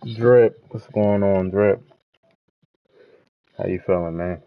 Drip, what's going on, Drip? How you feeling, man?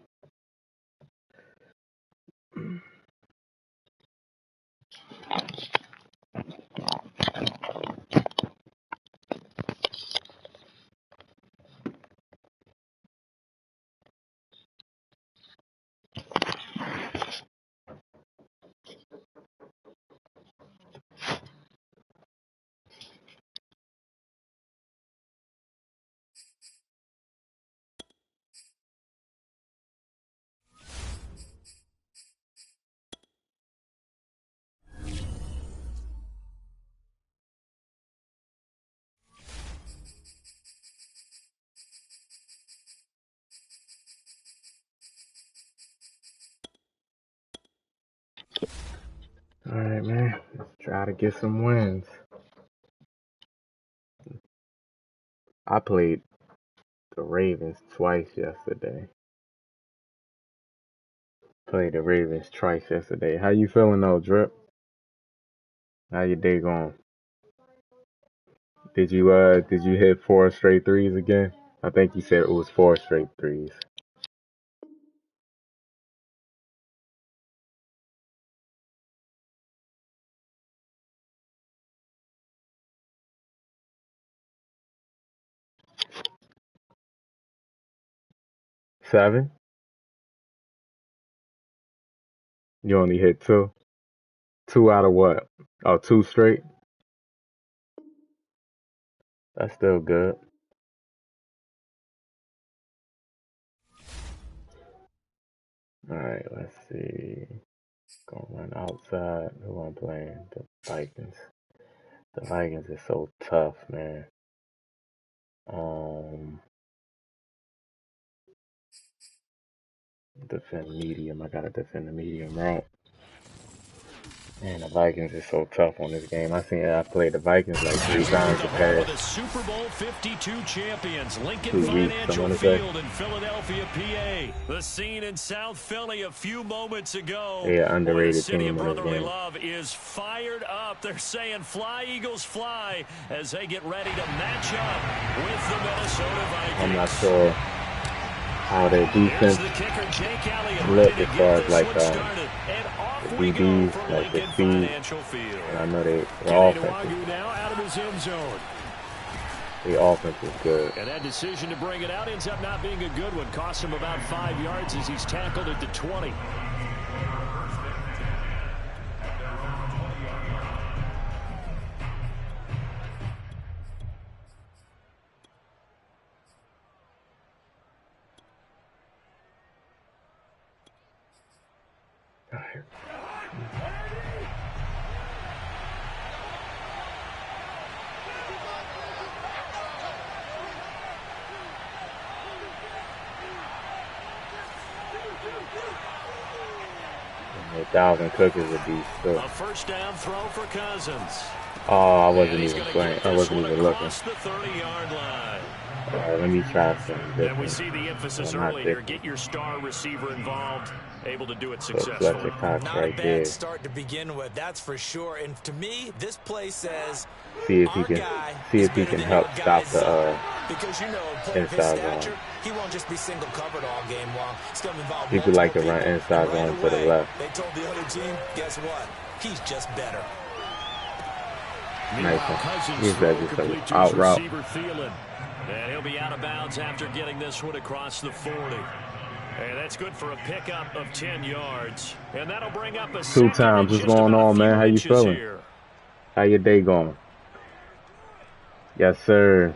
All right, man. Let's try to get some wins. I played the Ravens twice yesterday. Played the Ravens twice yesterday. How you feeling though, Drip? How your day going? Did you hit 4 straight threes again? I think you said it was 4 straight threes. Seven? You only hit two? Two out of what? Oh, 2 straight? That's still good. All right, let's see. Gonna run outside. Who I'm playing? The Vikings. The Vikings is so tough, man. Defend medium. I gotta defend the medium route. Man, the Vikings is so tough on this game. I played the Vikings like 3 times the past the Super Bowl 52 champions, Lincoln 2 weeks, I Financial want to say. Field in Philadelphia, PA. The scene in South Philly a few moments ago. Yeah, underrated the city team of in this brotherly game. love is fired up. They're saying fly, Eagles, fly, as they get ready to match up with the Minnesota Vikings. I'm not sure how their defense look as far as like the DBs, like the speed. And I know their offense. The offense is good. And that decision to bring it out ends up not being a good one. Cost him about 5 yards as he's tackled at the 20. Dalvin Cook is a beast. So. A first down throw for Cousins. Oh, I wasn't even playing. I wasn't even looking. The 30-yard line. All right, let me try something different. And we see the emphasis earlier. Get your star receiver involved. Able to do it successfully. Not a bad start to begin with, that's for sure. And to me, this play says, see if he can help stop the because you know, player of his stature, he won't just be single covered all game long. It's going to involve he could like to run inside zone to the left. They told the other team, guess what? He's just better. Nice one. He's just an out route. And he'll be out of bounds after getting this one across the 40. And that's good for a pickup of 10 yards. And that'll bring up a 2 times. What's going on, man? How you feeling? Here. How your day going? Yes, sir.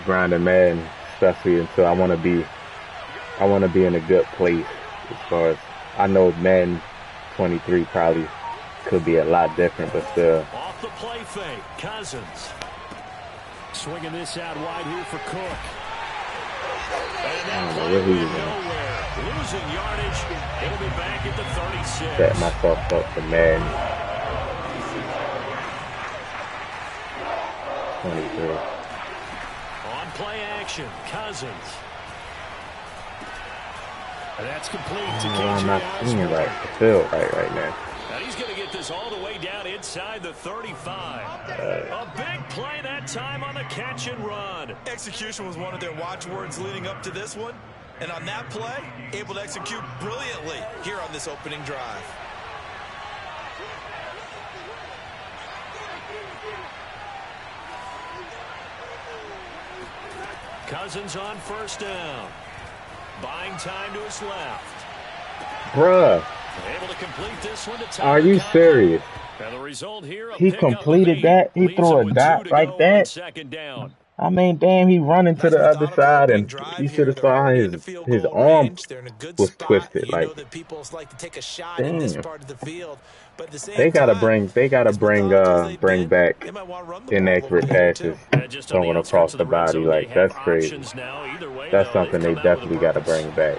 Grinding Madden, especially until I want to be in a good place. As far as I know, Madden 23 probably could be a lot different, but still. Off the play fake, Cousins. Swinging this out wide here for Cook. And I don't know where he was nowhere. Losing yardage. It'll be back at the 36. Set myself up for Madden 23. On play action, Cousins. And that's complete to KJ. I'm not seeing right the field right now. Now he's going to get this this all the way down inside the 35. A big play that time on the catch and run. Execution was one of their watchwords leading up to this one. And on that play, able to execute brilliantly here on this opening drive. Cousins on first down. Buying time to his left. Bruh. Able to complete this one to Are you serious? And the result here, He completed that? He threw a dot like that? Second down. I mean, damn, he running to the other side, and you should have saw his arm was twisted. Like, damn. They gotta bring back inaccurate passes going across the body. Like, that's crazy. That's something they definitely gotta bring back.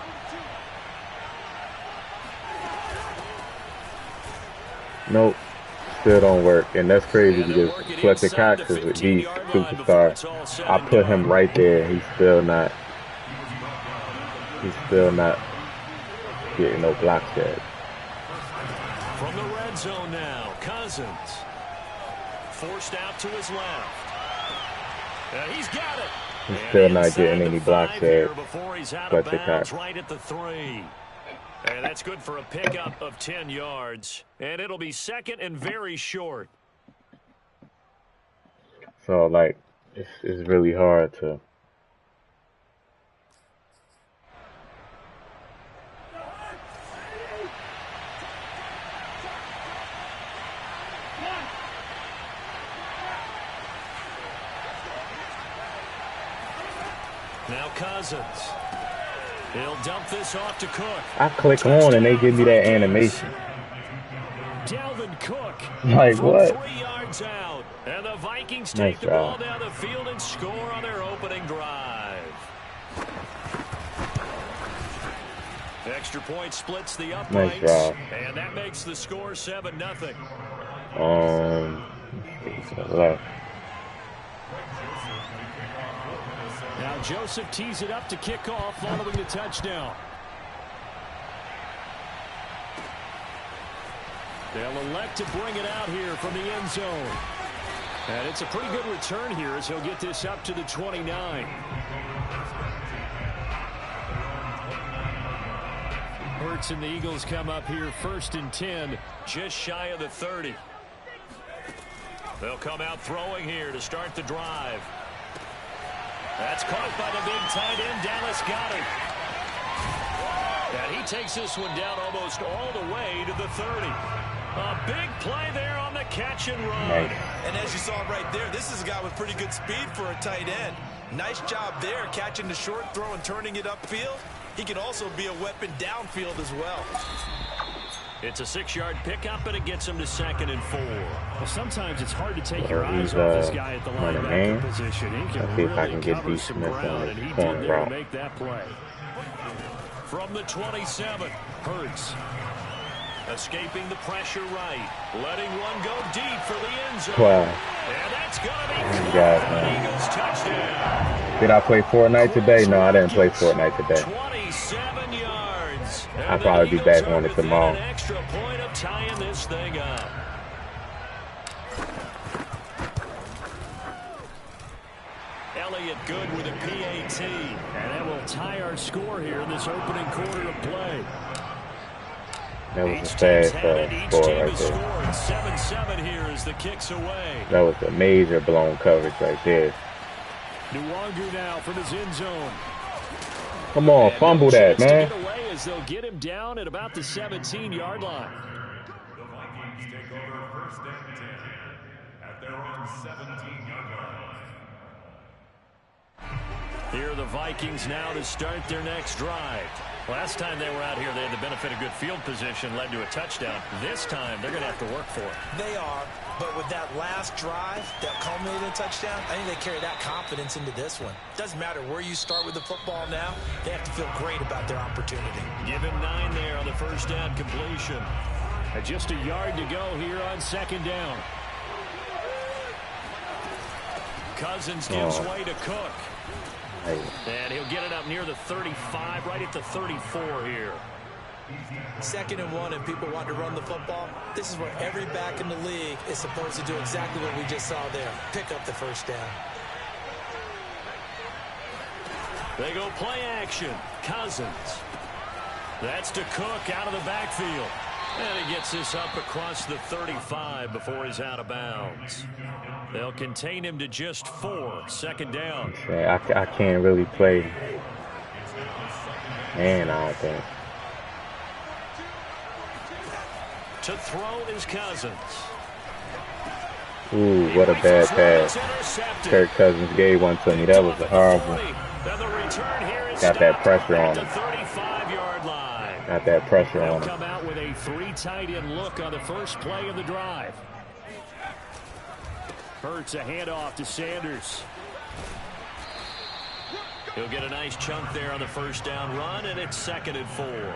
Nope. Still don't work, and that's crazy because Fletcher Cox is a beast superstar. I put him right there. He's still not getting no blocks yet. From the red zone now, Cousins forced out to his left. He's got it. He's still not getting any blocks there. Fletcher Cox. Right at the 3. And that's good for a pickup of 10 yards. And it'll be second and very short. So, like, it's really hard to... Now Cousins. He'll dump this off to Cook. I click on and they give me that animation. Dalvin Cook. Like what? 3 yards out. And the Vikings take the ball down the field and score on their opening drive. Extra point splits the uprights. Nice, and that makes the score 7-0. Left. Now Joseph tees it up to kick off following the touchdown. They'll elect to bring it out here from the end zone. And it's a pretty good return here as he'll get this up to the 29. Hurts and the Eagles come up here 1st and 10, just shy of the 30. They'll come out throwing here to start the drive. That's caught by the big tight end, Dallas Goedert. And he takes this one down almost all the way to the 30. A big play there on the catch and run. Nice. And as you saw right there, this is a guy with pretty good speed for a tight end. Nice job there, catching the short throw and turning it upfield. He can also be a weapon downfield as well. It's a 6-yard pickup, and it gets him to 2nd and 4. Well, sometimes it's hard to take your eyes off this guy at the linebacker position. He can really cover some ground, and he did there to make that play. From the 27, Hurts. Escaping the pressure right. Letting one go deep for the end zone. Wow. And that's going to be caught. Eagles touchdown. Did I play Fortnite today? No, I didn't play Fortnite today. 27 yards. I'll probably be back on it tomorrow. An extra point of tying this thing up. Elliott good with a PAT. And that will tie our score here in this opening quarter of play. That was a fast score right there. 7-7 here as the kicks away. That was a major blown coverage right there. Nwangu now from his end zone. Come on, fumble that, man. Get away as they'll get him down at about the 17-yard line. The Vikings take over 1st and 10 at their own 17-yard line. Here are the Vikings now to start their next drive. Last time they were out here, they had the benefit of good field position, led to a touchdown. This time, they're going to have to work for it. They are, but with that last drive that culminated in a touchdown, I think they carry that confidence into this one. Doesn't matter where you start with the football now, they have to feel great about their opportunity. Give him 9 there on the first down completion. And just a yard to go here on 2nd down. Cousins gives way to Cook. And he'll get it up near the 35, right at the 34 here. 2nd and 1 and people want to run the football. This is where every back in the league is supposed to do exactly what we just saw there. Pick up the first down. They go play action. Cousins. That's to Cook out of the backfield. And he gets this up across the 35 before he's out of bounds. They'll contain him to just 4. 2nd down. I can't really play. And I don't think. To throw is Cousins. Ooh, what a bad pass. Kirk Cousins gave one to me. That was a horrible. Got that pressure on him. Got that pressure on him. Come out with a 3 tight end look on the first play of the drive. Hurts a handoff to Sanders. He'll get a nice chunk there on the first down run, and it's 2nd and 4.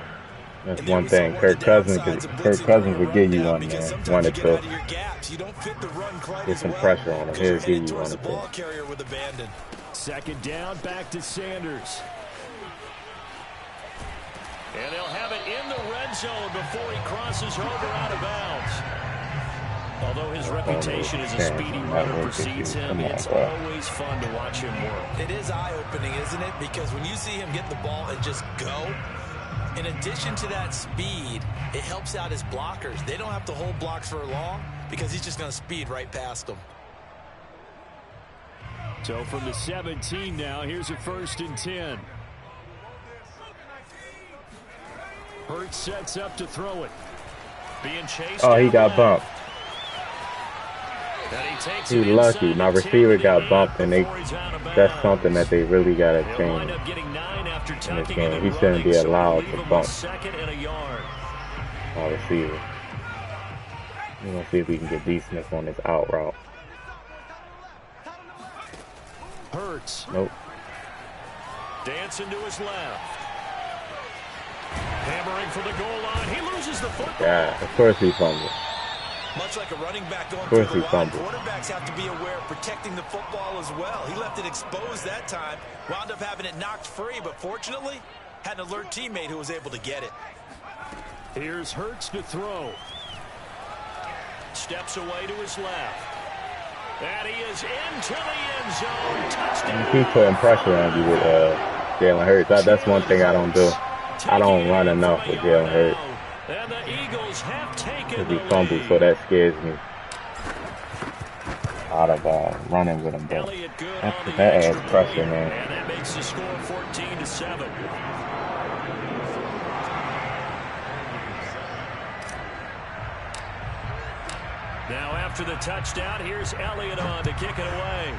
That's one thing. Kirk Cousins would give you one, man. 1 or 2. Get some pressure on him. He'll give you 1 or 2. 2nd down, back to Sanders. And they'll have it in the red zone before he crosses over out of bounds. Although his reputation as a speedy runner precedes him, it's always fun to watch him work. It is eye-opening, isn't it? Because when you see him get the ball and just go, in addition to that speed, it helps out his blockers. They don't have to hold blocks for long because he's just going to speed right past them. So from the 17 now, here's a 1st and 10. Hurts sets up to throw it. Being chased. Oh, he got bumped. He's lucky. My receiver got bumped, and that's something that they really got to change in this game. He shouldn't be allowed to bump my receiver. We're going to see if we can get D. Smith on this out route. Hurts. Nope. Dancing to his left. Hammering for the goal line. He loses the football. Yeah, of course he fumbled. Much like a running back going through the line, quarterbacks have to be aware of protecting the football as well. He left it exposed that time, wound up having it knocked free, but fortunately, had an alert teammate who was able to get it. Here's Hurts to throw. Steps away to his left. And he is into the end zone. Touchdown. You keep putting pressure on you with Jalen Hurts. That's one thing I don't do. I don't run enough with Jalen Hurts. And the Eagles have taken the lead. Fumbles, so that scares me out of running with him. But that adds pressure, man. And that makes the score 14-7. Now after the touchdown, here's Elliott on to kick it away.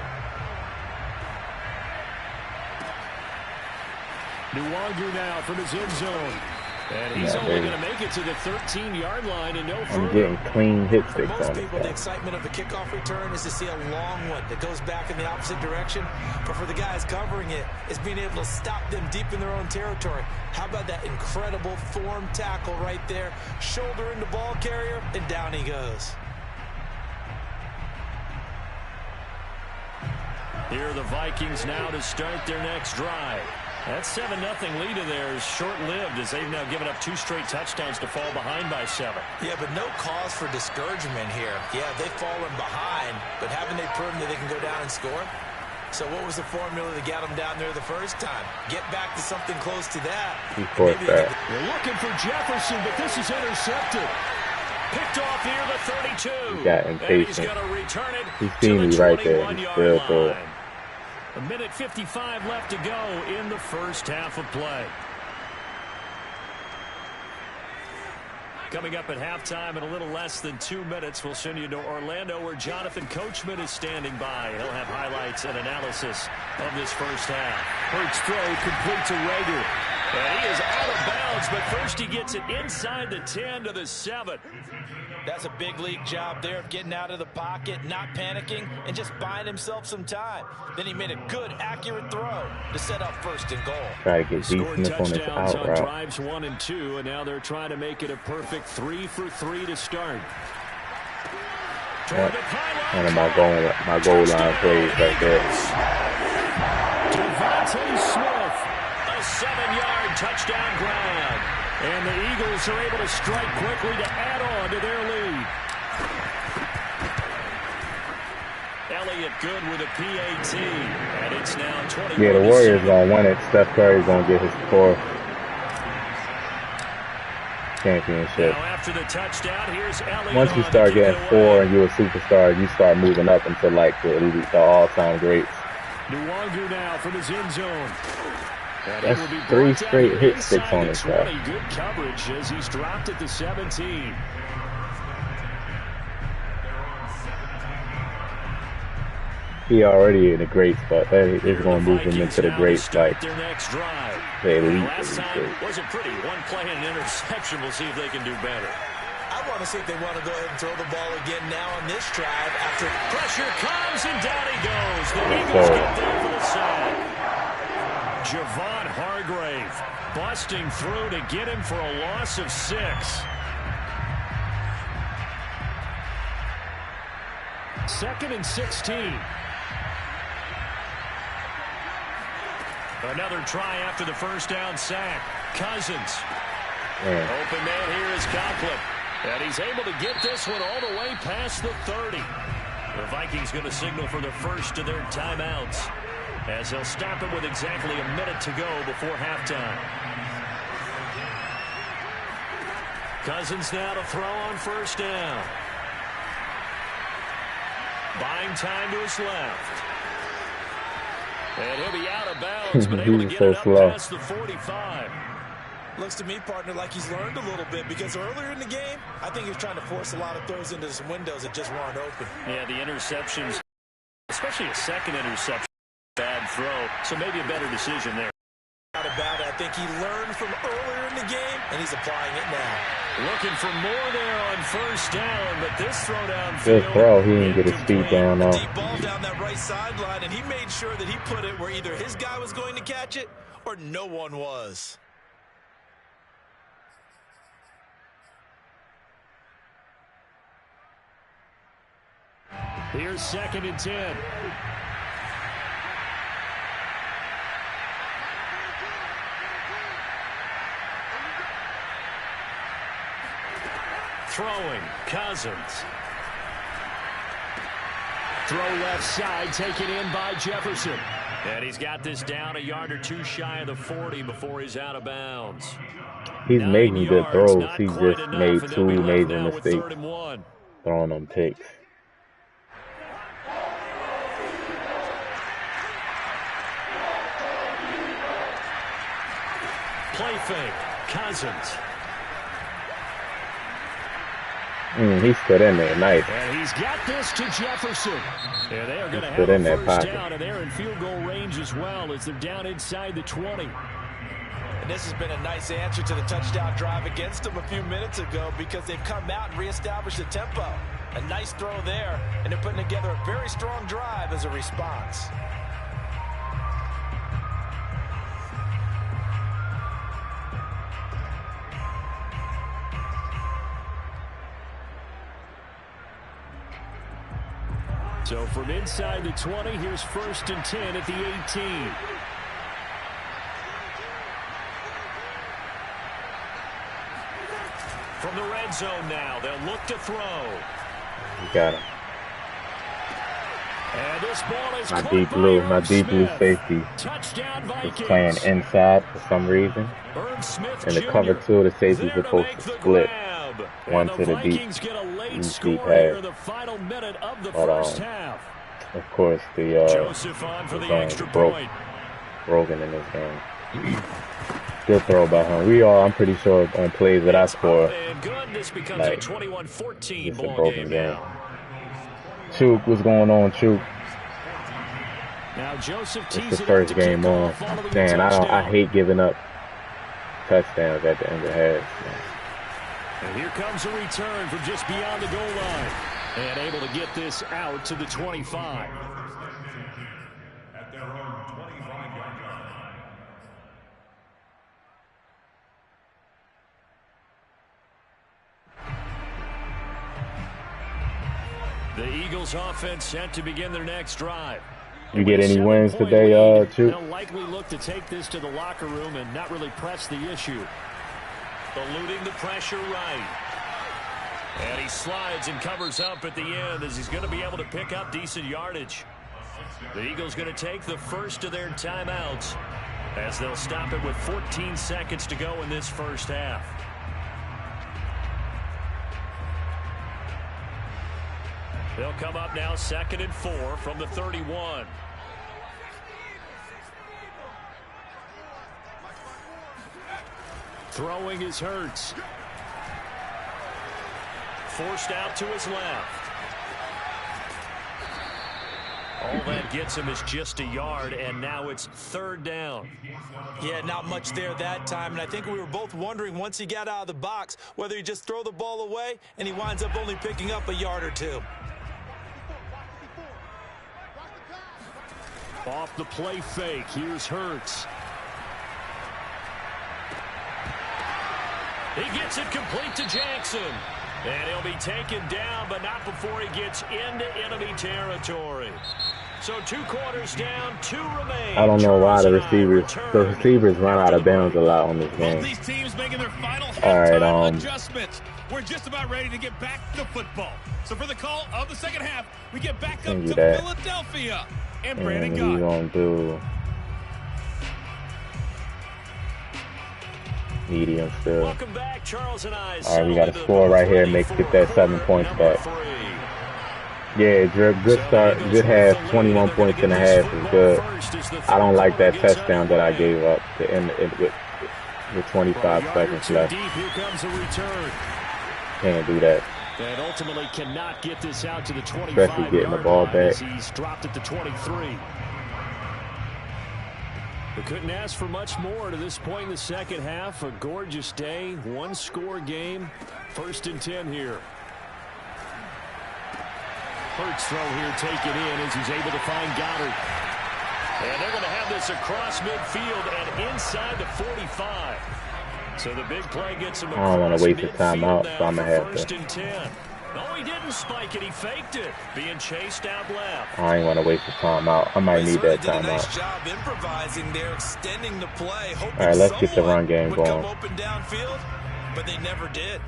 Nwangu now from his end zone. And he's only going to make it to the 13-yard line and no further. I'm getting clean hit sticks for most on people, the excitement of a kickoff return is to see a long one that goes back in the opposite direction. But for the guys covering it, it's being able to stop them deep in their own territory. How about that incredible form tackle right there? Shoulder in the ball carrier, and down he goes. Here are the Vikings now to start their next drive. That 7-0 lead of theirs is short-lived as they've now given up 2 straight touchdowns to fall behind by 7. Yeah, but no cause for discouragement here. Yeah, they've fallen behind, but haven't they proven that they can go down and score? So what was the formula that got them down there the first time? Get back to something close to that. They're looking for Jefferson, but this is intercepted. Picked off near the 32. He got impatient. And he's going to return it. He's seen me right there. He's still full. 1:55 left to go in the first half of play. Coming up at halftime in a little less than 2 minutes, we'll send you to Orlando where Jonathan Coachman is standing by. He'll have highlights and analysis of this first half. Hurts throw complete to Rager. And he is out of bounds, but first he gets it inside the 10 to the 7. That's a big league job there of getting out of the pocket, not panicking, and just buying himself some time. Then he made a good, accurate throw to set up 1st and goal. Try to get Scored touchdowns on route. drives 1 and 2, and now they're trying to make it a perfect 3 for 3 to start. One of my goal line plays right there. Devontae Smith, a 7-yard touchdown grab. And the Eagles are able to strike quickly to add on to their lead. Elliott good with a PAT. And it's now 21. Yeah, the Warriors gonna win it. Steph Curry's gonna get his fourth championship. Now after the touchdown, here's Elliott. Once you start getting 4 and you're a superstar, you start moving up into like the all-time greats. Nwangu now from his end zone. That's 3 straight hit sticks on his guy. Good coverage as he's dropped at the 17. He already in the greats, but that is going to move him into the greats, like the elite. Last time was a pretty one play and an interception. We'll see if they can do better. I want to see if they want to go ahead and throw the ball again now on this drive after pressure comes and down he goes. The Eagles get there for the sack. Javon Hargrave busting through to get him for a loss of 6. Second and 16. Another try after the first down sack. Cousins. Open man here is Conklin. And he's able to get this one all the way past the 30. The Vikings going to signal for the first of their timeouts, as they'll stop it with exactly a minute to go before halftime. Cousins now to throw on first down. Buying time to his left. And he'll be out of bounds, but able to get it up past the 45. Looks to me, partner, like he's learned a little bit, because earlier in the game, I think he was trying to force a lot of throws into some windows that just weren't open. Yeah, the interceptions, especially a second interception, bad throw, so maybe a better decision there. Not about it. I think he learned from earlier in the game, and he's applying it now. Looking for more there on first down, but this throw downfield. Good throw. He didn't get his feet down though. Deep ball down that right sideline, and he made sure that he put it where either his guy was going to catch it or no one was. Here's second and 10. Throwing, Cousins. Throw left side, taken in by Jefferson. And he's got this down a yard or two shy of the 40 before he's out of bounds. He's making good throws. He just made 2 major mistakes throwing them picks. Play fake, Cousins. He stood in there, nice. And he's got this to Jefferson. And they are going to have a first down, and they're in field goal range as well as they're down inside the 20. And this has been a nice answer to the touchdown drive against them a few minutes ago, because they've come out and reestablished the tempo. A nice throw there, and they're putting together a very strong drive as a response. So from inside the 20, here's first and 10 at the 18. From the red zone now, they'll look to throw. You got him. And this ball is my deep blue safety is playing inside for some reason. And the cover 2 of the safety is supposed to split one to the deep pass. But of course the broken in this game. Good throw by him. I'm pretty sure on plays that I score, like, it's a broken game. Chook, what's going on, Chook? It's the first game on. Man, I hate giving up touchdowns at the end of half. And here comes a return from just beyond the goal line. And able to get this out to the 25. At their own 25-yard line. The Eagles offense set to begin their next drive. You get any wins today, Chook? They'll likely look to take this to the locker room and not really press the issue. eluding the pressure right. And he slides and covers up at the end as he's going to be able to pick up decent yardage. The Eagles going to take the first of their timeouts as they'll stop it with 14 seconds to go in this first half. They'll come up now 2nd and 4 from the 31. Throwing is Hurts. Forced out to his left. All that gets him is just a yard, and now it's 3rd down. Yeah, not much there that time, and I think we were both wondering once he got out of the box whether he just throw the ball away, and he winds up only picking up a yard or two. Off the play fake, here's Hurts. He gets it complete to Jackson. And he'll be taken down, but not before he gets into enemy territory. So 2 quarters down, 2 remain. I don't know why the receivers run out of bounds a lot on this game. These teams making their final adjustments. We're just about ready to get back to football. So for the call of the second half, we get back up to Philadelphia. And Brandon Gott. We're going to do medium still. Welcome back, Charles and I. All right, we got to score right here and get that 7 points back. Yeah, Drip, good start, good half, 21 points in a half is good. I don't like that touchdown that I gave up to end it with 25 seconds left. Can't do that. And ultimately cannot get this out to the 25. Especially getting the ball back. He's dropped it to 23. We couldn't ask for much more to this point in the second half. A gorgeous day, 1-score game. 1st and 10 here. Hurts throw here taken in as he's able to find Goddard. And they're going to have this across midfield and inside the 45. So the big play gets him across. I don't want to waste the timeout, so I'm going to have to. 1st and 10. No, he didn't spike it. He faked it. Being chased out left. I ain't want to waste the timeout. I might need that timeout. Nice job improvising there, extending the play. All right, let's get the run game going. Come open downfield, but they never did.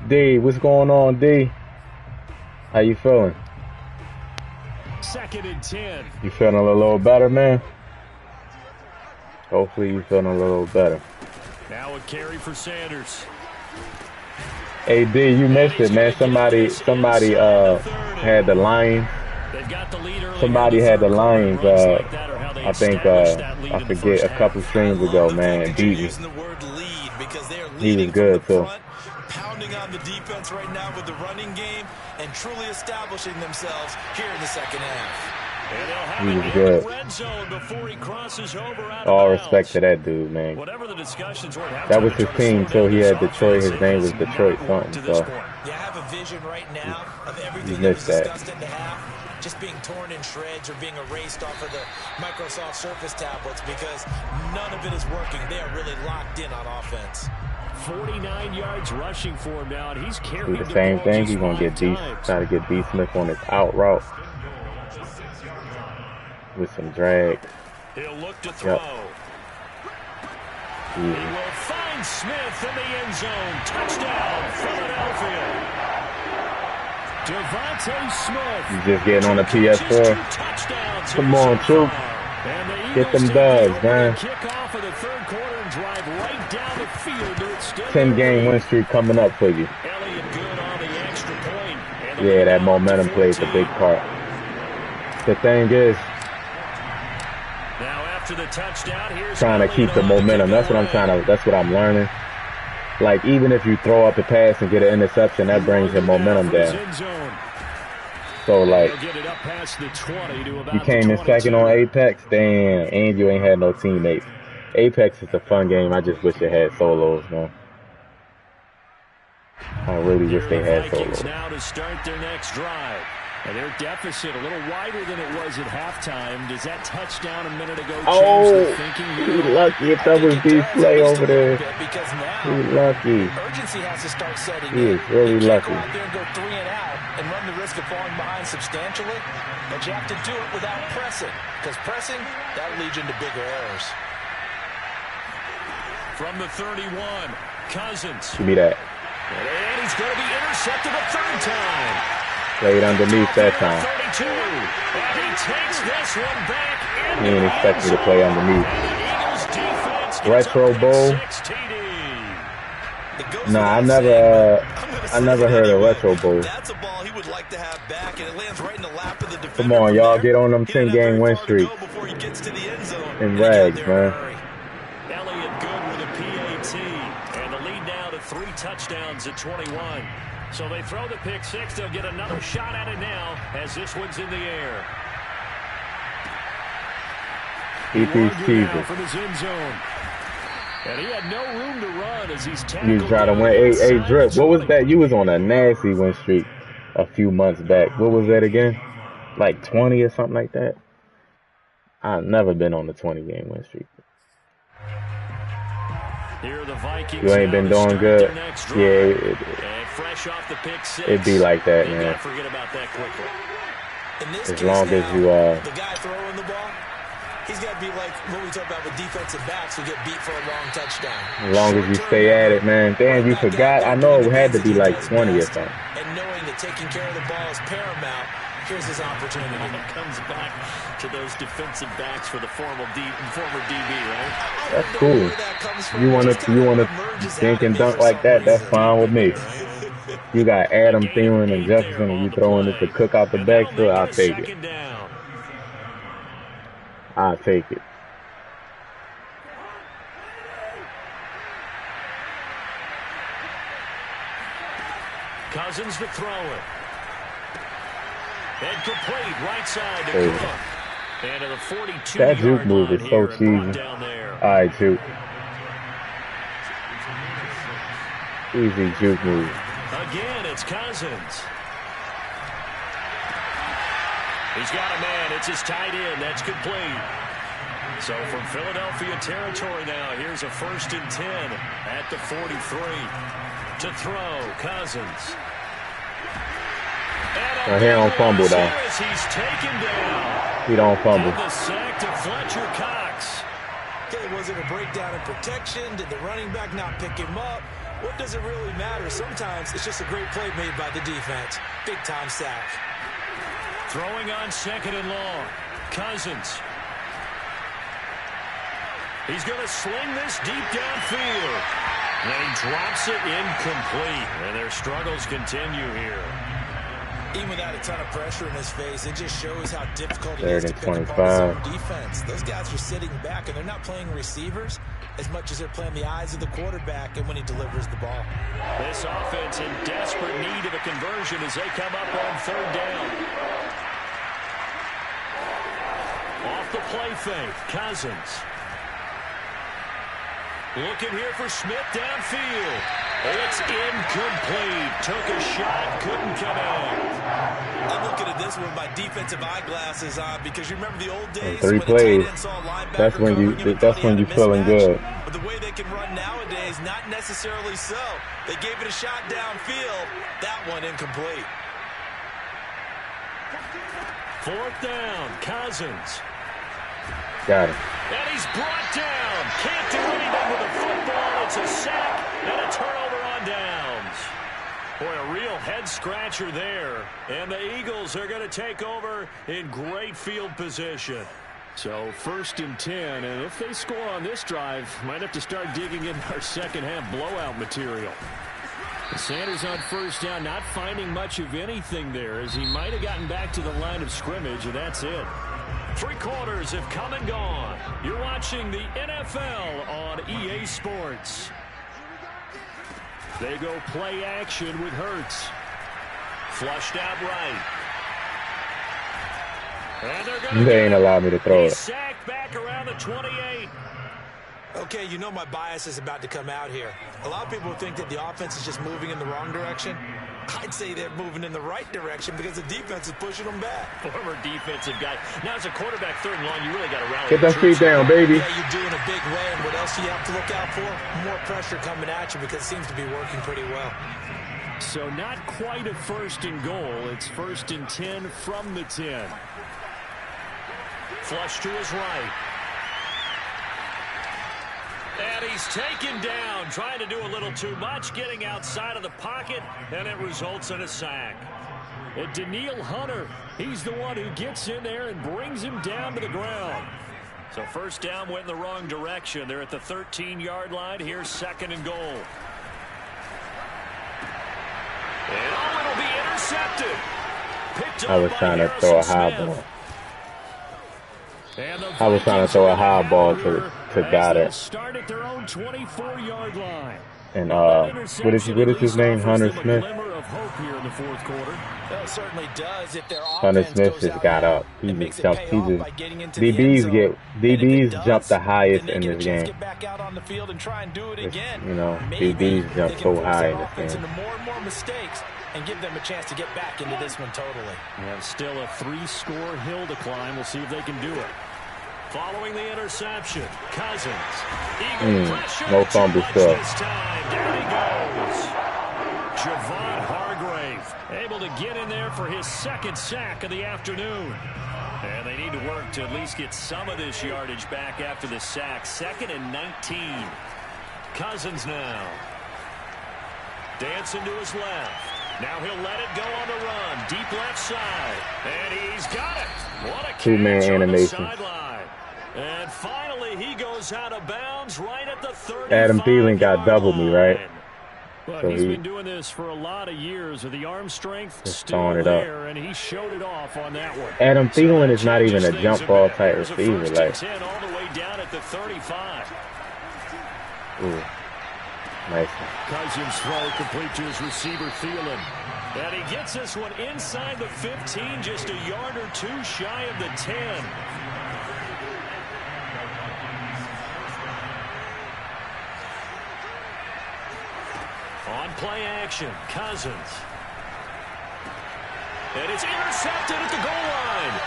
D, what's going on, D? How you feeling? 2nd and 10. You feeling a little better, man? Hopefully you feeling a little better. Now a carry for Sanders. Hey D, you missed it, man. Somebody had the Lions. Somebody had the Lions. I think I forget a couple streams ago, man. Beat me. He was good too. Pounding on the defense right now with the running game and truly establishing themselves here in the second half. He was good. All respect to that dude, man. That was his team, so he had Detroit. His name was Detroit something. So you have a vision right now of everything you missed that. Discussed in the half, just being torn in shreds or being erased off of the Microsoft Surface tablets because none of it is working. They are really locked in on offense. 49 yards rushing for him now, and he's carrying the same thing. He's gonna get try to get D Smith on his out route. With some drag. He'll look to throw. He will find Smith in the end zone. Touchdown, Philadelphia. Devontae Smith. He's just getting on the PS4. Come on, Troop. Get them dubs, man. Kickoff of the 3rd quarter and drive right down the field to extend 10-game win streak coming up for you. Elliott good on the extra point. Yeah, that momentum plays a big part. The thing is, the touchdown, trying to keep the momentum. That's what I'm trying to. That's what I'm learning. Like even if you throw up a pass and get an interception, that brings the momentum down. So like, you came in second on Apex, damn, and you ain't had no teammates. Apex is a fun game. I just wish it had solos, man. I really wish they had solos. Now to start their next drive. And their deficit a little wider than it was at halftime. Does that touchdown a minute ago change the thinking? He's lucky if that was D play over there. He's lucky. Urgency has to start setting he is really lucky. Go out there and go 3 and out and run the risk of falling behind substantially. But you have to do it without pressing. Because pressing, that'll lead you into bigger errors. From the 31, Cousins. Give me that. And he's going to be intercepted a third time. Played underneath that time. 32. And he takes this one back. He didn't expect me to play underneath. Retro Bowl. Nah, I never heard of Retro Bowl. That's a ball he would like to have back, and it lands right in the lap of the defender. Come on, y'all, get on them 10-game win streaks. In rags, man. Elliott good with a PAT, and the lead now to 3 touchdowns at 21. So they throw the pick 6. They'll get another shot at it now as this one's in the air. From his end zone. And he had no room to run as he's tackled. You try to win. Hey, Drip, what was that? You was on a nasty win streak a few months back. What was that again? Like 20 or something like that? I've never been on the 20-game win streak. Here the Vikings, you ain't been doing good. Yeah, fresh off the pick 6. It'd be like that, man. Forget about that quickly. As long as you the guy throwing the ball, he's got to be like what we talk about with defensive backs who get beat for a long touchdown. As long as you stay at it, man. Damn, you forgot. I know it had to be like 20 or something. And knowing that taking care of the ball is paramount, here's his opportunity. It comes back to those defensive backs for the former DB, right? That's cool. You want to dink and dunk like that? That's fine with me. You got Adam Thielen and Jefferson, and you throwing it to Cook out the backfield. I'll take it. I'll take it. Cousins to throw it. And complete right side to Cook. And to the 42. That juke move is so cheesy. All right, juke. Easy juke move. Again, it's Cousins. He's got a man. It's his tight end. That's complete. So from Philadelphia territory now, here's a 1st and 10 at the 43. To throw, Cousins. He don't fumble, though. He's taken down. He don't fumble. And the sack to Fletcher Cox. Okay, was it a breakdown in protection? Did the running back not pick him up? What does it really matter? Sometimes it's just a great play made by the defense. Big-time sack. Throwing on 2nd and long. Cousins. He's going to sling this deep downfield. And he drops it incomplete. And their struggles continue here. Even without a ton of pressure in his face, it just shows how difficult it 3rd is to and pick apart 25. his own defense. Those guys are sitting back, and they're not playing receivers as much as they're playing the eyes of the quarterback and when he delivers the ball. This offense in desperate need of a conversion as they come up on 3rd down. Off the play fake, Cousins. Looking here for Smith downfield. It's incomplete. Took a shot, couldn't connect. I'm looking at this with my defensive eyeglasses on because you remember the old days 3 when plays. the tight end saw a linebacker That's when you feeling good. But the way they can run nowadays, not necessarily so. They gave it a shot downfield. That one incomplete. 4th down, Cousins. Got it. And he's brought down. Can't do anything with the football. It's a sack and a turnover on downs. Boy, a real head-scratcher there. And the Eagles are going to take over in great field position. So 1st and 10, and if they score on this drive, might have to start digging in our second-half blowout material. Sanders on 1st down, not finding much of anything there, as he might have gotten back to the line of scrimmage, and that's it. 3 quarters have come and gone. You're watching the NFL on EA Sports. They go play action with Hurts. Flushed out right. And they're going They ain't allowed me to throw it. Sacked back around the 28. Okay, you know my bias is about to come out here. A lot of people think that the offense is just moving in the wrong direction. I'd say they're moving in the right direction because the defense is pushing them back. Former defensive guy. Now, as a quarterback, 3rd and long, you really got to rally. Get them feet down, baby. Yeah, you do in a big way. And what else do you have to look out for? More pressure coming at you because it seems to be working pretty well. So not quite a 1st and goal. It's 1st and 10 from the 10. Flush to his right. And he he's taken down, trying to do a little too much, getting outside of the pocket, and it results in a sack. And Daniil Hunter, he's the one who gets in there and brings him down to the ground. So first down went in the wrong direction. They're at the 13-yard line. Here's 2nd and goal. And it'll be intercepted. I was trying to throw a high ball. I was trying to throw a high ball to Goddard. Start at their own 24-yard line. And what is his name? Hunter Smith. Hunter Smith just got up. He just jumped. DBs jump the highest in this game. You know, DBs jump so high in this game. And give them a chance to get back into this one totally. Yeah, still a 3-score hill to climb. We'll see if they can do it. Following the interception, Cousins. Eagle pressure. No fumble stuff. This time. Down he goes. Javon Hargrave able to get in there for his 2nd sack of the afternoon. And they need to work to at least get some of this yardage back after the sack. 2nd and 19. Cousins now. Dancing to his left. Now he'll let it go on the run. Deep left side. And he's got it. What a catch. 2-man animation. And finally he goes out of bounds right at the 35. Adam Thielen got doubled me, right? But So he's been doing this for a lot of years with the arm strength still there, and he showed it off on that one. Adam Thielen is not even a jump ball type receiver. Like, all the way down at the 35. ooh. Nice. Cousins throw complete to his receiver, Thielen. And he gets this one inside the 15, just a yard or two shy of the 10. On play action, Cousins. And it's intercepted at the goal line.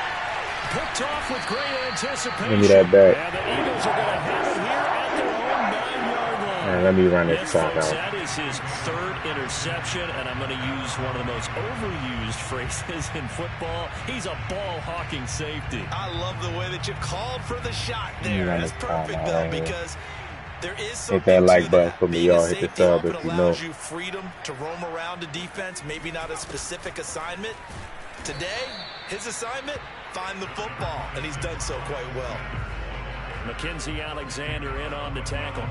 Picked off with great anticipation. Give me that back. And the Eagles are going to have it here at their own 9-yard line. Man, let me run this clock out. That is his 3rd interception, and I'm going to use one of the most overused phrases in football. He's a ball-hawking safety. I love the way that you called for the shot there. That's perfect, though, because there is something hit that like to button for me, y'all. Hit the sub if you know. allows you freedom to roam around a defense, maybe not a specific assignment. Today, his assignment, find the football, and he's done so quite well. Mackenzie Alexander in on the tackle.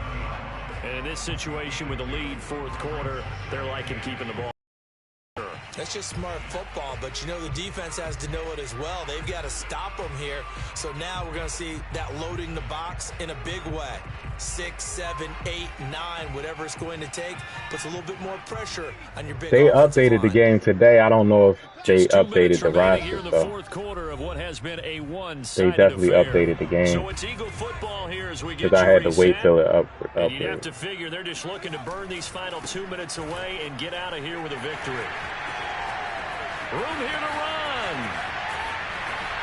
And in this situation with the lead 4th quarter, they're liking keeping the ball. That's just smart football, but you know the defense has to know it as well. They've got to stop them here. So now we're going to see that loading the box in a big way. 6, 7, 8, 9, whatever it's going to take, puts a little bit more pressure on your big. They updated the game today. I don't know if they updated the roster stuff. They definitely updated the game. So it's Eagle football here as we get because I had to wait till it updated. You have to figure they're just looking to burn these final 2 minutes away and get out of here with a victory. Room here to run.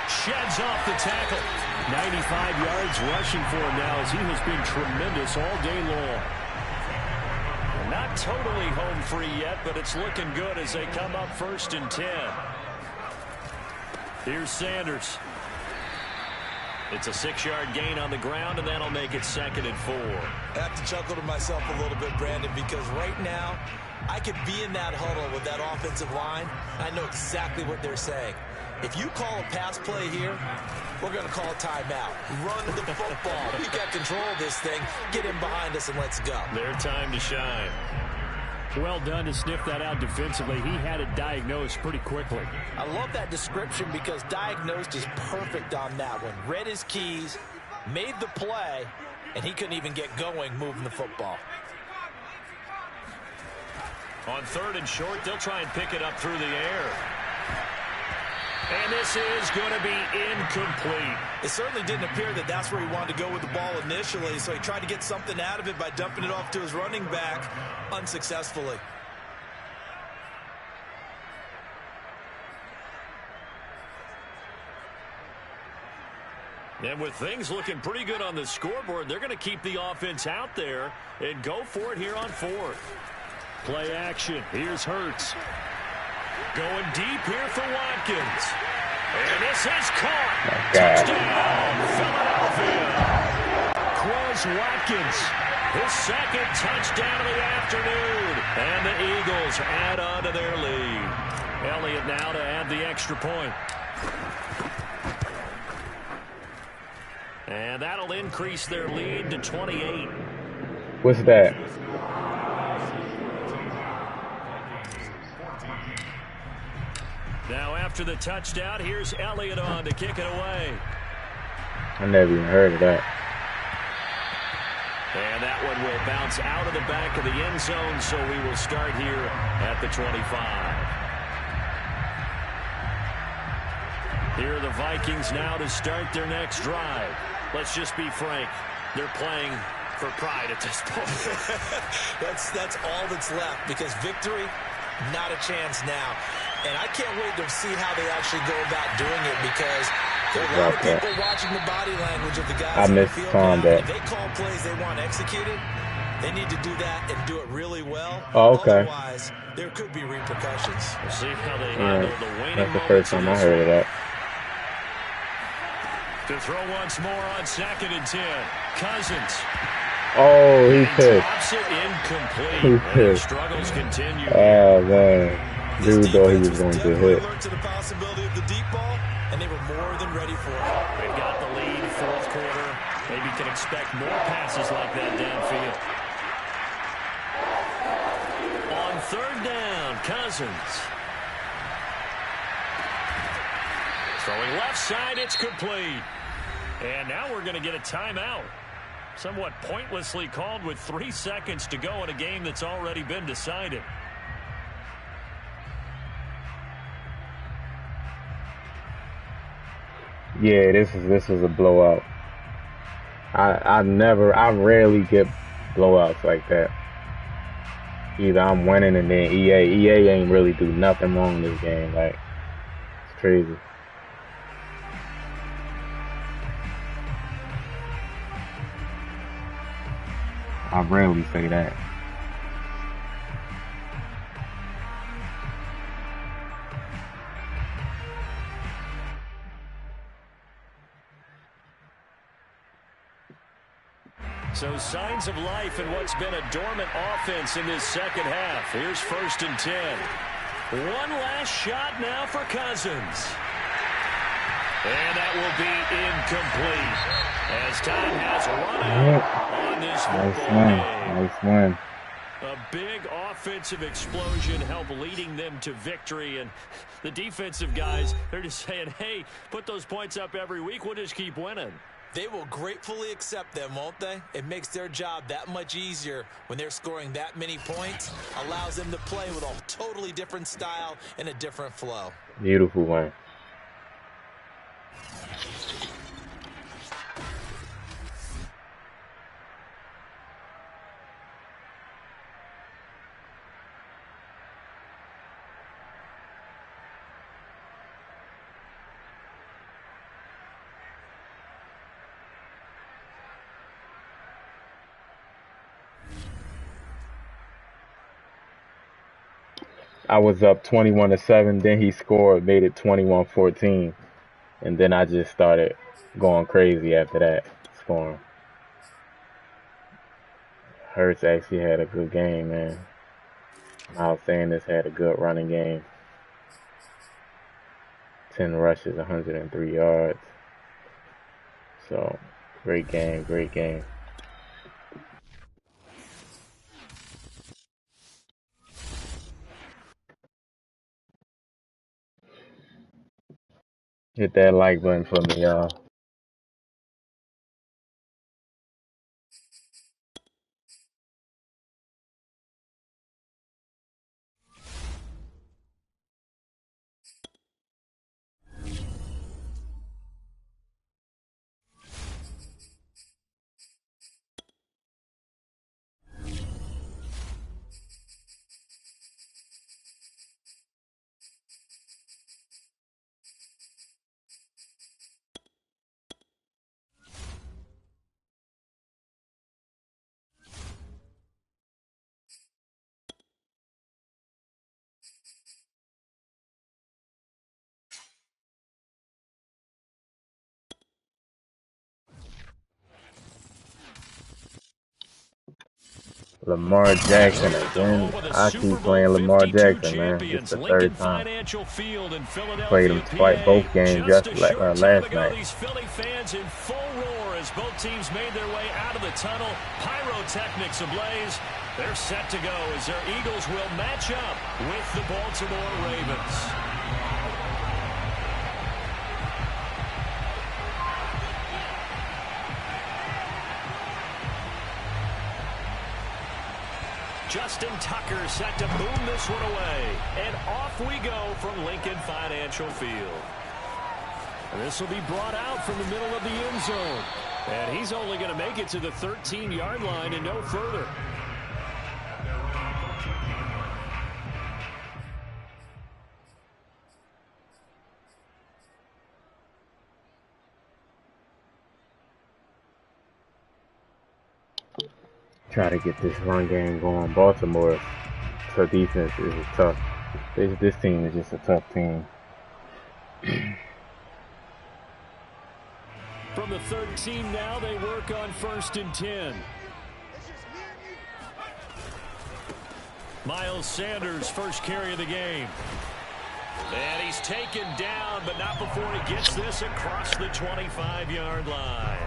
Sheds off the tackle. 95 yards rushing for him now as he has been tremendous all day long. Not totally home free yet, but it's looking good as they come up 1st and 10. Here's Sanders. It's a 6-yard gain on the ground, and that'll make it 2nd and 4. I have to chuckle to myself a little bit, Brandon, because right now I could be in that huddle with that offensive line. I know exactly what they're saying. If you call a pass play here, we're going to call a timeout. Run the football. We got control of this thing. Get him behind us and let's go. Their time to shine. Well done to sniff that out defensively. He had it diagnosed pretty quickly. I love that description because diagnosed is perfect on that one. Read his keys, made the play, and he couldn't even get going moving the football. On 3rd and short, they'll try and pick it up through the air. And this is going to be incomplete. It certainly didn't appear that that's where he wanted to go with the ball initially, so he tried to get something out of it by dumping it off to his running back unsuccessfully. And with things looking pretty good on the scoreboard, they're going to keep the offense out there and go for it here on 4th. Play action. Here's Hurts. Going deep here for Watkins. And this is caught. Touchdown, Philadelphia. Quez Watkins His second touchdown of the afternoon. And the Eagles add on to their lead. Elliott now to add the extra point. And that'll increase their lead to 28. What's that? Now after the touchdown, here's Elliott on to kick it away. I never even heard of that. And that one will bounce out of the back of the end zone, so we will start here at the 25. Here are the Vikings now to start their next drive. Let's just be frank. They're playing for pride at this point. That's all that's left, because victory, not a chance now. And I can't wait to see how they actually go about doing it, because there are a lot of people watching the body language of the guys on the field now. If they call plays they want executed, they need to do that and do it really well. Oh, okay. Otherwise, there could be repercussions. We'll see how they handle the waning. That's the first time I heard of that. To throw once more on 2nd and 10. Cousins. Oh, he pissed. Drops it incomplete. He pissed. Struggles continue. Oh, man. Dude thought he was going to get hit. To the possibility of the deep ball, and they were more than ready for it. They've got the lead, 4th quarter. Maybe can expect more passes like that downfield. On 3rd down, Cousins. Throwing left side, it's complete. And now we're going to get a timeout. Somewhat pointlessly called with 3 seconds to go in a game that's already been decided. Yeah, this is a blowout. I rarely get blowouts like that. Either I'm winning and then EA ain't really do nothing wrong in this game. Like, it's crazy. I rarely say that. So signs of life in what's been a dormant offense in this second half. Here's 1st and 10. One last shot now for Cousins. And that will be incomplete as time has run out on this football game. Nice win. A big offensive explosion helped leading them to victory. And the defensive guys, they're just saying, hey, put those points up every week. We'll just keep winning. They will gratefully accept them, won't they? It makes their job that much easier when they're scoring that many points. Allows them to play with a totally different style and a different flow. Beautiful win. I was up 21-7, then he scored, made it 21-14, and then I just started going crazy after that, scoring. Hurts actually had a good game, man. Miles Sanders had a good running game. 10 rushes, 103 yards. So, great game, great game. Hit that like button for me, y'all. Lamar Jackson again. I keep playing Lamar Jackson, man. It's the third time. Played him twice, both games last night. These Philly fans in full roar as both teams made their way out of the tunnel. Pyrotechnics ablaze. They're set to go as their Eagles will match up with the Baltimore Ravens. Justin Tucker set to boom this one away. And off we go from Lincoln Financial Field. And this will be brought out from the middle of the end zone. And he's only going to make it to the 13-yard line and no further. Try to get this run game going. Baltimore's defense is tough. This team is just a tough team. From the 13 now, they work on 1st and 10. Miles Sanders, first carry of the game. And he's taken down, but not before he gets this across the 25-yard line.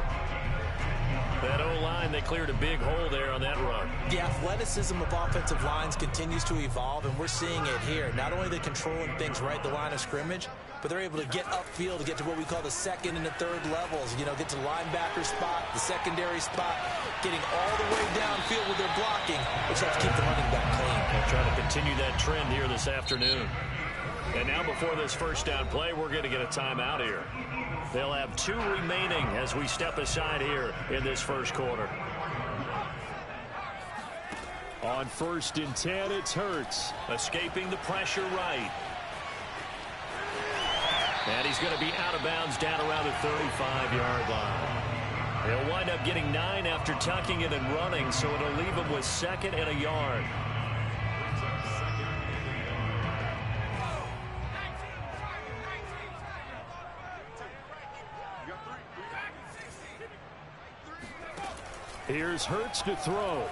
That O-line, they cleared a big hole there on that run. The athleticism of offensive lines continues to evolve, and we're seeing it here. Not only are they controlling things right at the line of scrimmage, but they're able to get upfield to get to what we call the second and the third levels. You know, get to the linebacker spot, the secondary spot, getting all the way downfield with their blocking, which helps keep the running back clean. They'll try to continue that trend here this afternoon. And now before this first down play, we're going to get a timeout here. They'll have 2 remaining as we step aside here in this first quarter. On 1st and 10, it's Hurts. Escaping the pressure right. And he's going to be out of bounds down around the 35-yard line. They'll wind up getting 9 after tucking it and running, so it'll leave him with 2nd and a yard. Here's Hurts to throw.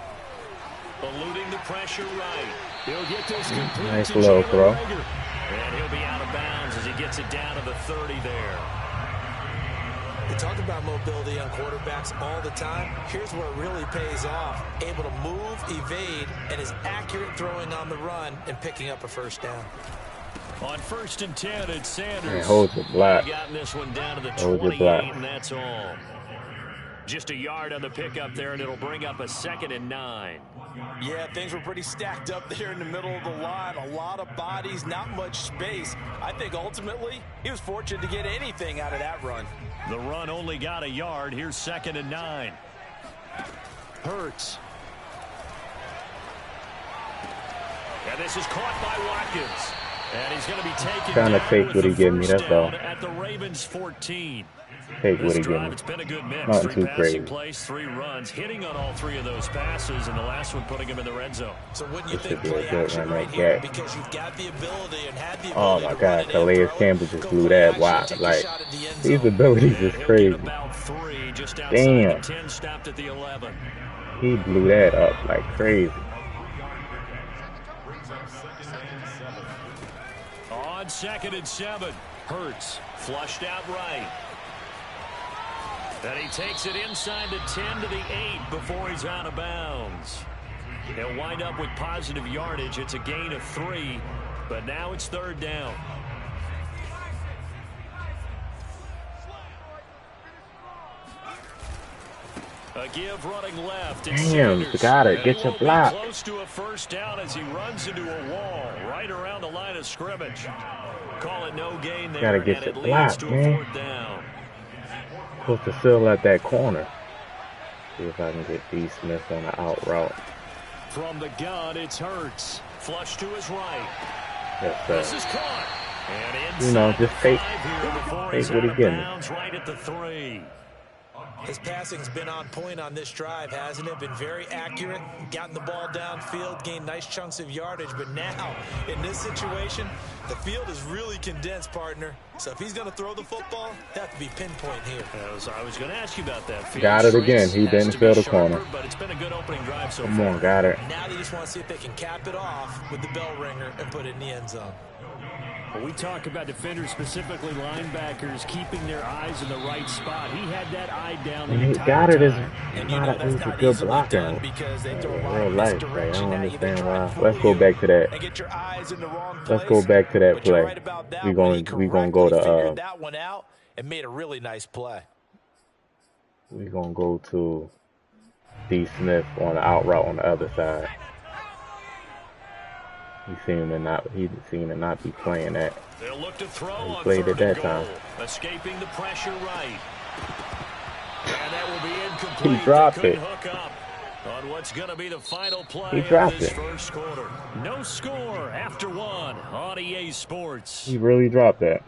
Eluding the pressure right. He'll get this complete. Nice little throw. And he'll be out of bounds as he gets it down to the 30 there. We talk about mobility on quarterbacks all the time. Here's where it really pays off. Able to move, evade, and is accurate throwing on the run and picking up a first down. On 1st and 10, it's Sanders. And holds the block. Gotten this one down to the 28, and that's all. Just a yard on the pickup there, and it'll bring up a 2nd and 9. Yeah, things were pretty stacked up there in the middle of the line. A lot of bodies, not much space. I think ultimately he was fortunate to get anything out of that run. The run only got a yard. Here's 2nd and 9. Hurts. And this is caught by Watkins. And he's going to be taken Trying to down take with what he the give me, first that's all. down at the Ravens 14. Take what This he give drive, me. it's been a good mix. Nothing 3 too passing crazy. plays, 3 runs, hitting on all 3 of those passes, and the last one putting him in the red zone. So wouldn't you This think should be a play good action run right like here? that. Because you've got the ability and had the Oh ability my to God, run it in, Calais throw, Campbell just go blew play that. action, Wow, take a like shot at the end these zone. abilities is He'll get crazy. about 3 just outside Damn. the 10, stopped at the 11. He blew that up like crazy. On 2nd and 7, Hurts flushed out right. And he takes it inside the 10 to the 8 before he's out of bounds. He'll wind up with positive yardage. It's a gain of 3, but now it's 3rd down. A give running left. Damn, got it. Get your block. Close to a first down as he runs into a wall right around the line of scrimmage. Call it no gain there. Gotta get and your it leads block, to man. a 4th down. Supposed to fill out that corner. See if I can get D. Smith on the out route. From the gun, it's Hurts. Flush to his right. Yes, This sir. is caught. And You know, inside just the take 5 here before what he's he out of getting. bounds right at the 3. His passing's been on point on this drive, hasn't it? Been very accurate, gotten the ball downfield, gained nice chunks of yardage. But now, in this situation, the field is really condensed, partner. So if he's going to throw the football, have to be pinpoint here. I was going to ask you about that. Got it again. He didn't fill the corner. But it's been a good opening drive so Come far. on, got it. Now they just want to see if they can cap it off with the bell ringer and put it in the end zone. When we talk about defenders, specifically linebackers, keeping their eyes in the right spot. He had that eye down the entire time. And he got it. It's a good blocker. Real life, right? I don't understand why. Let's go back to that. Let's go back to that play. We gonna go to that one out and made a really nice play. We're gonna go to D. Smith on the out route on the other side. He seemed to not be playing that. They'll look to throw he played it that time. Escaping the pressure right. And that will be incomplete. He dropped it. Hook up on what's going to be the final play He dropped of this it. first quarter. No score after one on EA Sports. He really dropped that.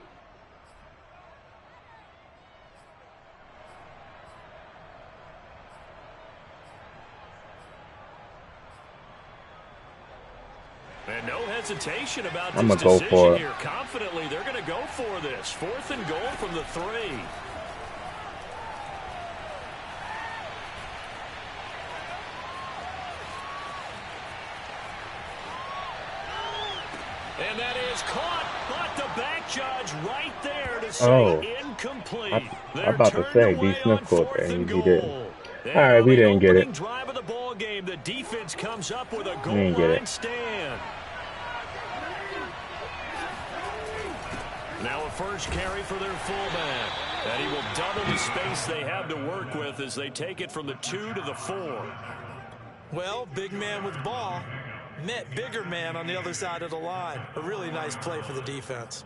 And no hesitation about this I'm gonna go decision for it. here. Confidently, they're going to go for this. 4th and goal from the 3. And that is caught, but the back judge right there to say incomplete. I'm about to say, D. Smith caught that, and he didn't. All right, we didn't get it. Drive of the ball game. The defense comes up with a goal We didn't get line it. stand. Now a first carry for their fullback. And he will double the space they have to work with as they take it from the 2 to the 4. Well, big man with ball met bigger man on the other side of the line. A really nice play for the defense.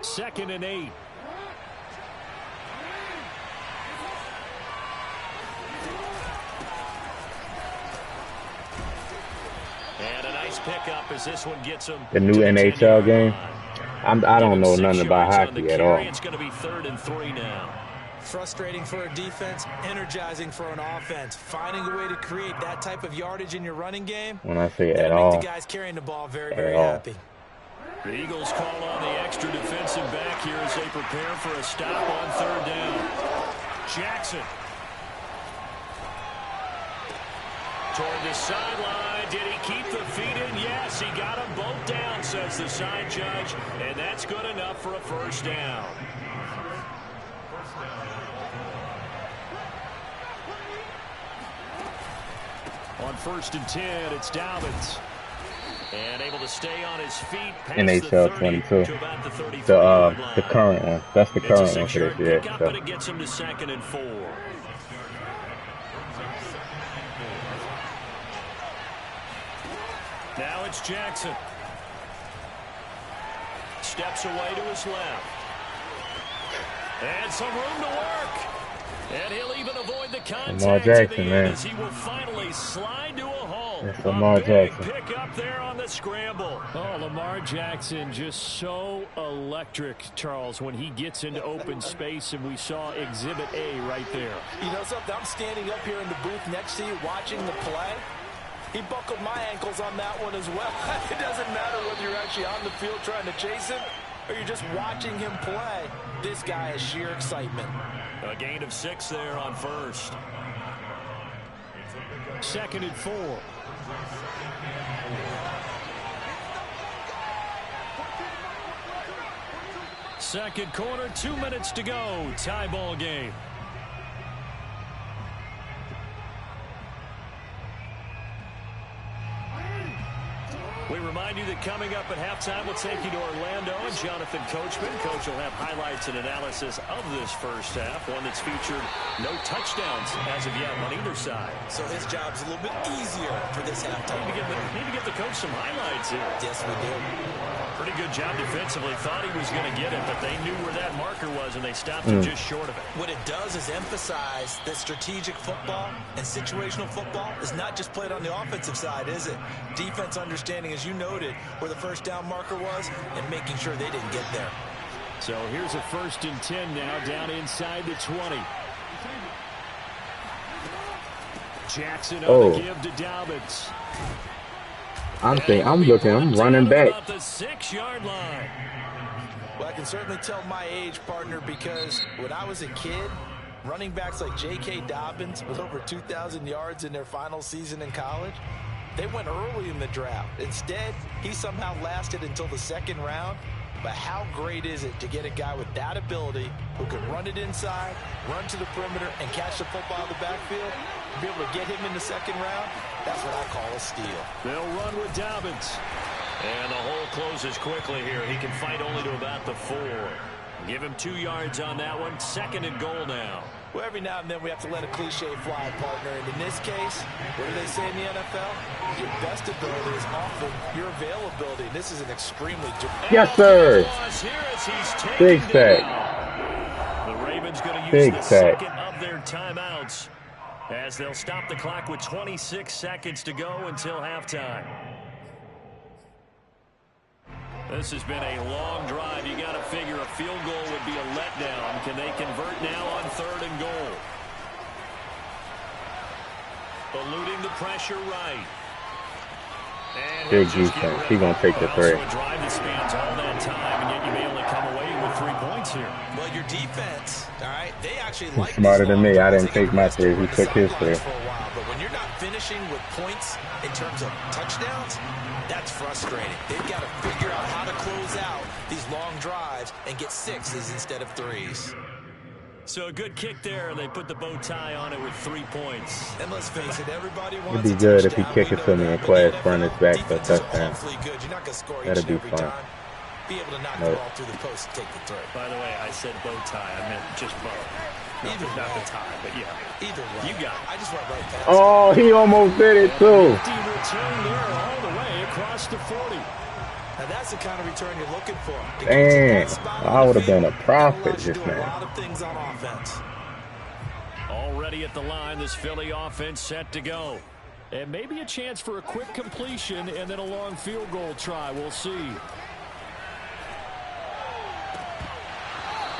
Second and 8. And a nice pickup as this one gets him. The new NHL game. I don't know nothing about hockey at all. It's going to be 3rd and 3 now. Frustrating for a defense, energizing for an offense. Finding a way to create that type of yardage in your running game. When I say at make all, the guys carrying the ball very, very happy. The Eagles call on the extra defensive back here as they prepare for a stop on 3rd down. Jackson. Toward the sideline. Did he keep the feet in? Yes, he got them both down, says the side judge. And that's good enough for a first down. On 1st and 10, it's Dobbins. And able to stay on his feet past NHL the 22. to about the 33 the current one. That's the current one for this year. So. But it gets him to 2nd and 4. Now it's Jackson. Steps away to his left. And some room to work. And he'll even avoid the contact Lamar Jackson, man. as he will finally slide to a halt. It's Lamar Jackson. Pick up there on the scramble. Oh, Lamar Jackson just so electric, Charles, when he gets into open space, and we saw Exhibit A right there. You know something? I'm standing up here in the booth next to you watching the play. He buckled my ankles on that one as well. It doesn't matter whether you're actually on the field trying to chase him or you're just watching him play. This guy is sheer excitement. A gain of 6 there on 1st. 2nd and 4. Second quarter, 2 minutes to go. Tie ball game. We remind you that coming up at halftime, we'll take you to Orlando and Jonathan Coachman. Coach will have highlights and analysis of this first half, one that's featured no touchdowns as of yet on either side. So his job's a little bit easier for this halftime. Need to get the coach some highlights here. Yes, we do. Pretty good job defensively. Thought he was going to get it, but they knew where that marker was, and they stopped him just short of it. What it does is emphasize that strategic football and situational football is not just played on the offensive side, is it? Defense understanding, as you noted, where the first down marker was and making sure they didn't get there. So here's a 1st and 10 now, down inside the 20. Jackson on the give to Dobbins. I'm running back. About the 6-yard line. Well, I can certainly tell my age, partner, because when I was a kid, running backs like J.K. Dobbins with over 2,000 yards in their final season in college, they went early in the draft. Instead, he somehow lasted until the 2nd round. But how great is it to get a guy with that ability who can run it inside, run to the perimeter, and catch the football in the backfield? Be able to get him in the 2nd round, that's what I call a steal. They'll run with Dobbins. And the hole closes quickly here. He can fight only to about the 4. Give him 2 yards on that one. 2nd and goal now. Well, every now and then we have to let a cliche fly, partner. And in this case, what do they say in the NFL? Your best ability is often your availability. And this is an extremely... Yes, sir. Big sack. The Ravens going to use the 2nd of their timeouts as they'll stop the clock with 26 seconds to go until halftime. This has been a long drive. You got to figure a field goal would be a letdown. Can they convert now on 3rd and goal? Eluding the pressure right. And big defense. He's going to take the 3. A drive that spans all that time, and yet you may only come away with 3 points here. Well, your defense, all right, they actually like smarter than me. I didn't take my 3. He took his 3. But when you're not finishing with points in terms of touchdowns, that's frustrating. They've got to figure out how to close out these long drives and get 6s instead of 3s. So a good kick there. They put the bow tie on it with 3 points. And let's face it, everybody wants It'd be good if he kick it to me in class, run it back for a touchdown. That'd be fun. Be able to knock the ball through the post and take the 3. By the way, I said bow tie. I meant just bow. Not the tie, but yeah. Either way. You got it. I just went right past. Oh, he almost did it too. Return there all the way across the 40. Now that's the kind of return you're looking for. Damn, I would have been a prophet just now. A now. lot of things on offense. Already at the line, this Philly offense set to go. And maybe a chance for a quick completion and then a long field goal try. We'll see.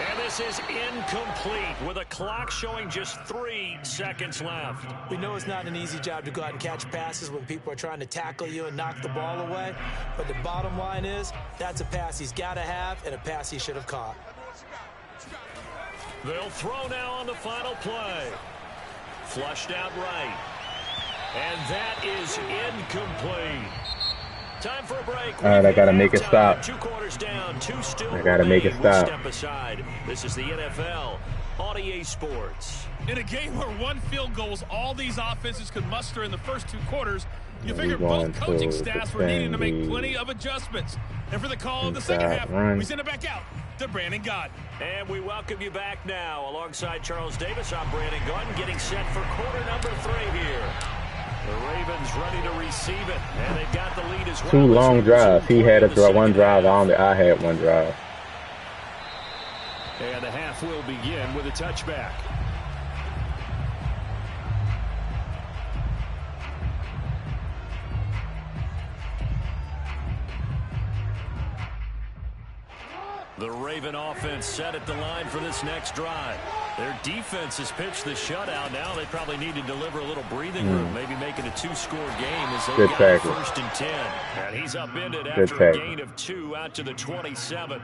And this is incomplete with a clock showing just 3 seconds left. We know it's not an easy job to go out and catch passes when people are trying to tackle you and knock the ball away. But the bottom line is, that's a pass he's got to have and a pass he should have caught. They'll throw now on the final play. Flushed out right. And that is incomplete. Time for a break. All right, I gotta make it stop. 2 quarters down, 2 still. I gotta make it stop. Step aside. This is the NFL on EA Sports. In a game where 1 field goal is all these offenses could muster in the first 2 quarters, you figure both coaching staffs were needing to make plenty of adjustments. And for the call of the second half, we send it back out to Brandon Gott. And we welcome you back now. Alongside Charles Davis, I'm Brandon Gott, getting set for quarter number 3 here. The Ravens ready to receive it, and they've got the lead as well. 2 long drives. He had one drive. I had 1 drive. And the half will begin with a touchback. The Raven offense set at the line for this next drive. Their defense has pitched the shutout. Now they probably need to deliver a little breathing room, maybe making a 2-score game as they got 1st and 10. And he's upended after a gain of 2 out to the 27.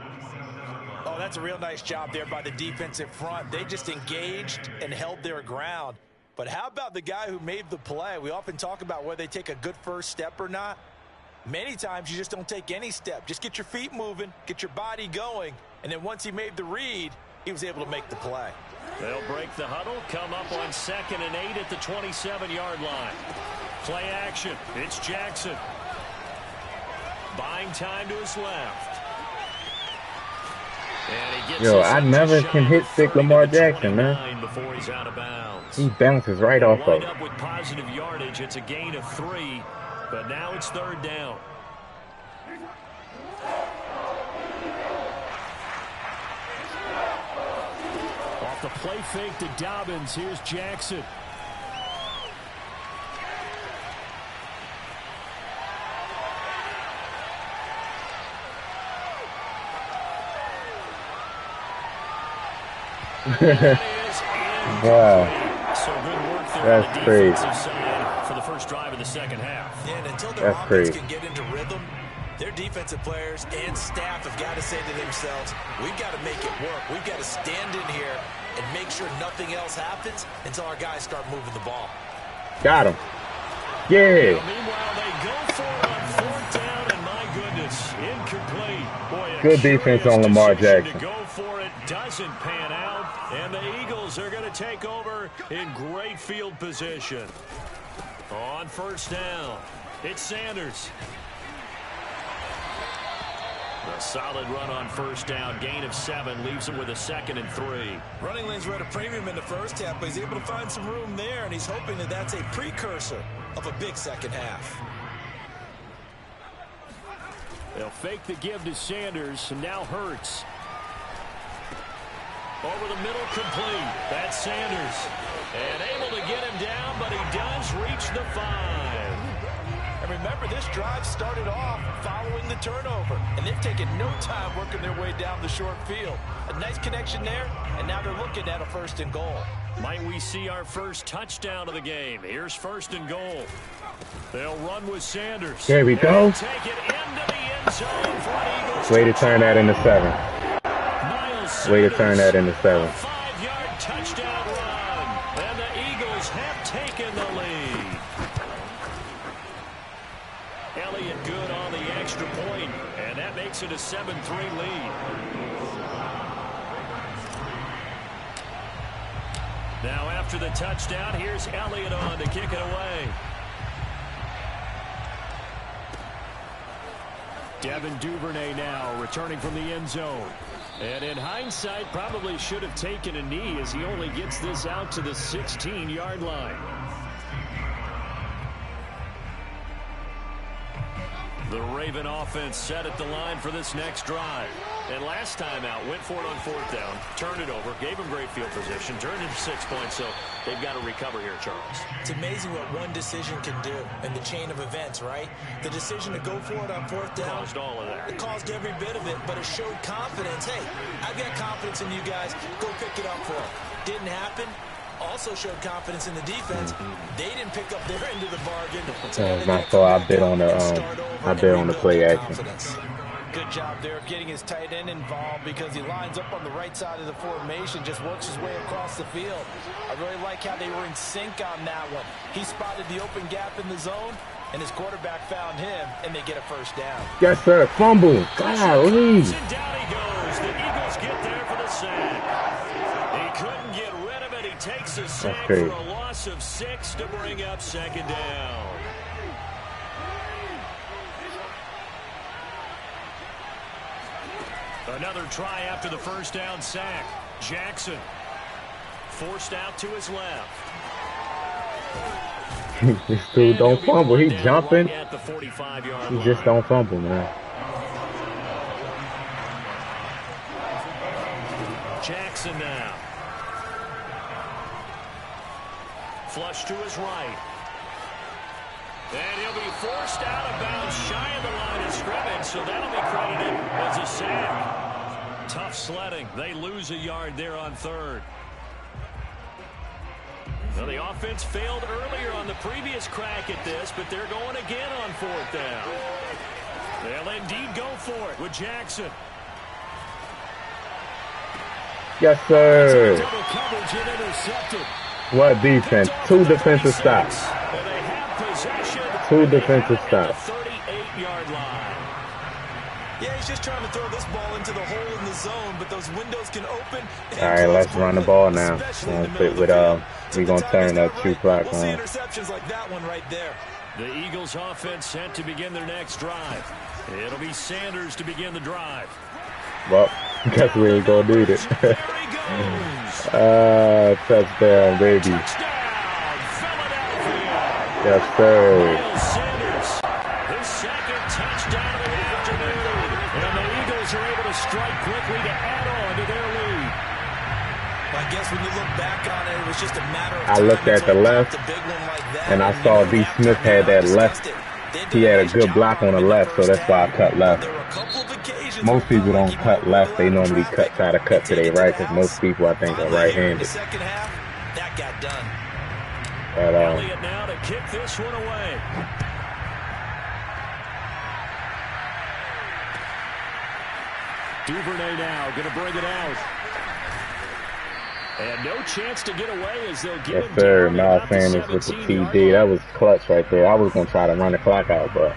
Oh, that's a real nice job there by the defensive front. They just engaged and held their ground. But how about the guy who made the play? We often talk about whether they take a good first step or not. Many times you just don't take any step. Just get your feet moving, get your body going, and then once he made the read, he was able to make the play. They'll break the huddle, come up on 2nd and 8 at the 27-yard line. Play action. It's Jackson. Buying time to his left. Yo, I never can hit stick Lamar Jackson, man. Before he's out of bounds. He bounces right off of it. Up with positive yardage. It's a gain of 3, but now it's 3rd down. Off the play fake to Dobbins. Here's Jackson. Wow. So good work there That's on the crazy. defensive side for the first drive of the second half. Yeah, and until their That's offense crazy. can get into rhythm, their defensive players and staff have got to say to themselves, we've got to make it work. We've got to stand in here and make sure nothing else happens until our guys start moving the ball. Got him. Yeah. Well, meanwhile, they go for it on fourth down, and my goodness, incomplete. Boy, a Good defense curious on Lamar decision Jackson. To go for it doesn't pan out, and the Eagles are going to take over in great field position. On first down, it's Sanders. A solid run on first down. Gain of 7 leaves him with a 2nd and 3. Running lanes were at a premium in the first half, but he's able to find some room there, and he's hoping that that's a precursor of a big second half. They'll fake the give to Sanders, and now Hurts. Over the middle, complete. That's Sanders. And able to get him down, but he does reach the 5. And remember, this drive started off following the turnover, and they've taken no time working their way down the short field. A nice connection there, and now they're looking at a 1st and goal. Might we see our first touchdown of the game? Here's 1st and goal. They'll run with Sanders. There we go. Take it into the end zone for an Eagles. Way to turn that into 7. Way to turn that into 7. 5-yard touchdown run, and the Eagles have taken the lead. Elliott good on the extra point, and that makes it a 7-3 lead. Now after the touchdown, here's Elliott on to kick it away. Devin Duvernay now returning from the end zone. And in hindsight, probably should have taken a knee as he only gets this out to the 16-yard line. The Raven offense set at the line for this next drive. And last time out, went for it on fourth down, turned it over, gave them great field position, turned into 6 points, so they've got to recover here, Charles. It's amazing what one decision can do in the chain of events, right? The decision to go for it on fourth down. Caused all of that. It caused every bit of it, but it showed confidence. Hey, I've got confidence in you guys. Go pick it up for it. Didn't happen. Also showed confidence in the defense. They didn't pick up their end of the bargain. My fault. I bet on the play action. Good job there getting his tight end involved because he lines up on the right side of the formation, just works his way across the field. I really like how they were in sync on that one. He spotted the open gap in the zone, and his quarterback found him, and they get a 1st down. Yes, sir. Fumble. Golly. And down he goes. The Eagles get there for the sack. He couldn't get rid of it. He takes a sack for a loss of 6 to bring up 2nd down. Another try after the 1st down sack. Jackson forced out to his left. This dude don't fumble. He jumping. At the 45-yard He line. just don't fumble, man. Jackson now. Flush to his right. And he'll be forced out of bounds shy of the line of scrimmage, so that'll be credited as a sack. Tough sledding. They lose a yard there on 3rd. Well, the offense failed earlier on the previous crack at this, but they're going again on 4th down. They'll indeed go for it with Jackson. Yes, sir. Double coverage and intercepted. What defense? 2 defensive stops. 2 defensive stops. 38-yard line. Yeah, he's just trying to throw this ball into the hole in the zone, but those windows can open. All right, let's run the ball now. We're going to turn that 2 clock We'll see on. interceptions like that one right there. The Eagles offense set to begin their next drive. It'll be Sanders to begin the drive. Well, guess we ain't going to need it. There he goes. Touchdown, baby. Touchdown, Philadelphia. Yes, sir. Miles Sanders, his 2nd touchdown of the afternoon. And the Eagles are able to strike quickly to add on to their lead. I guess when you look back on it, it was just a matter of I time looked at the until left, a big one like that, and I saw D. Smith had that left. He had a good block on the left, so that's why I cut left. There were a couple of occasions Most people don't cut left. They normally try to cut to their right because most people, I think, are right-handed. That got done. But, Elliott now to kick this one away. Duvernay now going to bring it out. And no chance to get away as they'll get yes, sir. Miles Sanders with the TD. That was clutch right there. I was going to try to run the clock out, but...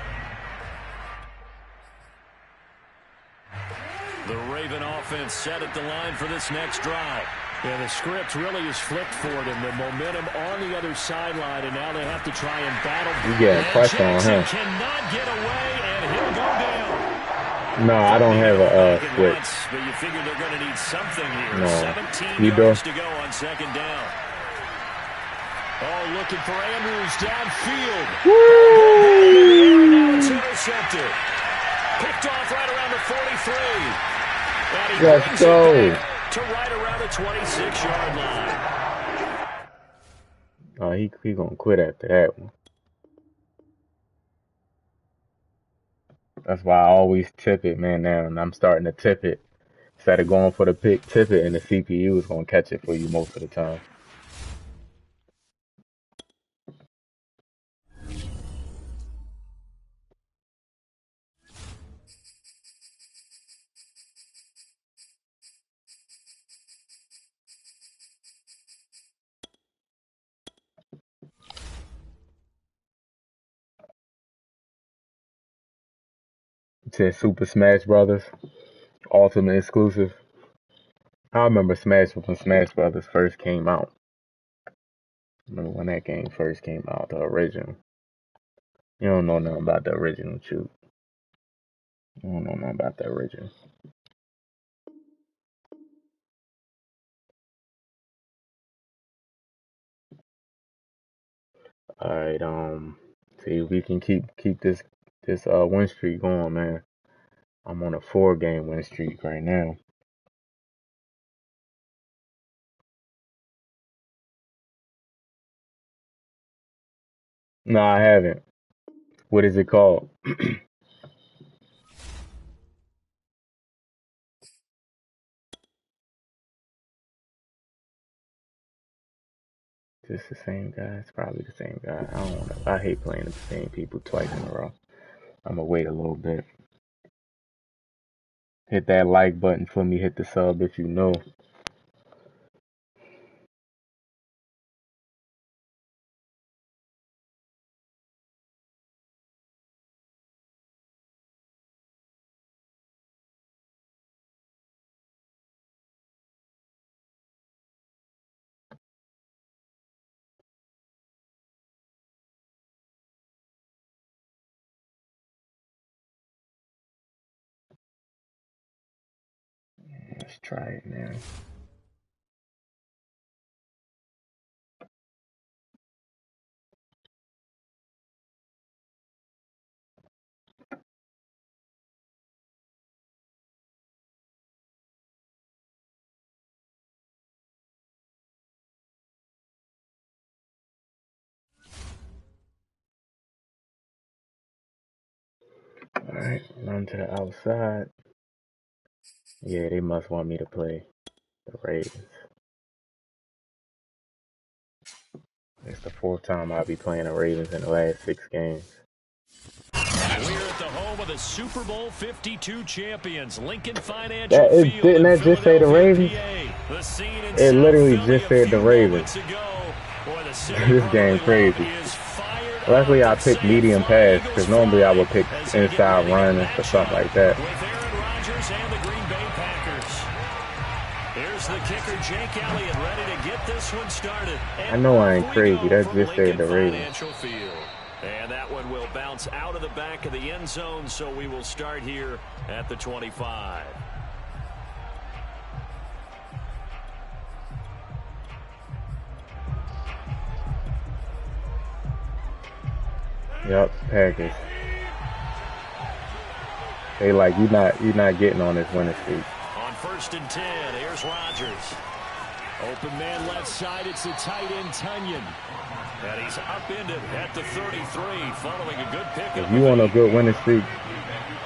The Raven offense set at the line for this next drive. Yeah, the script really is flipped for them. The momentum on the other sideline, and now they have to try and battle. You getting pressure on him. Cannot get away, and he'll go down. No, I don't have a switch. But you figure they're going to need something here. No. 17 you yards do? to go on second down. Oh, looking for Andrews downfield. Woo! Now it's intercepted. Picked off right around the 43. And he Let's go. it back to right around the 26-yard line. Oh, he gonna quit after that one. That's why I always tip it, man. Now and I'm starting to tip it. Instead of going for the pick, tip it, and the CPU is gonna catch it for you most of the time. It says Super Smash Brothers, Ultimate Exclusive. I remember Smash when Smash Brothers first came out. Remember when that game first came out, the original. You don't know nothing about the original, shoot. You don't know nothing about the original. Alright, see if we can keep this win streak going, man. I'm on a 4-game win streak right now. No, I haven't. What is it called? Just the same guy? It's probably the same guy. I don't know. I hate playing the same people twice in a row. I'm gonna wait a little bit. Hit that like button for me. Hit the sub if you know. Let's try it now. Alright, run to the outside. Yeah, they must want me to play the Ravens. It's the 4th time I'll be playing the Ravens in the last 6 games. We're at the home of the Super Bowl 52 champions, Lincoln Financial Field. Didn't that just say the Ravens? It literally just said the Ravens. This game crazy. Luckily, I picked medium pass because normally I would pick inside run or something like that. With Aaron Rodgers and the Green Bay Packers. Here's the kicker, Jake Elliott, ready to get this one started. I know I ain't crazy. That just said the Ravens. And that one will bounce out of the back of the end zone, so we will start here at the 25. Yep, Packers. They like you're not getting on this winning streak. On 1st and 10, here's Rodgers. Open man left side. It's the tight end, Tunyon. And he's upended at the 33 following a good pick. If you want a good winning streak,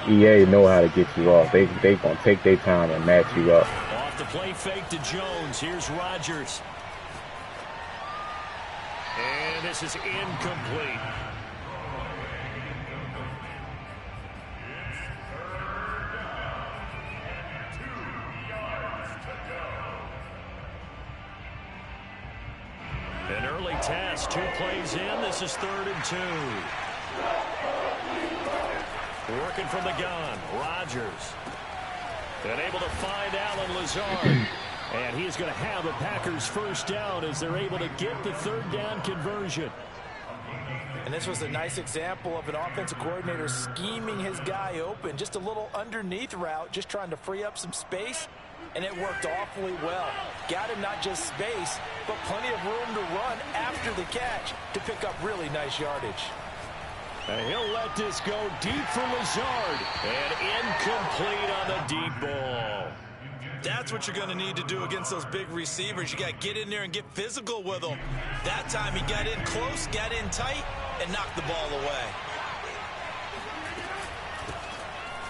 EA know how to get you off. They gonna take their time and match you up. Off the play fake to Jones. Here's Rodgers. And this is incomplete. An early task, 2 plays in. This is 3rd and 2. Working from the gun, Rodgers. And able to find Allen Lazard. And he is going to have the Packers first down as they're able to get the 3rd down conversion. And this was a nice example of an offensive coordinator scheming his guy open. Just a little underneath route, just trying to free up some space. And it worked awfully well. Got him not just space, but plenty of room to run after the catch to pick up really nice yardage. And he'll let this go deep for Lazard. And incomplete on the deep ball. That's what you're going to need to do against those big receivers. You got to get in there and get physical with them. That time he got in close, got in tight, and knocked the ball away.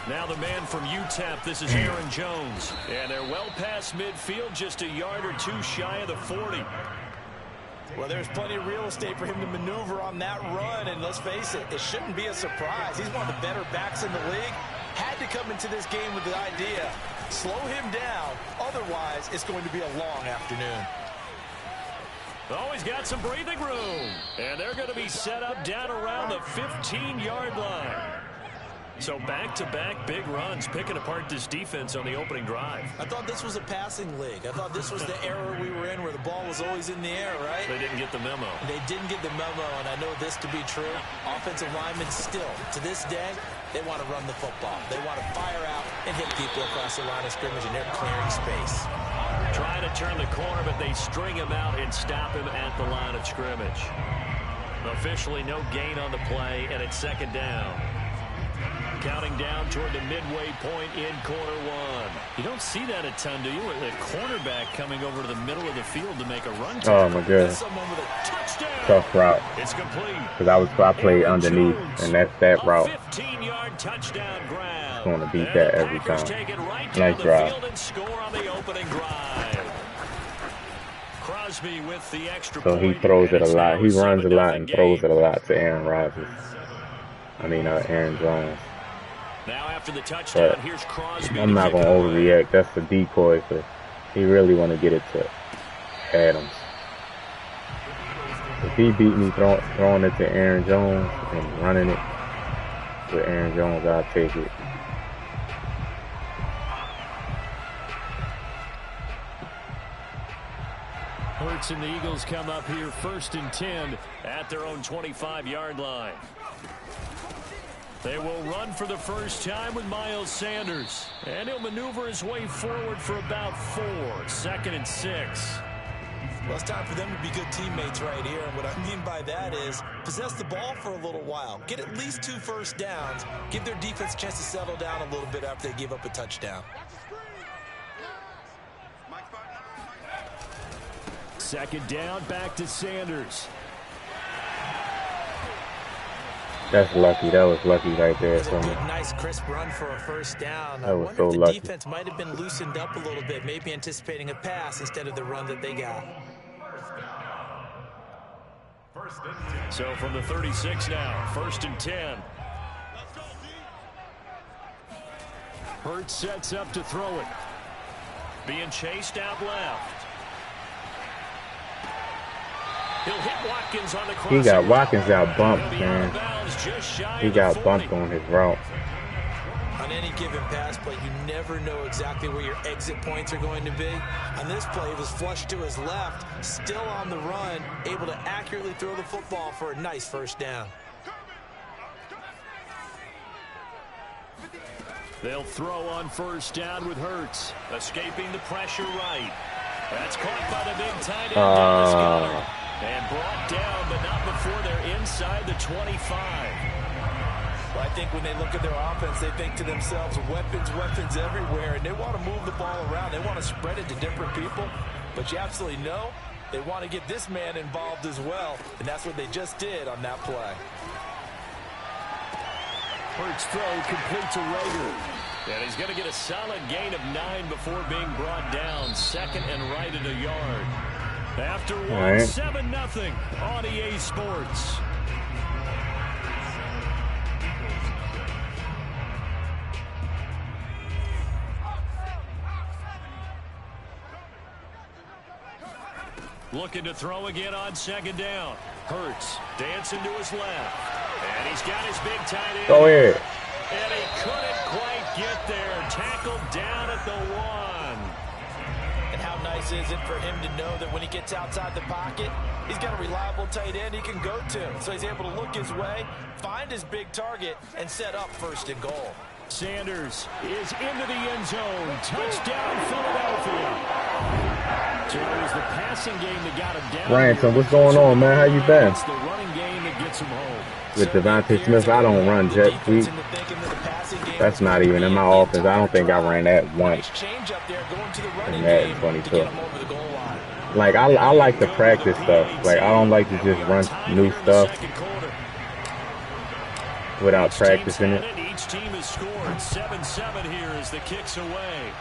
Now the man from UTEP, this is Aaron Jones. And they're well past midfield, just a yard or 2 shy of the 40. Well, there's plenty of real estate for him to maneuver on that run. And let's face it, it shouldn't be a surprise. He's one of the better backs in the league. Had to come into this game with the idea, slow him down. Otherwise, it's going to be a long afternoon. Oh, he's got some breathing room. And they're going to be set up down around the 15-yard line. So back-to-back big runs, picking apart this defense on the opening drive. I thought this was a passing league. I thought this was the era we were in where the ball was always in the air, right? They didn't get the memo. They didn't get the memo, and I know this to be true. Offensive linemen still, to this day, they want to run the football. They want to fire out and hit people across the line of scrimmage, and they're clearing space. Trying to turn the corner, but they string him out and stop him at the line of scrimmage. Officially no gain on the play, and it's 2nd down. Counting down toward the midway point in quarter 1. You don't see that a ton, do you? A cornerback coming over to the middle of the field to make a run. Oh my goodness. Tough route. It's complete. Because I played underneath, and that's that route. 15-yard touchdown grab. It's going to beat that every time. Right nice drive. And score on the opening drive. Crosby with the extra so he throws it a lot. He runs a lot and throws it a lot to Aaron Rodgers. Aaron Jones. Now after the touchdown, here's Crosby. I'm not going to overreact. That's the decoy. So he really want to get it to Adams. If he beat me throwing it to Aaron Jones and running it with Aaron Jones, I'll take it. Hurts and the Eagles come up here 1st and 10 at their own 25-yard line. They will run for the first time with Miles Sanders. And he'll maneuver his way forward for about 4. 2nd and 6. Well, it's time for them to be good teammates right here. And what I mean by that is possess the ball for a little while. Get at least 2 first downs. Give their defense a chance to settle down a little bit after they give up a touchdown. 2nd down, back to Sanders. That's lucky. That was lucky right there. It's a good, nice, crisp run for a first down. I wonder so if the lucky. defense might have been loosened up a little bit, maybe anticipating a pass instead of the run that they got. So from the 36 now, 1st and 10. Hurts sets up to throw it. Being chased out left. He'll hit Watkins on the cross. He got Watkins got bumped, man. He got bumped on his route. On any given pass play, you never know exactly where your exit points are going to be. On this play, it was flushed to his left, still on the run, able to accurately throw the football for a nice first down. They'll throw on first down with Hurts. Escaping the pressure right. That's caught by the big tight end. And brought down, but not before they're inside the 25. Well, I think when they look at their offense, they think to themselves, weapons everywhere, and they want to move the ball around. They want to spread it to different people. But you absolutely know they want to get this man involved as well, and that's what they just did on that play. Hurts throw complete to Rager. And he's going to get a solid gain of 9 before being brought down. Second and right at a yard. After one, 7-0 on EA Sports. Looking to throw again on second down. Hurts dancing to his left. And he's got his big tight end. Go ahead. And he couldn't quite get there. Tackled down at the 1. And how nice is it for him to know that when he gets outside the pocket, he's got a reliable tight end he can go to. So he's able to look his way, find his big target, and set up first and goal. Sanders is into the end zone. Touchdown, Philadelphia. So it was the passing game that got him down. Ransom, what's going on, man? How you been? It's the running game that gets him home. With Devontae Smith, I don't run jet sweep. That's not even in my offense. I don't think I ran that once in Madden 22. Like, I like to practice stuff. Like, I don't like to just run new stuff without practicing it. Each team has scored 7-7 here as the kick's away.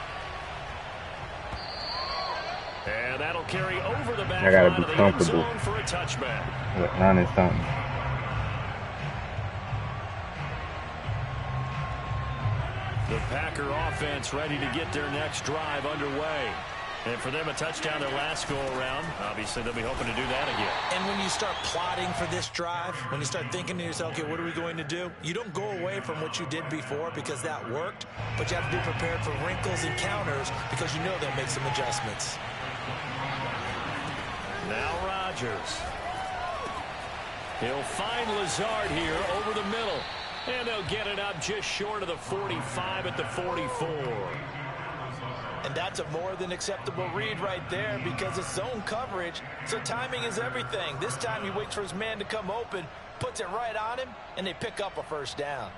And that'll carry over the back. I gotta be comfortable for a touchback. with running something. The Packer offense ready to get their next drive underway. And for them, a touchdown their last go-around. Obviously, they'll be hoping to do that again. And when you start plotting for this drive, when you start thinking to yourself, okay, what are we going to do? You don't go away from what you did before because that worked, but you have to be prepared for wrinkles and counters because you know they'll make some adjustments. Now Rodgers. He'll find Lazard here over the middle. And they'll get it up just short of the 45 at the 44. And that's a more than acceptable read right there because it's zone coverage, so timing is everything. This time he waits for his man to come open, puts it right on him, and they pick up a first down.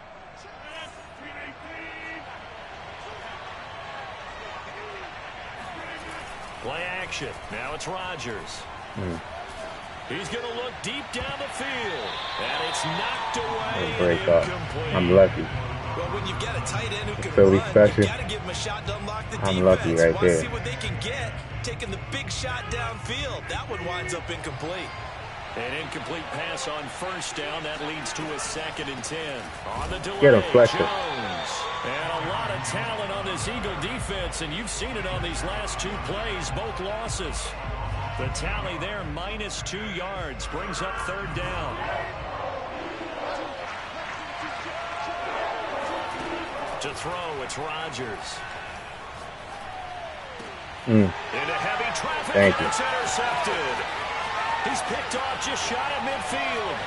Play action. Now it's Rodgers. He's going to look deep down the field. And it's knocked away. Break up. I'm lucky. Well, when you've got a tight end who can Philly run, special. you got to give him a shot to unlock the defense. I'm lucky right Want to there. see what they can get, taking the big shot downfield. That one winds up incomplete. An incomplete pass on first down. That leads to a 2nd and 10. On the delay, Get him, Fletcher. Jones. And a lot of talent on this Eagle defense, and you've seen it on these last 2 plays, both losses. The tally there, -2 yards, brings up 3rd down. To throw, it's Rodgers. Into heavy traffic, Thank and you. it's intercepted. He's picked off just shy of midfield.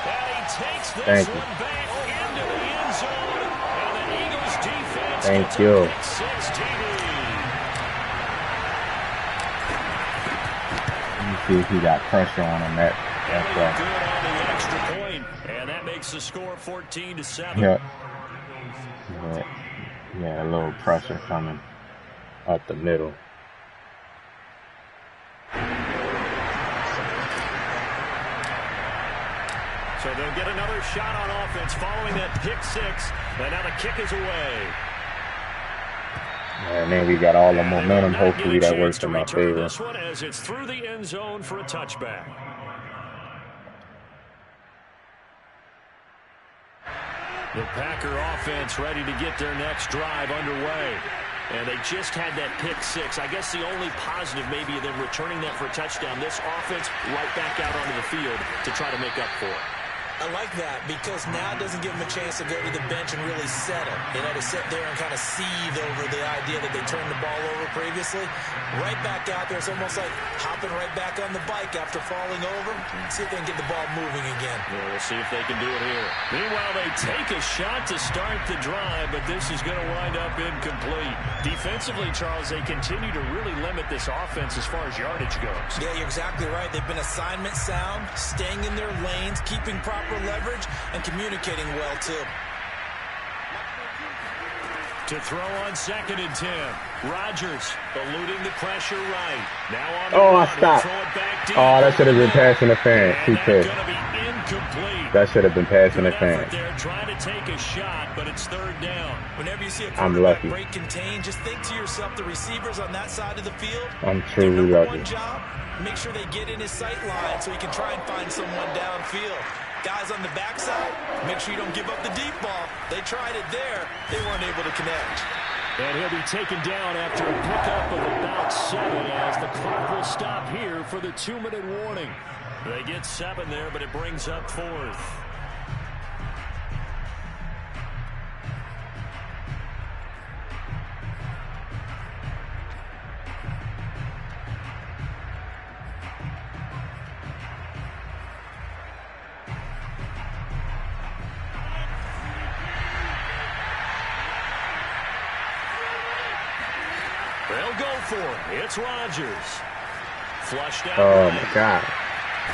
And he takes this one back into the end zone. And the Eagles defense gets a pick 6 TD. See if he got pressure on him. That's Good on the extra point, and that makes the score 14-7. Yeah, a little pressure coming up the middle. So they'll get another shot on offense following that pick 6, and now the kick is away. And then we got all the momentum. Hopefully that works in my favor. This one as it's through the end zone for a touchback. The Packer offense ready to get their next drive underway. And they just had that pick 6. I guess the only positive maybe of them returning that for a touchdown. This offense right back out onto the field to try to make up for it. I like that because now it doesn't give them a chance to go to the bench and really settle. To sit there and kind of seethe over the idea that they turned the ball over previously. Right back out there. It's almost like hopping right back on the bike after falling over. See if they can get the ball moving again. Yeah, we'll see if they can do it here. Meanwhile, they take a shot to start the drive, but this is going to wind up incomplete. Defensively, Charles, they continue to really limit this offense as far as yardage goes. Yeah, you're exactly right. They've been assignment sound, staying in their lanes, keeping proper leverage, and communicating well, too. To throw on 2nd and 10. Rodgers eluding the pressure right. Now on oh, I stopped. Oh, that should have been pass interference. Too quick. That should have been pass interference. They're trying to take a shot, but it's third down. Whenever you see a I'm quarterback lucky. break contain, just think to yourself, the receivers on that side of the field, I'm their truly number lucky. one job, make sure they get in his sight line so he can try and find someone downfield. Guys on the backside, make sure you don't give up the deep ball. They tried it there. They weren't able to connect. And he'll be taken down after a pickup of about 7 as the clock will stop here for the 2-minute warning. They get 7 there, but it brings up 4th. They'll go for it. It's Rodgers. Flushed out. Oh, my God.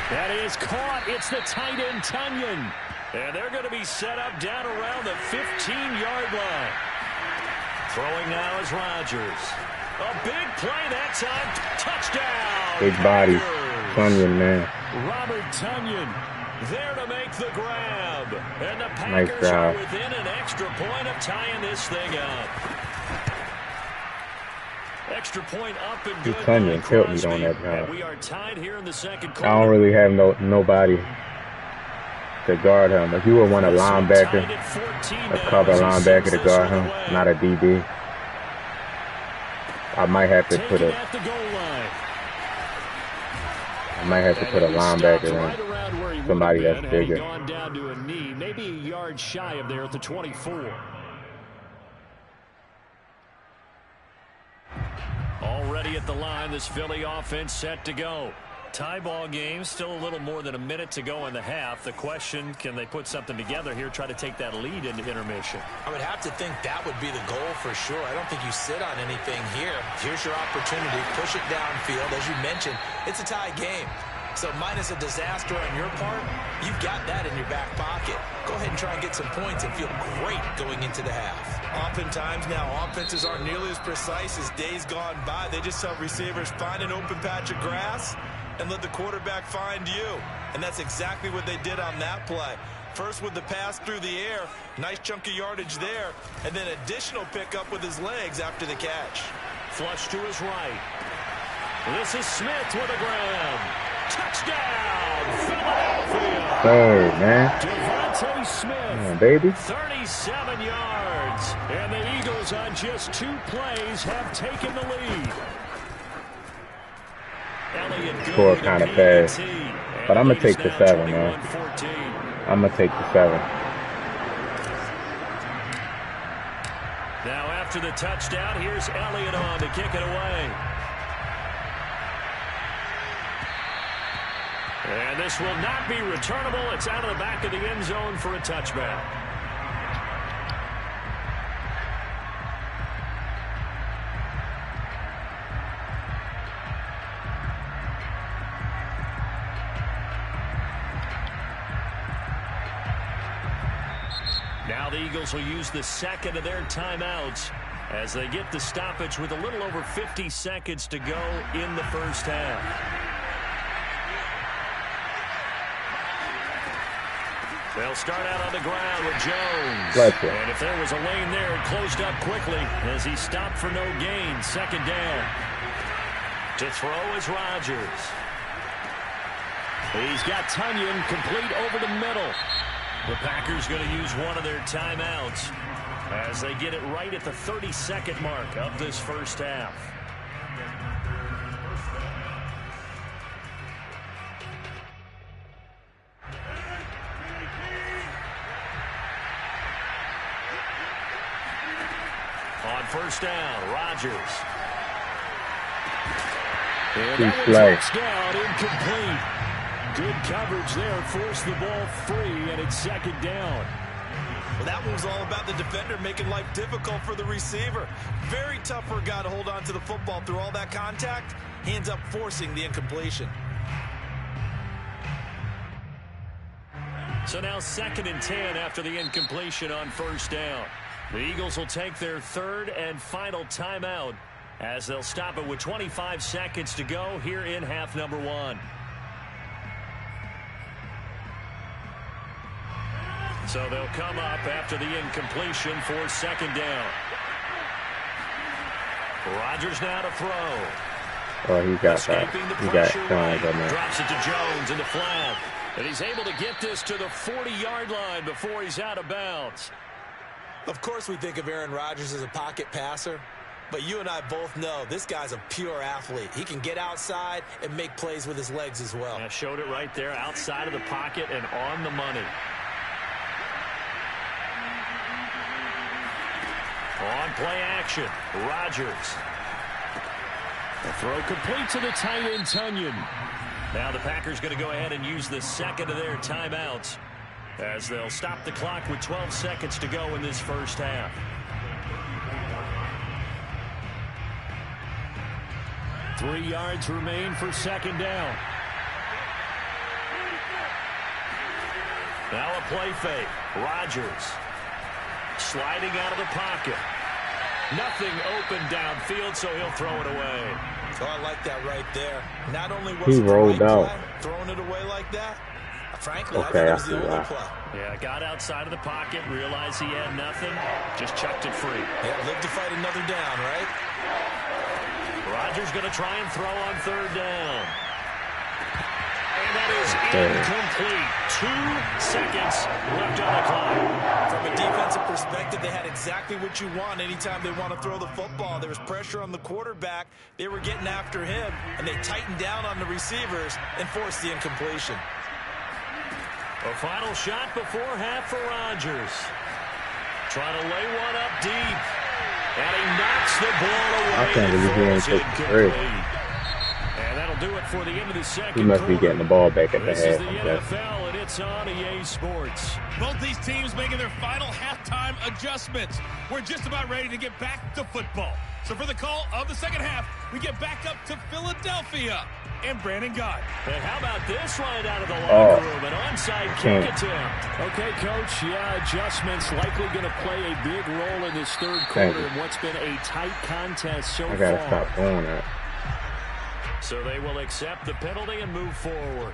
That is caught. It's the tight end, Tunyon. And they're going to be set up down around the 15-yard line. Throwing now is Rodgers. A big play that time. Touchdown. Big body. Tunyon, man. Robert Tunyon there to make the grab. And the Nice Packers are job. within an extra point of tying this thing up. Extra point up and good. Tunyon killed me on that And job. we are tied here in the second I quarter. don't really have nobody to guard him. If you would want a linebacker, a cover linebacker to guard him, not a DB, I might have to put a linebacker in. Somebody that's bigger. Gone down to a knee, maybe a yard shy of there at the 24. Already at the line, this Philly offense set to go. Tie ball game, still a little more than a minute to go in the half. The question, can they put something together here, try to take that lead into intermission? I would have to think that would be the goal for sure. I don't think you sit on anything here. Here's your opportunity. Push it downfield. As you mentioned, it's a tie game. So minus a disaster on your part, you've got that in your back pocket. Go ahead and try and get some points and feel great going into the half. Oftentimes now, offenses aren't nearly as precise as days gone by. They just help receivers find an open patch of grass and let the quarterback find you. And that's exactly what they did on that play. First with the pass through the air, nice chunk of yardage there, and then additional pickup with his legs after the catch. Flush to his right. This is Smith with a grab. Touchdown, Philadelphia. Third, man. Devontae Smith. Come on, baby. 37 yards. And the Eagles on just 2 plays have taken the lead. Score kind of fast. But I'm going to take the 7, man. I'm going to take the 7. Now after the touchdown, here's Elliott on to kick it away. And this will not be returnable. It's out of the back of the end zone for a touchback. Now the Eagles will use the second of their timeouts as they get the stoppage with a little over 50 seconds to go in the first half. They'll start out on the ground with Jones. And if there was a lane there, it closed up quickly as he stopped for no gain. Second down. To throw is Rodgers. He's got Tunyon complete over the middle. The Packers going to use one of their timeouts as they get it right at the 30-second mark of this first half. On first down, Rodgers. And that one's down, incomplete. Good coverage there, forced the ball free, and it's second down. Well, that one was all about the defender making life difficult for the receiver. Very tough for a guy to hold on to the football through all that contact. He ends up forcing the incompletion. So now 2nd and 10 after the incompletion on first down. The Eagles will take their third and final timeout as they'll stop it with 25 seconds to go here in half number 1. So they'll come up after the incompletion for second down. Rodgers now to throw. Oh, he got signs on that. Drops it to Jones in the flat. And he's able to get this to the 40-yard line before he's out of bounds. Of course we think of Aaron Rodgers as a pocket passer, but you and I both know this guy's a pure athlete. He can get outside and make plays with his legs as well. Yeah, showed it right there, outside of the pocket and on the money. On play action, Rodgers. The throw complete to the tight end, Tunyon. Now the Packers going to go ahead and use the second of their timeouts as they'll stop the clock with 12 seconds to go in this first half. Three yards remain for second down. Now a play fake. Rodgers sliding out of the pocket. Nothing open downfield, so he'll throw it away. Oh, I like that right there. Not only was he it the rolled right out. play, throwing it away like that, frankly, Okay, I thought it was the only play. Yeah, got outside of the pocket, realized he had nothing, just chucked it free. Yeah, live to fight another down, right? Rodgers going to try and throw on third down. And that is incomplete. 2 seconds left on the clock. From a defensive perspective, they had exactly what you want anytime they want to throw the football. There was pressure on the quarterback. They were getting after him, and they tightened down on the receivers and forced the incompletion. A final shot before half for Rodgers. Trying to lay one up deep. And he knocks the ball away. I can't believe he ain't taking three. And that'll do it for the end of the second He must be quarter. getting the ball back at the This is half. the NFL, and it's on EA Sports. Both these teams making their final halftime adjustments. We're just about ready to get back to football. So for the call of the second half, we get back up to Philadelphia and Brandon Gott. Hey, how about this right out of the locker room? An onside kick attempt. Okay, Coach, yeah, adjustments likely going to play a big role in this third quarter in what's been a tight contest so far. I gotta stop doing that. So they will accept the penalty and move forward.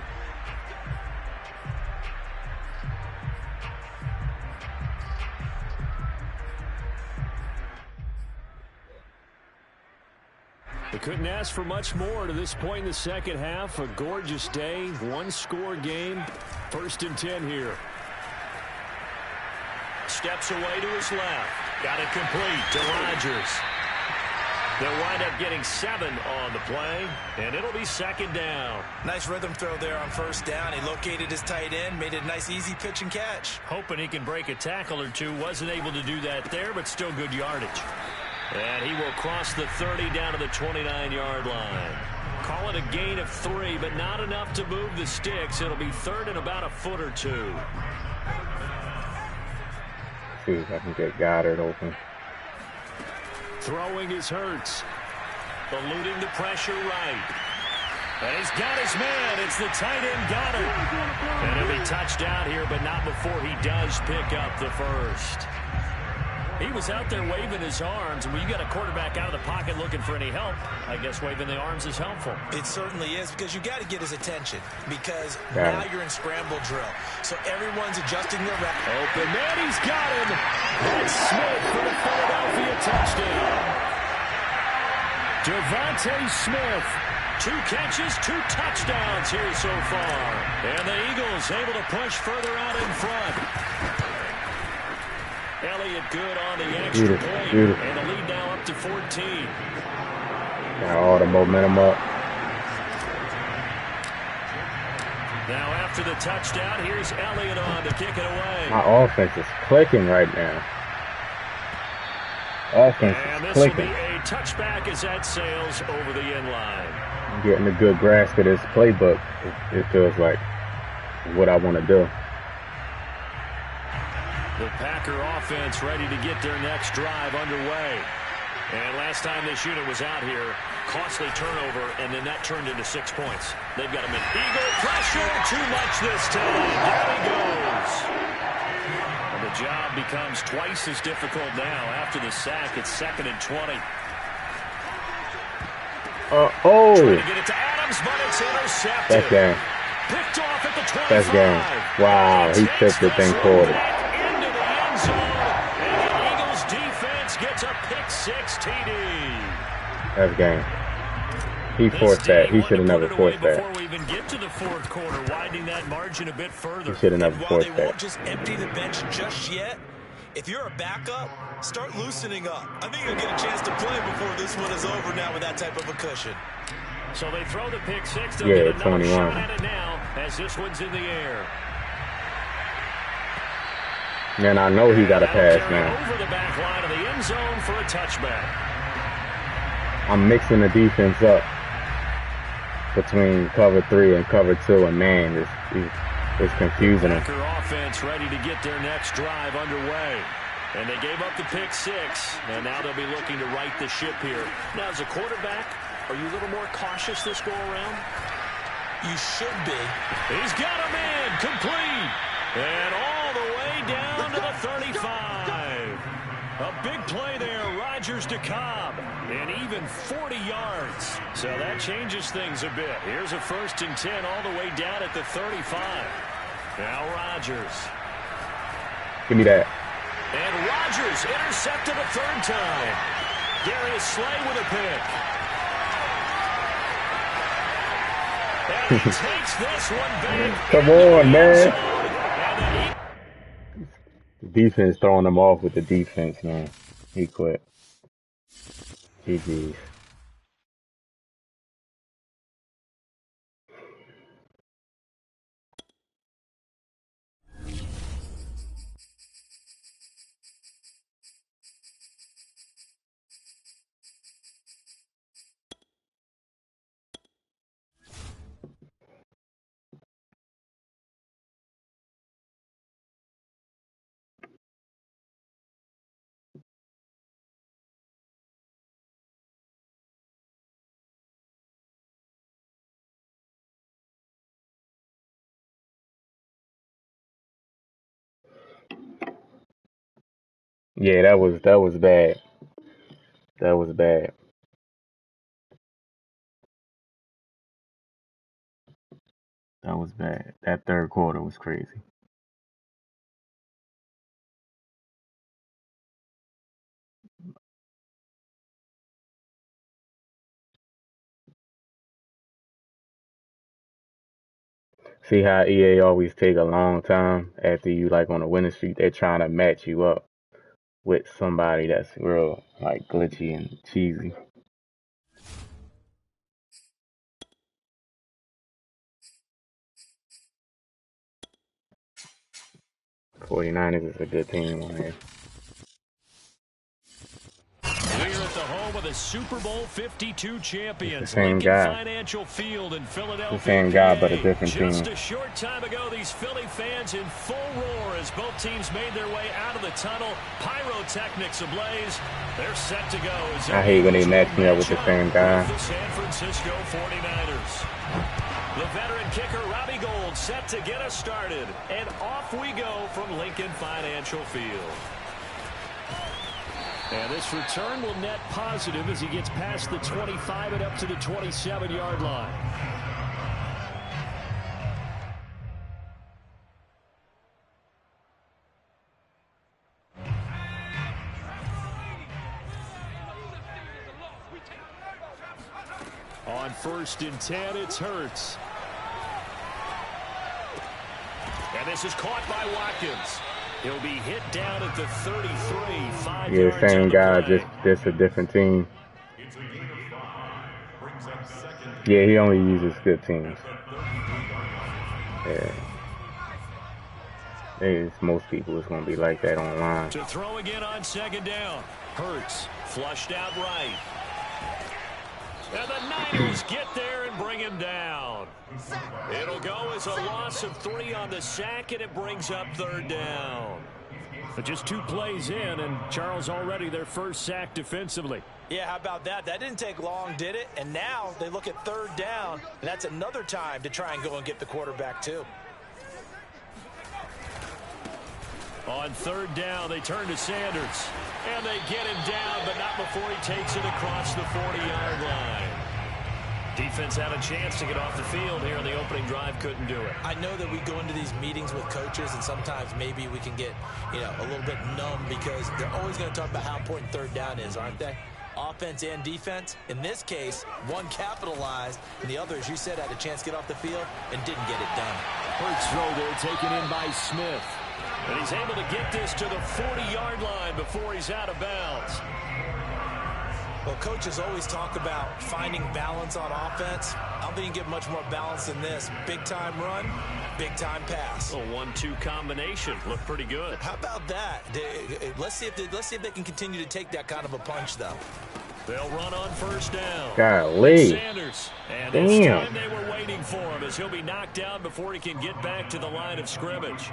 We couldn't ask for much more to this point in the second half. A gorgeous day, one-score game. 1st and 10 here. Steps away to his left. Got it complete to Rodgers. They'll wind up getting 7 on the play, and it'll be second down. Nice rhythm throw there on first down. He located his tight end, made it a nice easy pitch and catch. Hoping he can break a tackle or two. Wasn't able to do that there, but still good yardage. And he will cross the 30 down to the 29-yard line. Call it a gain of 3, but not enough to move the sticks. It'll be third and about a foot or two. See if I can get Goddard open. Throwing is Hurts. Eluding the pressure right. And he's got his man. It's the tight end Goddard. And he'll be touched out here, but not before he does pick up the first. He was out there waving his arms, and when you got a quarterback out of the pocket looking for any help, I guess waving the arms is helpful. It certainly is, because you got to get his attention, because now you're in scramble drill. So everyone's adjusting their rep. Open man, he's got him. That's Smith for the Philadelphia touchdown. Devontae Smith. 2 catches, 2 touchdowns here so far. And the Eagles able to push further out in front. Elliott good on the extra point. And the lead now up to 14. Got all the momentum up. Now after the touchdown, here's Elliott on to kick it away. My offense is clicking right now. Offense is clicking. And this will be a touchback as that sails over the end line. I'm getting a good grasp of this playbook. It feels like what I want to do. The Packer offense ready to get their next drive underway. And last time this unit was out here, costly turnover, and then that turned into 6 points. They've got him in Eagle pressure. Too much this time. Down he goes. And the job becomes twice as difficult now. After the sack, it's 2nd and 20. Oh! Trying to get it to Adams, but it's intercepted. That's game. Picked off at the 25. That's game. Wow, he tipped the thing forward. Into the end zone, and the Eagles defense gets a pick six TD. That's game. He forced that. He should have never forced that. Before we even get to the fourth quarter, widening that margin a bit further. He should have never forced While they that. won't just empty the bench just yet, if you're a backup, start loosening up. I think you'll get a chance to play before this one is over now with that type of a cushion. So they throw the pick six. They'll Yeah, get another 21. shot at it now as this one's in the air. Man, I know he got a pass now. Over the back line of the end zone for a touchback. I'm mixing the defense up between cover 3 and cover 2, and man, it's confusing him. Packer offense ready to get their next drive underway. And they gave up the pick six, and now they'll be looking to right the ship here. Now, as a quarterback, are you a little more cautious this go-around? You should be. He's got him in, complete, and all the way down to the 35. A big play there, Rodgers to Cobb, and even 40 yards. So that changes things a bit. Here's a 1st and 10 all the way down at the 35. Now Rodgers. Give me that. And Rodgers intercepted a 3rd time. Darius Slay with a pick. And he takes this one back. Come on, man. Defense throwing him off with the defense, man. He quit. GG's. Yeah, that was bad. That was bad. That was bad. That 3rd quarter was crazy. See how EA always take a long time after you like on a winning streak? They're trying to match you up with somebody that's real like glitchy and cheesy. '49ers is a good team on here. We're at the home of the Super Bowl 52 champions. It's the same Lincoln guy. Financial Field in Philadelphia. The same guy, but a different Just team. a short time ago, these Philly fans in full roar as both teams made their way out of the tunnel. Pyrotechnics ablaze. They're set to go. I hate when they match me up with the same guy. The San Francisco 49ers. The veteran kicker, Robbie Gould, set to get us started. And off we go from Lincoln Financial Field. And this return will net positive as he gets past the 25 and up to the 27-yard line. On 1st and 10, it's Hurts. And this is caught by Watkins. He'll be hit down at the 33, 5 yards. Yeah, same guy, just a different team. Yeah, he only uses good teams. Yeah. Most people is going to be like that online. To throw again on 2nd down. Hurts flushed out right. And the Niners get there and bring him down. It'll go as a loss of 3 on the sack, and it brings up 3rd down. But just 2 plays in, and Charles already their first sack defensively. Yeah, how about that? That didn't take long, did it? And now they look at 3rd down, and that's another time to try and go and get the quarterback too. On 3rd down, they turn to Sanders. And they get him down, but not before he takes it across the 40-yard line. Defense had a chance to get off the field here in the opening drive, couldn't do it. I know that we go into these meetings with coaches, and sometimes maybe we can get, a little bit numb because they're always going to talk about how important third down is, aren't they? Offense and defense. In this case, one capitalized, and the other, as you said, had a chance to get off the field and didn't get it done. Hurts throw there taken in by Smith. And he's able to get this to the 40-yard line before he's out of bounds. Well, coaches always talk about finding balance on offense. I don't think you get much more balance than this. Big-time run, big-time pass. A 1-2 combination. Looked pretty good. How about that? Let's see if they can continue to take that kind of a punch, though. They'll run on first down. Golly. Sanders. And damn. this time they were waiting for him as he'll be knocked down before he can get back to the line of scrimmage.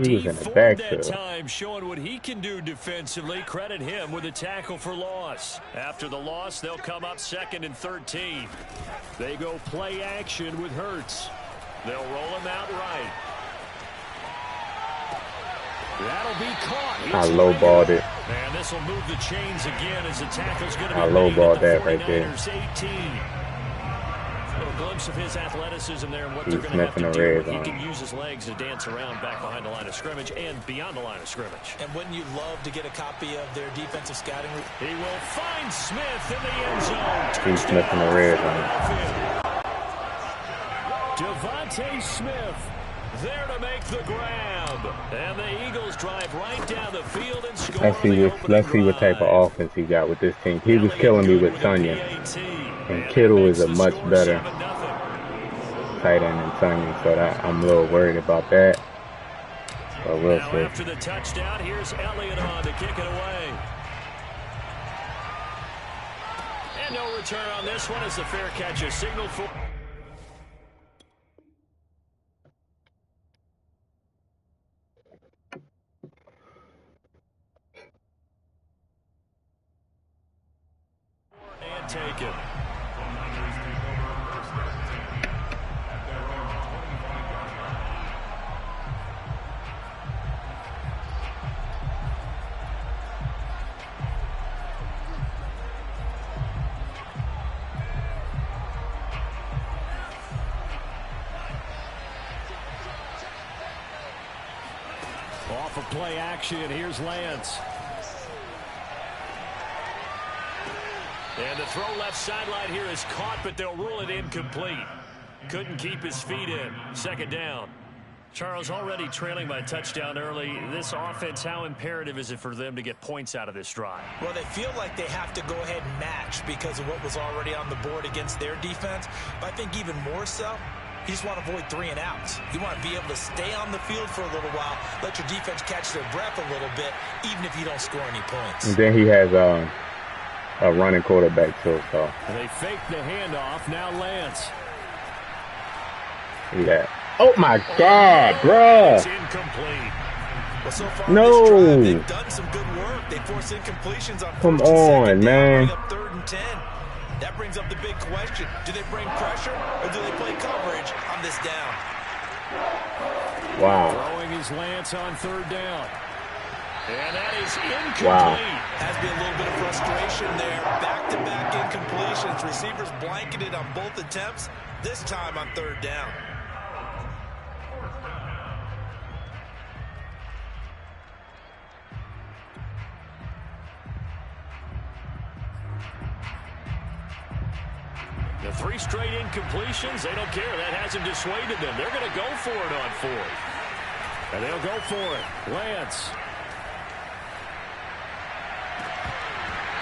He was in the backfield. That time, showing what he can do defensively. Credit him with a tackle for loss. After the loss, they'll come up 2nd and 13. They go play action with Hurts. They'll roll him out right. That'll be caught. I lowballed it. And this will move the chains again as the tackle's going to be I lowballed that right there. 18. A little glimpse of his athleticism there and what they're going to have to do. He can use his legs to dance around back behind the line of scrimmage and beyond the line of scrimmage. And wouldn't you love to get a copy of their defensive scouting? He will find Smith in the end zone. He's sniffing the red zone. Devontae Smith there to make the grab. And the Eagles drive right down the field and score. Let's see what type of offense he got with this team. He was killing me with Sonny. And Kittle is a much better tight end than Sonny, so I'm a little worried about that. But we'll see. After the touchdown, here's Elliott on to kick it away. And no return on this one as the fair catch is signaled for. And take it. Off of play action, here's Lance. And the throw left sideline here is caught, but they'll rule it incomplete. Couldn't keep his feet in. 2nd down. Charles, already trailing by a touchdown early. This offense, how imperative is it for them to get points out of this drive? Well, they feel like they have to go ahead and match because of what was already on the board against their defense. But I think even more so, you just want to avoid 3 and outs. You want to be able to stay on the field for a little while, let your defense catch their breath a little bit, even if you don't score any points. And then he has a running quarterback too, so. They fake the handoff. Now Lance. Yeah. Oh my God, bruh. It's incomplete. Well, so far no. this drive, they've done some good work. They forced incompletions on Come first and on, second man. down, bring up 3rd and 10. That brings up the big question. Do they bring pressure or do they play coverage on this down? Wow. Throwing his Lance on 3rd down. And that is incomplete. Wow. Has been a little bit of frustration there. Back-to-back incompletions. Receivers blanketed on both attempts, this time on 3rd down. The 3 straight incompletions, they don't care. That hasn't dissuaded them. They're going to go for it on 4th. And they'll go for it. Lance.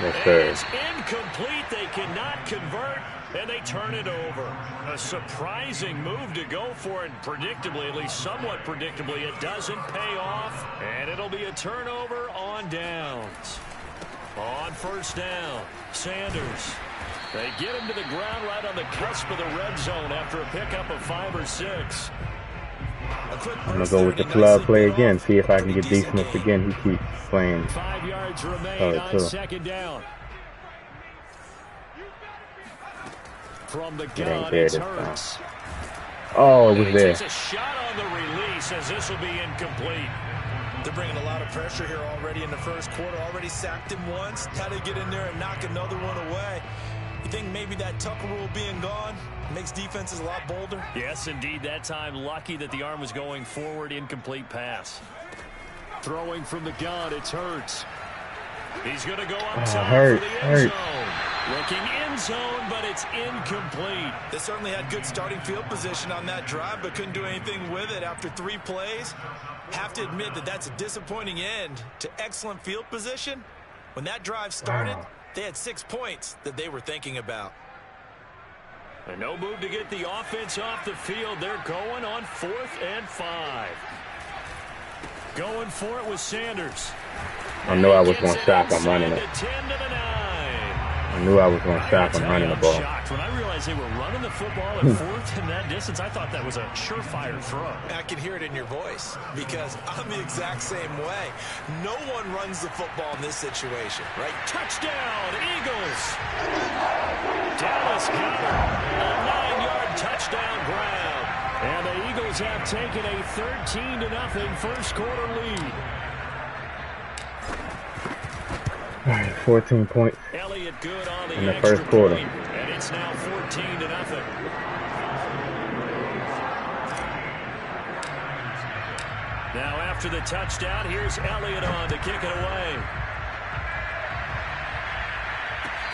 Yes, sir. It's incomplete. They cannot convert, and they turn it over. A surprising move to go for it. Predictably, at least somewhat predictably, it doesn't pay off, and it'll be a turnover on downs. On 1st down, Sanders. They get him to the ground right on the cusp of the red zone after a pickup of 5 or 6. I'm going to go with the club play again, see if I can get D. Smith again. He keeps playing. 5 yards remain on 2nd down. From the gun, it's Hurts. Oh, it was there. Takes a shot on the release as this will be incomplete. They're bringing a lot of pressure here already in the 1st quarter. Already sacked him once. How to get in there and knock another one away. If think maybe that tuck rule being gone makes defenses a lot bolder? Yes, indeed. That time, lucky that the arm was going forward. Incomplete pass. Throwing from the gun, it's Hurts. He's going to go up top for the end zone. Looking end zone, but it's incomplete. They certainly had good starting field position on that drive, but couldn't do anything with it after 3 plays. Have to admit that that's a disappointing end to excellent field position. When that drive started, they had 6 points that they were thinking about. And no move to get the offense off the field. They're going on 4th and 5. Going for it with Sanders. I knew I was going to stop him running it. I knew I was going to stop him running the ball. When I realized they were running the football at 4th and that distance, I thought that was a surefire throw. I can hear it in your voice because I'm the exact same way. No one runs the football in this situation, right? Touchdown, Eagles! Dallas got it. A 9-yard touchdown grab. And the Eagles have taken a 13-0 first quarter lead. All right, 14 points Elliott good on in the first quarter. And it's now 14-0. Now after the touchdown, here's Elliott on to kick it away.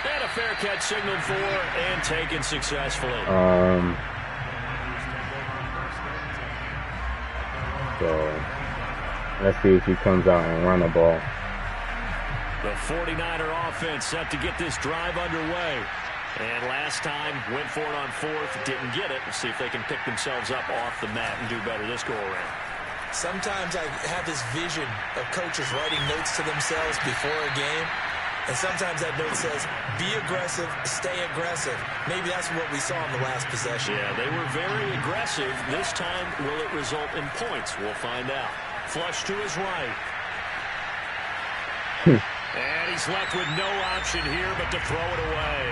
And a fair catch signaled for and taken successfully. So let's see if he comes out and run the ball. The 49er offense set to get this drive underway. And last time, went for it on 4th, didn't get it. Let's see if they can pick themselves up off the mat and do better this go-around. Sometimes I have this vision of coaches writing notes to themselves before a game. And sometimes that note says, be aggressive, stay aggressive. Maybe that's what we saw in the last possession. Yeah, they were very aggressive. This time, will it result in points? We'll find out. Flush to his right. And he's left with no option here but to throw it away.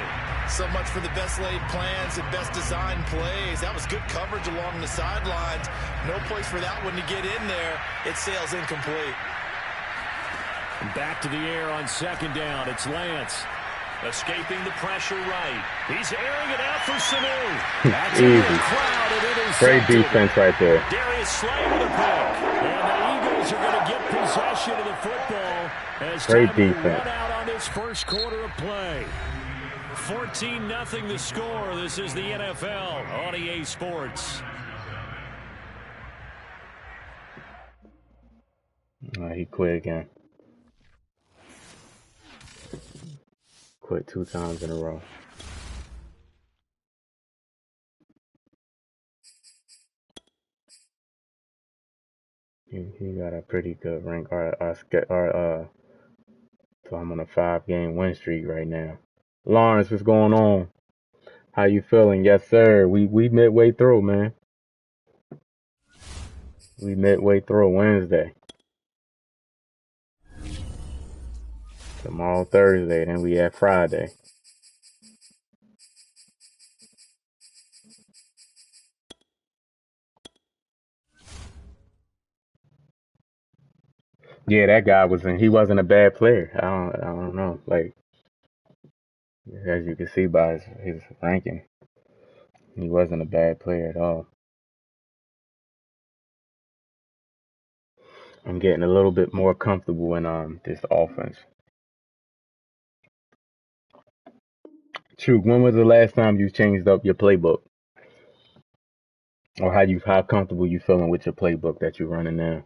So much for the best laid plans and best designed plays. That was good coverage along the sidelines. No place for that one to get in there. It sails incomplete. Back to the air on 2nd down. It's Lance. Escaping the pressure right. He's airing it out for Sanu. That's easy. Great defense right there. Darius Slay with a pick. And the Eagles are going to get possession of the football as great time defense. run out on this first quarter of play. 14-0 the score. This is the NFL on EA Sports. He quit again. Quit 2 times in a row. He got a pretty good rank. So I'm on a 5-game win streak right now. Lawrence, what's going on? How you feeling? Yes, sir. We midway through, man. We midway through Wednesday. Tomorrow Thursday, then we have Friday. Yeah, that guy he wasn't a bad player. I don't know. Like, as you can see by his ranking, he wasn't a bad player at all. I'm getting a little bit more comfortable in this offense. True. When was the last time you changed up your playbook? Or how comfortable you feeling with your playbook that you're running now?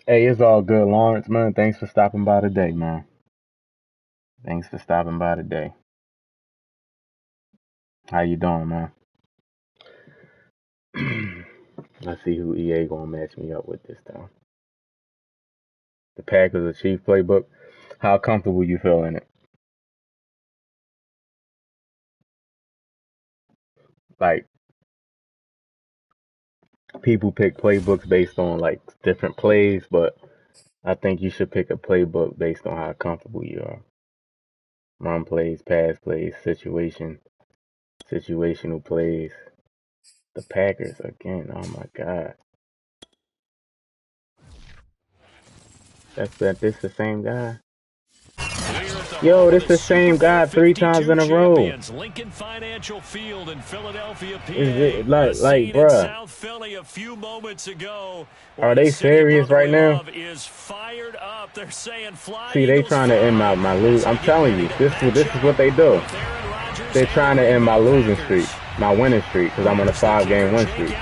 Hey, it's all good, Lawrence, man. Thanks for stopping by today, man. Thanks for stopping by today. How you doing, man? Let's see who EA gonna match me up with this time. The Packers or Chiefs playbook. How comfortable you feel in it? Like, people pick playbooks based on like different plays, but I think you should pick a playbook based on how comfortable you are. Run plays, pass plays, situational plays. The Packers again. Oh my God. This the same guy. Yo, this the same guy 3 times in a row. Lincoln Financial Field in Philadelphia, PA. Is it like bruh? South Philly a few moments ago. Are they serious right now? Is fired up. They're saying fly. See, they trying to end my lose. I'm telling you, this is what they do. They're trying to end my losing streak, my winning streak, because I'm on a 5-game win streak.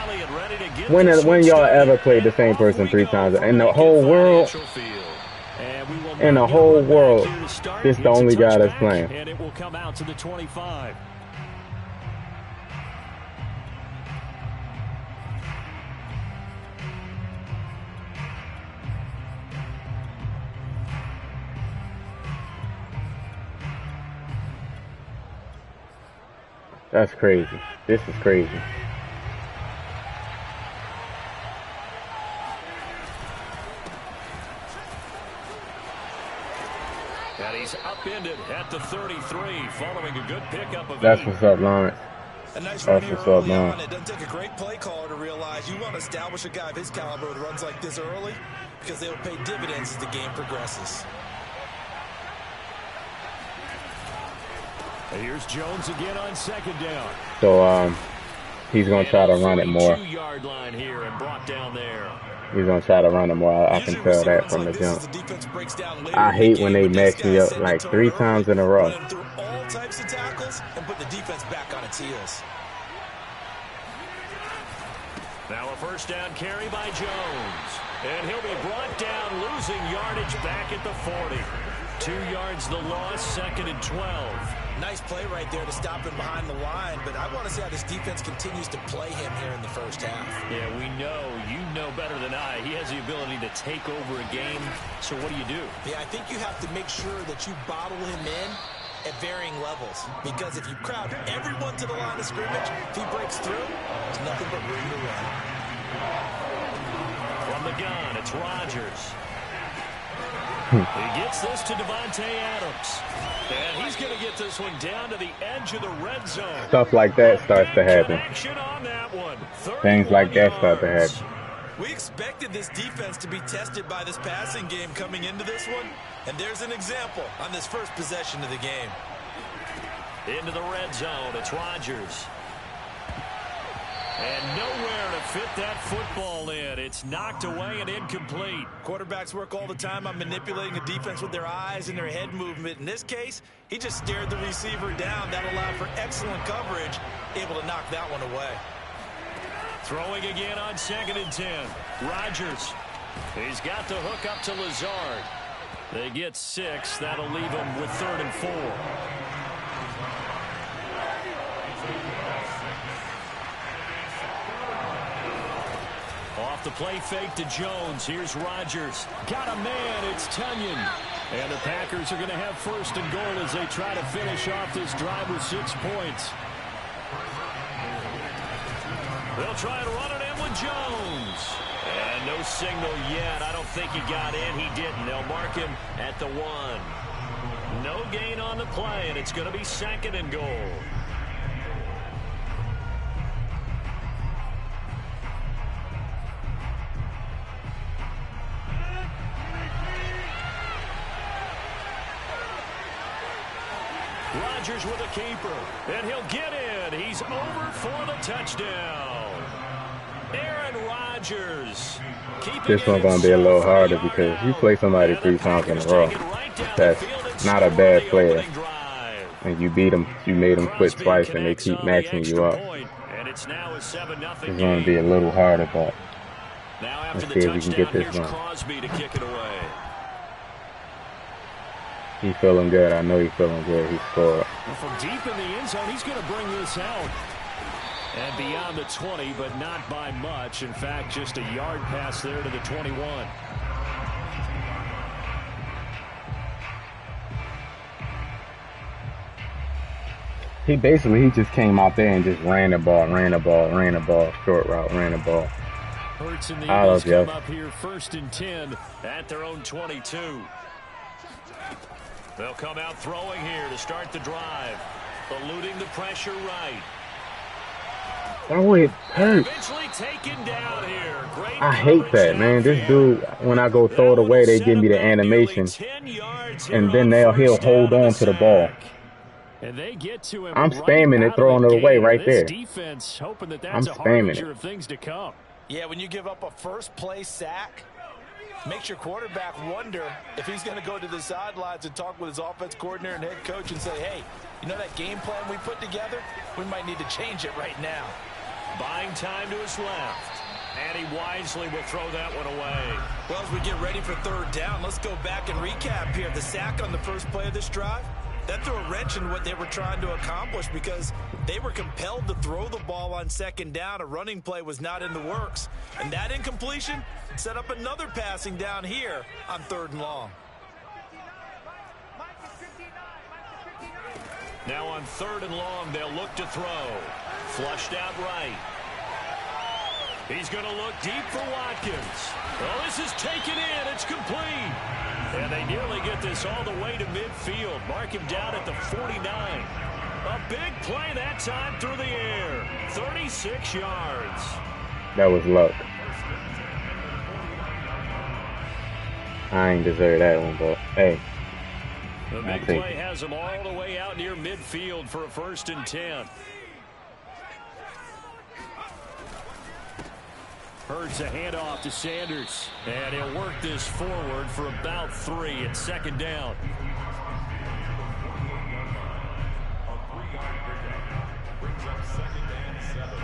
When y'all ever played the same person 3 times in the whole world? In the whole world, this is the only guy that's playing. And it will come out to the 25. That's crazy. This is crazy. And he's upended at the 33, following a good pickup of That's what's up, Lawrence. A nice That's run what's here up, early man. on. It doesn't take a great play caller to realize you want to establish a guy of his caliber that runs like this early because they will pay dividends as the game progresses. And here's Jones again on 2nd down. So he's gonna try to run it more. 2-yard line here and brought down there. He's gonna try to run it more. I can tell that from the jump. I hate when they match me up like 3 times in a row. Through all types of tackles and put the defense back on its heels. Now a 1st down carry by Jones. And he'll be brought down, losing yardage back at the 40. 2 yards the loss, 2nd and 12. Nice play right there to stop him behind the line, but I want to see how this defense continues to play him here in the 1st half. Yeah, we know. You know better than I. He has the ability to take over a game. So what do? Yeah, I think you have to make sure that you bottle him in at varying levels. Because if you crowd everyone to the line of scrimmage, if he breaks through, there's nothing but room to run. From the gun, it's Rodgers. He gets this to Devontae Adams. And he's going to get this one down to the edge of the red zone. Stuff like that starts to happen. Things like that start to happen. We expected this defense to be tested by this passing game coming into this one. And there's an example on this first possession of the game. Into the red zone, it's Rodgers. And nowhere to fit that football in. It's knocked away and incomplete. Quarterbacks work all the time on manipulating a defense with their eyes and their head movement. In this case, he just stared the receiver down. That allowed for excellent coverage, able to knock that one away. Throwing again on 2nd and 10. Rodgers. He's got the hook up to Lazard. They get 6. That'll leave him with 3rd and 4. Off the play fake to Jones. Here's Rodgers. Got a man. It's Tunyon. And the Packers are going to have 1st and goal as they try to finish off this drive with 6 points. They'll try and run it in with Jones. And no signal yet. I don't think he got in. He didn't. They'll mark him at the 1. No gain on the play, and it's going to be 2nd and goal. Rodgers with a keeper, and he'll get in. He's over for the touchdown. Aaron Rodgers. This one's going to be a little harder because you play somebody 3 times in a row. That's not a bad player. And you beat them, you made them quit twice, and they keep matching you up. It's going to be a little harder, but let's see if we can get this one. He's feeling good. I know he's feeling good. He scored. Well, from deep in the end zone, he's going to bring this out. And beyond the 20, but not by much. In fact, just a yard pass there to the 21. He just came out there and just ran the ball, short route, ran the ball. Hurts and the Eagles come up here 1st and 10 at their own 22. They'll come out throwing here to start the drive. Eluding the pressure right. Oh, it hurts. I hate that, man. This dude, when I go throw it away, they give me the animation, and then he'll hold on to the ball. And they get to him. I'm spamming it, throwing it away right there. Defense hoping that I'm that's a spamming harbinger of things to come. Yeah, when you give up a first-play sack, makes your quarterback wonder if he's going to go to the sidelines and talk with his offense coordinator and head coach and say, hey, you know that game plan we put together? We might need to change it right now. Buying time to his left. And he wisely will throw that one away. Well, as we get ready for third down, let's go back and recap here. The sack on the first play of this drive, that threw a wrench in what they were trying to accomplish because they were compelled to throw the ball on second down. A running play was not in the works. And that incompletion set up another passing down here on third and long. Now on third and long, they'll look to throw. Flushed out right. He's going to look deep for Watkins. Well, this is taken in. It's complete. And they nearly get this all the way to midfield. Mark him down at the 49. A big play that time through the air. 36 yards. That was luck. I ain't deserve that one, but hey. The big play has him all the way out near midfield for a 1st and 10. Hurts a handoff to Sanders. And he'll work this forward for about 3 at second down. Brings up 2nd and 7.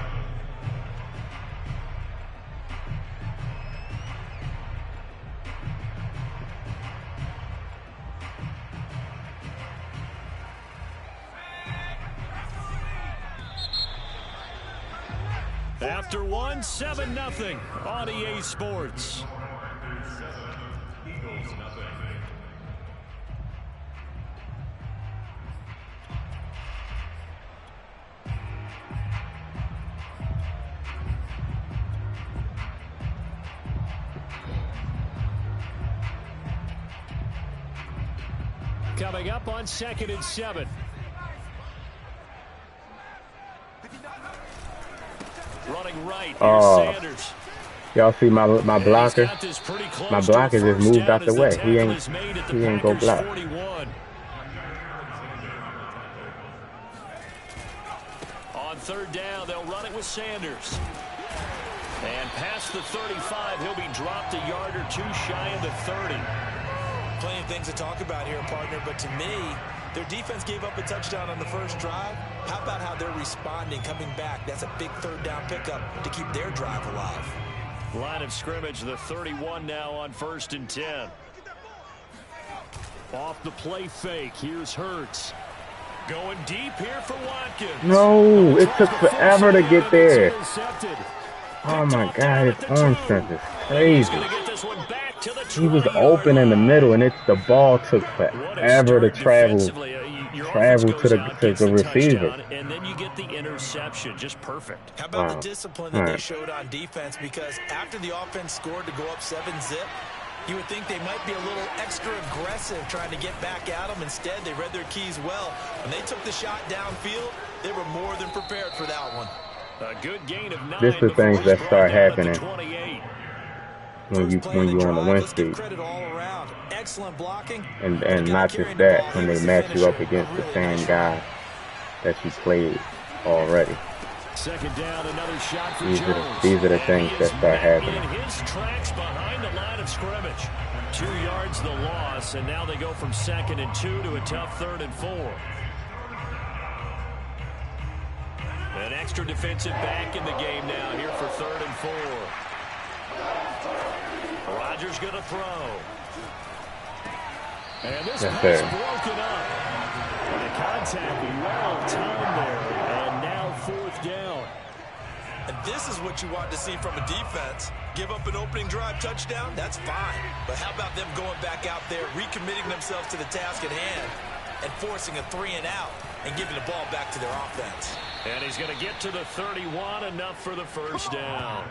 After one, 7-0 on EA Sports. Coming up on 2nd and 7. Running right, Sanders. Y'all see my blocker? My blocker just moved out the way. He ain't go block. On third down, they'll run it with Sanders. And past the 35, he'll be dropped a yard or 2 shy of the 30. Plenty of things to talk about here, partner, but to me, their defense gave up a touchdown on the first drive. How about how they're responding, coming back? That's a big third down pickup to keep their drive alive. Line of scrimmage, the 31 now on 1st and 10. Off the play fake, here's Hurts. Going deep here for Watkins. No, it took forever to get there. Oh my God, his arm strength is crazy. He was open in the middle, and the ball took forever to travel to the receiver. And then you get the interception, just perfect. How about the discipline that they showed on defense? Because after the offense scored to go up 7-0, you would think they might be a little extra aggressive trying to get back at them. Instead, they read their keys well. When they took the shot downfield, they were more than prepared for that one. A good gain of 9. This is the things that start happening when you're on the win streak. Excellent blocking. And not just that, when they match you up against the same guy that you played already. Second down, another shot for these are the things that start happening. His tracks behind the line of scrimmage. 2 yards the loss, and now they go from 2nd and 2 to a tough 3rd and 4. An extra defensive back in the game now here for 3rd and 4. Rodgers going to throw. And this pass broken up. The contact well timed there. And now 4th down. And this is what you want to see from a defense. Give up an opening drive touchdown, that's fine. But how about them going back out there, recommitting themselves to the task at hand, and forcing a 3-and-out and giving the ball back to their offense. And he's going to get to the 31, enough for the first down.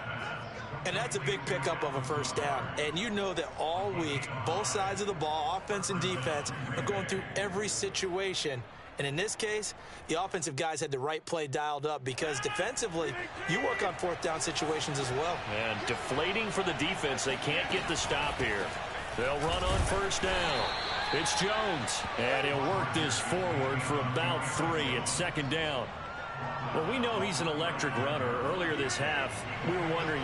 And that's a big pickup of a first down. And you know that all week, both sides of the ball, offense and defense, are going through every situation And in this case, the offensive guys had the right play dialed up because defensively, you work on fourth down situations as well. And deflating for the defense. They can't get the stop here. They'll run on first down. It's Jones, and he'll work this forward for about 3 at second down. Well, we know he's an electric runner. Earlier this half, you were wondering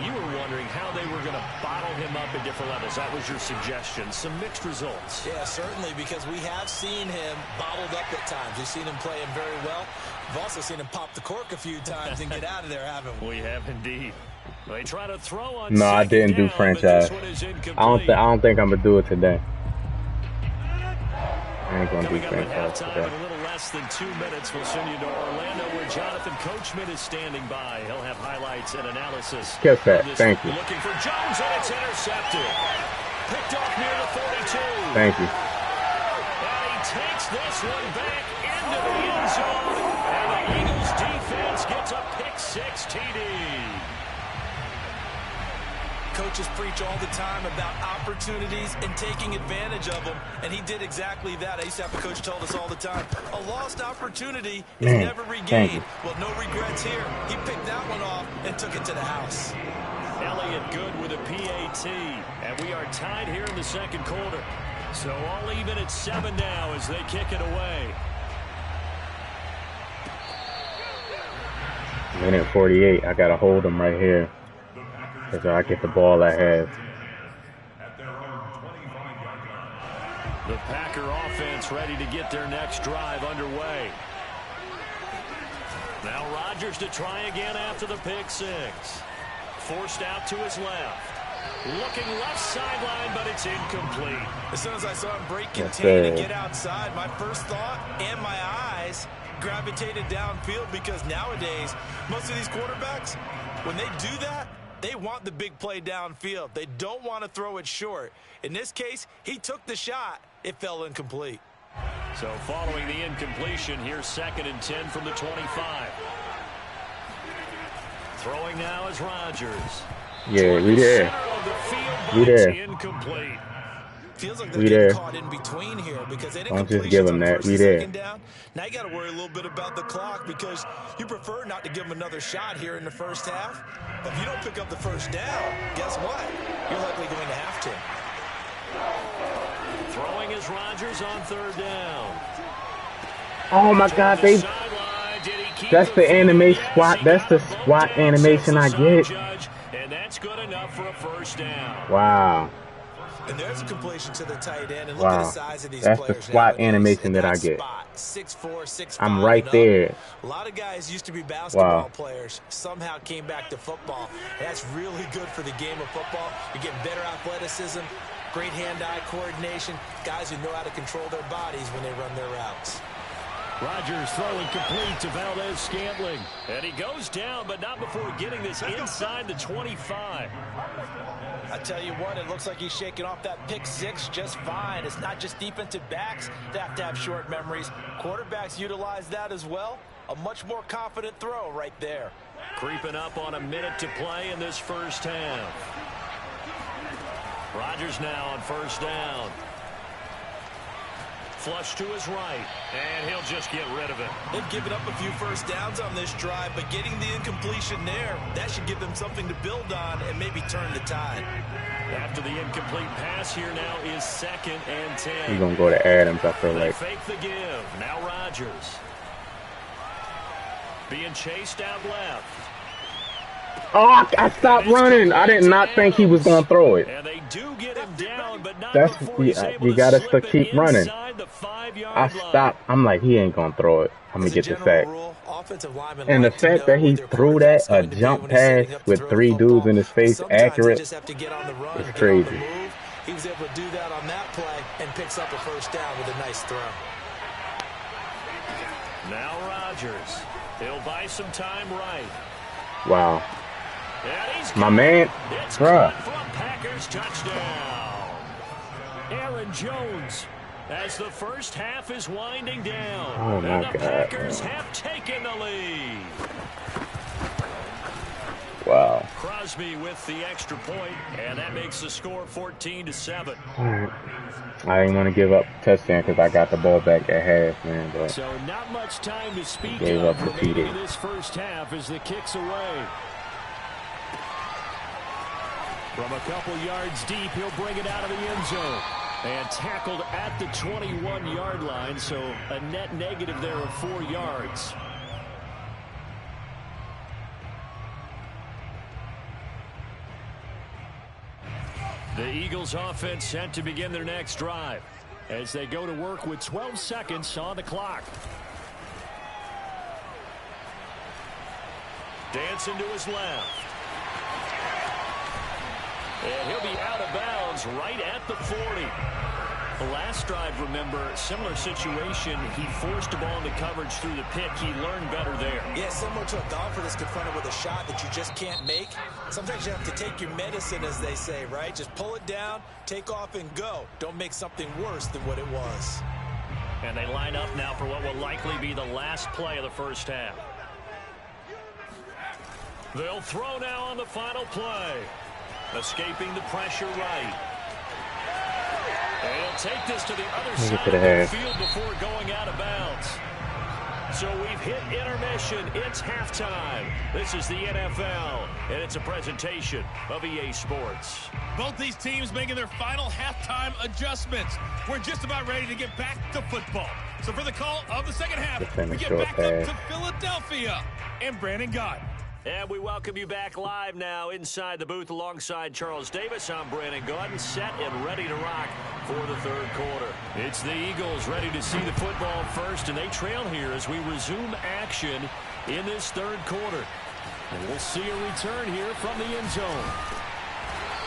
how they were going to bottle him up at different levels. That was your suggestion. Some mixed results. Yeah, certainly, because we have seen him bottled up at times. We've seen him playing very well. We've also seen him pop the cork a few times and get out of there, haven't we? We have indeed. They try to throw on. No, I didn't do franchise. I don't think I'm gonna do it today. I ain't gonna do franchise today. In a little less than 2 minutes, we'll send you to Orlando, where Jonathan Coachman is standing by. He'll have highlights and analysis. Kiss that. Thank you. Looking for Jones, and it's intercepted. Picked off near the 42. Thank you. And he takes this one back into the end zone, and the Eagles defense gets a pick-6 TD. Coaches preach all the time about opportunities and taking advantage of them, and he did exactly that. I used to have a coach told us all the time, a lost opportunity is never regained. Well, no regrets here. He picked that one off and took it to the house. Elliott good with a PAT, and we are tied here in the second quarter. So all even at 7 now as they kick it away. Minute 48. I gotta hold him right here. Because I get the ball I have. The Packer offense ready to get their next drive underway. Now Rodgers to try again after the pick-6. Forced out to his left. Looking left sideline, but it's incomplete. As soon as I saw him break contain and get outside, my first thought and my eyes gravitated downfield, because nowadays, most of these quarterbacks, when they do that, they want the big play downfield. They don't want to throw it short. In this case, he took the shot. It fell incomplete. So following the incompletion, here's 2nd and 10 from the 25. Throwing now is Rodgers. Yeah, we there. We there. Incomplete. Feels like they're getting caught in between here, because they didn't Don't just give them that. We there. Down. Now you got to worry a little bit about the clock, because you prefer not to give them another shot here in the first half. But if you don't pick up the first down, guess what? You're likely going to have to. Throwing is Rodgers on 3rd down. Oh my God, that's the animation SWAT. That's the SWAT animation I get. And that's good enough for a first down. Wow. And there's a completion to the tight end. And look at the size of these players. That's the SWAT animation that I get. 6'4", 6'5", I'm right there. A lot of guys used to be basketball players, somehow came back to football. That's really good for the game of football. You're getting better athleticism, great hand-eye coordination, guys who know how to control their bodies when they run their routes. Rodgers throwing complete to Valdez-Scantling. And he goes down, but not before getting this inside the 25. I tell you what, it looks like he's shaking off that pick-6 just fine. It's not just defensive backs that have to have short memories. Quarterbacks utilize that as well. A much more confident throw right there. Creeping up on a minute to play in this first half. Rodgers now on 1st down. Flush to his right, and he'll just get rid of it. They've given up a few first downs on this drive, but getting the incompletion there, that should give them something to build on and maybe turn the tide. After the incomplete pass, here now is 2nd and 10. He's going to go to Adams, I feel like. Fake the give. Now Rodgers. Being chased out left. Oh, I stopped running. I did not think he was going to throw it. And they do get him down, but not you got to keep running. I stopped. I'm like, he ain't going to throw it. I'm going to get the sack. And the fact that he threw that, a jump pass with 3 dudes in his face, accurate, is crazy. He was able to do that on that play and picks up a first down with a nice throw. Now Rodgers. He'll buy some time right. Wow. My man, bruh. Packers touchdown. Aaron Jones, as the first half is winding down. Oh my God. The Packers have taken the lead. Wow. Crosby with the extra point, and that makes the score 14-7. All right. I didn't want to give up touchdown because I got the ball back at half, man. But so not much time to speak gave of up remaining in this first half as the kick's away. From a couple yards deep, he'll bring it out of the end zone. And tackled at the 21-yard line, so a net negative there of 4 yards. The Eagles offense set to begin their next drive as they go to work with 12 seconds on the clock. Dancing to his left. And he'll be out of bounds right at the 40. The last drive, remember, similar situation. He forced the ball into coverage through the pick. He learned better there. Yeah, similar to a golfer that's confronted with a shot that you just can't make. Sometimes you have to take your medicine, as they say, right? Just pull it down, take off, and go. Don't make something worse than what it was. And they line up now for what will likely be the last play of the first half. They'll throw now on the final play. Escaping the pressure right. And he'll take this to the other side of the field before going out of bounds. So we've hit intermission. It's halftime. This is the NFL, and it's a presentation of EA Sports. Both these teams making their final halftime adjustments. We're just about ready to get back to football. So for the call of the second half, we get back up to Philadelphia and Brandon Gott. And we welcome you back live now inside the booth alongside Charles Davis. I'm Brandon Gordon, set and ready to rock for the third quarter. It's the Eagles ready to see the football first, and they trail here as we resume action in this third quarter. And we'll see a return here from the end zone.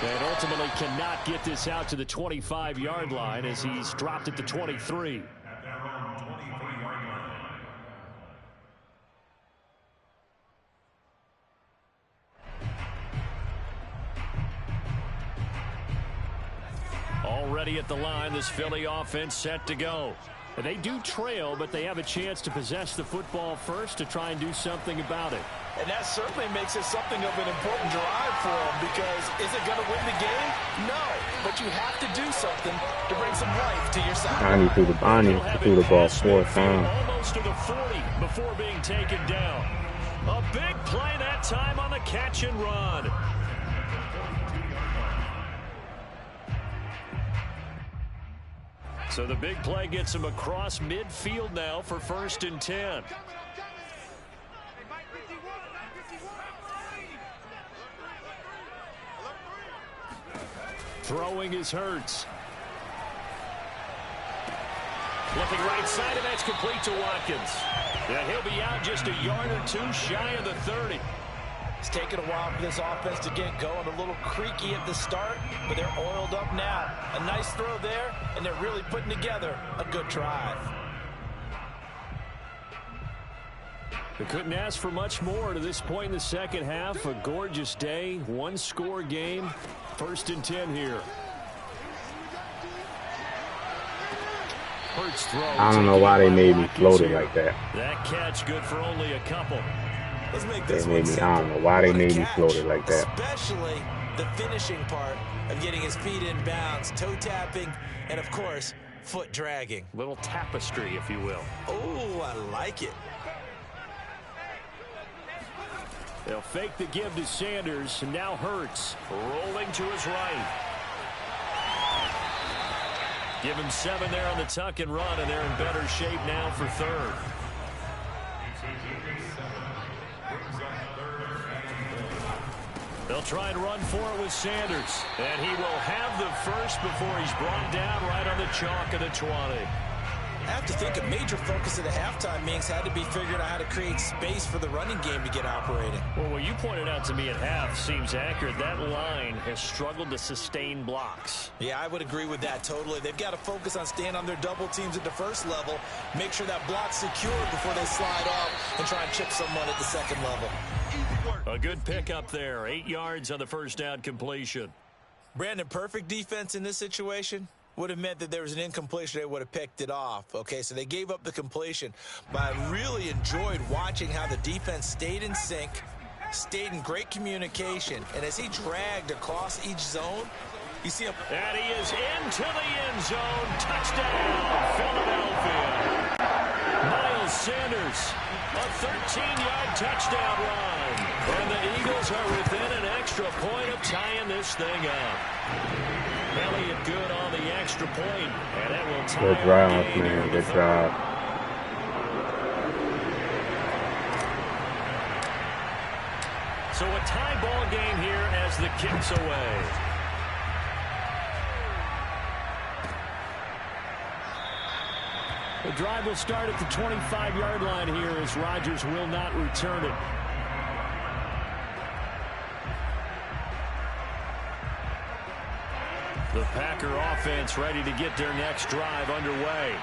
And ultimately cannot get this out to the 25-yard line as he's dropped at the 23. Already at the line, this Philly offense set to go. They do trail, but they have a chance to possess the football first to try and do something about it. And that certainly makes it something of an important drive for them, because is it going to win the game? No, but you have to do something to bring some life to your side. Bonnie threw the ball 4 times. Almost to the 40 before being taken down. A big play that time on the catch and run. So the big play gets him across midfield now for 1st and 10. Throwing is Hurts. Looking right side, and that's complete to Watkins. And he'll be out just a yard or two shy of the 30. It's taken a while for this offense to get going. A little creaky at the start, but they're oiled up now. A nice throw there, and they're really putting together a good drive. They couldn't ask for much more to this point in the second half. A gorgeous day, 1-score game. 1st and 10 here. Hurts throw. I don't know why they made me float it like that. That catch good for only a couple. Let's make this I don't know why they made me float it like that. Especially the finishing part of getting his feet in bounds, toe tapping, and of course, foot dragging. Little tapestry, if you will. Oh, I like it. They'll fake the give to Sanders, and now Hurts rolling to his right. Give him 7 there on the tuck and run, and they're in better shape now for 3rd. They'll try and run for it with Sanders. And he will have the first before he's brought down right on the chalk of the 20. I have to think a major focus of the halftime meetings had to be figuring out how to create space for the running game to get operating. Well, what you pointed out to me at half seems accurate. That line has struggled to sustain blocks. Yeah, I would agree with that totally. They've got to focus on staying on their double teams at the first level, make sure that block's secure before they slide off and try and chip someone at the second level. A good pickup there. 8 yards on the first down completion. Brandon, perfect defense in this situation would have meant that there was an incompletion. They would have picked it off. Okay, so they gave up the completion. But I really enjoyed watching how the defense stayed in sync, stayed in great communication, and as he dragged across each zone, you see him. And he is into the end zone. Touchdown, Philadelphia. Miles Sanders, a 13-yard touchdown run. And the Eagles are within an extra point of tying this thing up. Elliott good on the extra point, and that will tie good drive, man. Good drive. So a tie ball game here as the kick's away. The drive will start at the 25-yard line here as Rodgers will not return it. The Packer offense ready to get their next drive underway.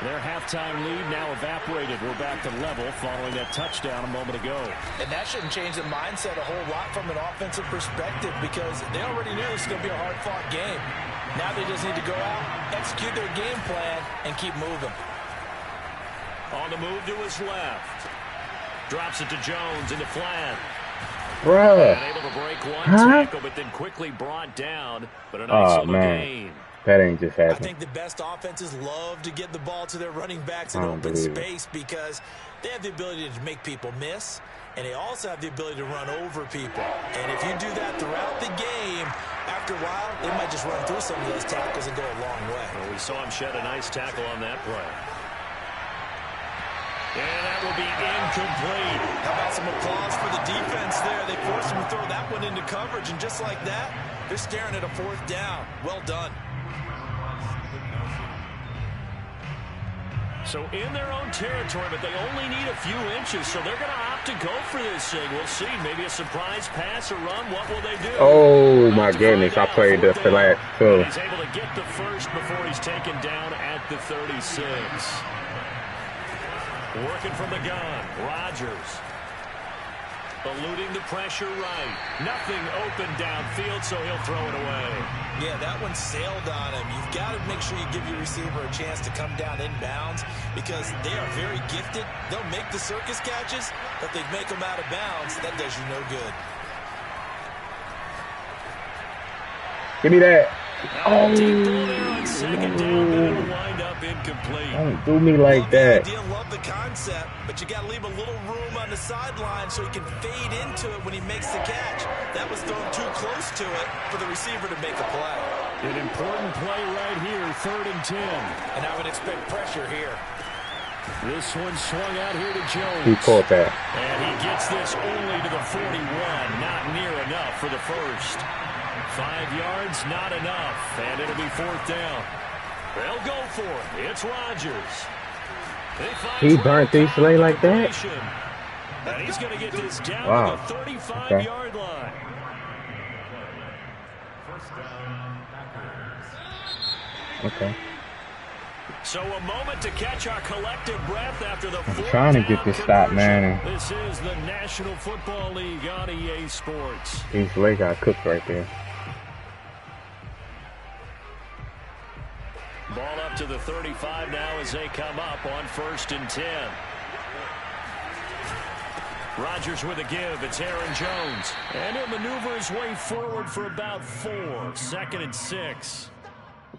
Their halftime lead now evaporated. We're back to level following that touchdown a moment ago. And that shouldn't change the mindset a whole lot from an offensive perspective because they already knew this was going to be a hard-fought game. Now they just need to go out, execute their game plan, and keep moving. On the move to his left. Drops it to Jones in the flat. Bruh. Able to break one tackle, but then quickly brought down. But a nice little gain. That ain't just happening. I think the best offenses love to get the ball to their running backs in open space because they have the ability to make people miss, and they also have the ability to run over people. And if you do that throughout the game, after a while, they might just run through some of those tackles and go a long way. Well, we saw him shed a nice tackle on that play. And that will be incomplete. How about some applause for the defense there? They forced him to throw that one into coverage, and just like that, they're staring at a fourth down. Well done. So in their own territory, but they only need a few inches, so they're going to opt to go for this thing. We'll see. Maybe a surprise pass or run. What will they do? Oh, my goodness. I played the flat, too. He's able to get the first before he's taken down at the 36. Working from the gun, Rodgers. Eluding the pressure right. Nothing open downfield, so he'll throw it away. Yeah, that one sailed on him. You've got to make sure you give your receiver a chance to come down inbounds because they are very gifted. They'll make the circus catches, but they make them out of bounds. That does you no good. Give me that. Oh, second down, but it'll wind up incomplete. Don't do me like that. Love the concept, but you got to leave a little room on the sideline so he can fade into it when he makes the catch. That was thrown too close to it for the receiver to make a play. An important play right here, 3rd and 10. And I would expect pressure here. This one swung out here to Jones. He caught that. And he gets this only to the 41. Not near enough for the first. 5 yards, not enough. And it'll be 4th down. They'll go for it. It's Rodgers. He burnt these slay like that? And he's going to get this down to the 35-yard line. Okay. So a moment to catch our collective breath after the I'm trying to get this stop, man. This is the National Football League on EA Sports. These legs got cooked right there. Ball up to the 35 now as they come up on 1st and 10. Rodgers with a give. It's Aaron Jones. And he'll maneuver his way forward for about 4. 2nd and 6.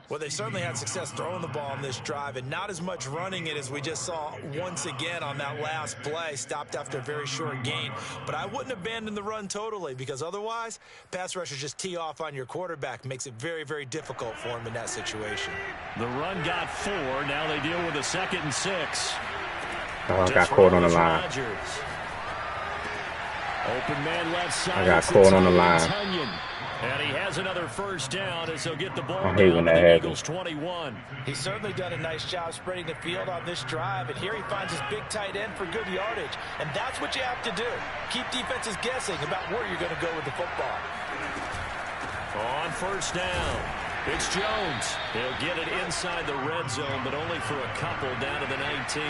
Well, they certainly had success throwing the ball on this drive and not as much running it as we just saw once again on that last play. Stopped after a very short gain. But I wouldn't abandon the run totally because otherwise, pass rushers just tee off on your quarterback. Makes it very, very difficult for him in that situation. The run got 4. Now they deal with a 2nd and 6. Oh, I got caught on the line. Rodgers. Open man left side. I got caught on the line. And he has another first down as he'll get the ball I hate when that happens. 21. He's certainly done a nice job spreading the field on this drive, and here he finds his big tight end for good yardage. And that's what you have to do. Keep defenses guessing about where you're going to go with the football. On 1st down, it's Jones. He'll get it inside the red zone, but only for a couple down to the 19.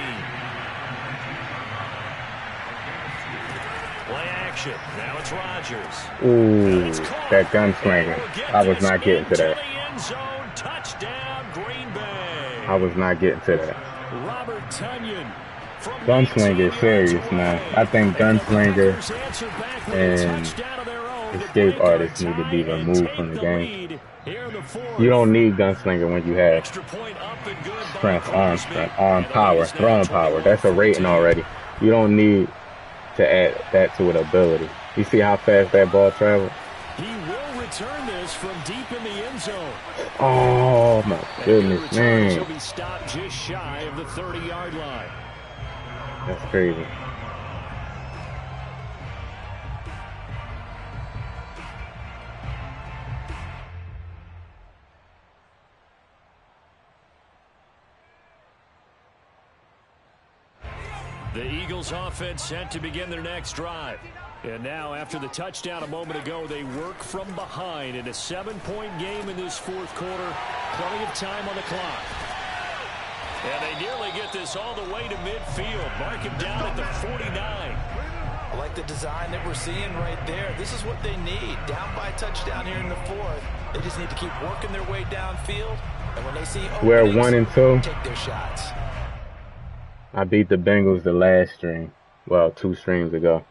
Play action. Now it's Rodgers. Ooh, that gunslinger. I was not getting to that. Touchdown, Green Bay. I was not getting to that. Robert Tonyan Gunslinger is serious, man. I think Gunslinger and Escape Artist need to be removed from the game. You don't need Gunslinger when you have strength, arm power, throwing power. That's a rating already. You don't need to add that to an ability. You see how fast that ball travels? He will return this from deep in the end zone. Oh my goodness, man. He'll be stopped just shy of the 30-yard line. That's crazy. The Eagles offense set to begin their next drive. And now, after the touchdown a moment ago, they work from behind in a 7-point game in this fourth quarter. Plenty of time on the clock. And they nearly get this all the way to midfield. Mark him down at the 49. I like the design that we're seeing right there. This is what they need. Down by a touchdown here in the fourth. They just need to keep working their way downfield. And when they see we're 1 and 2. Take their shots. I beat the Bengals the last stream. Well, 2 streams ago.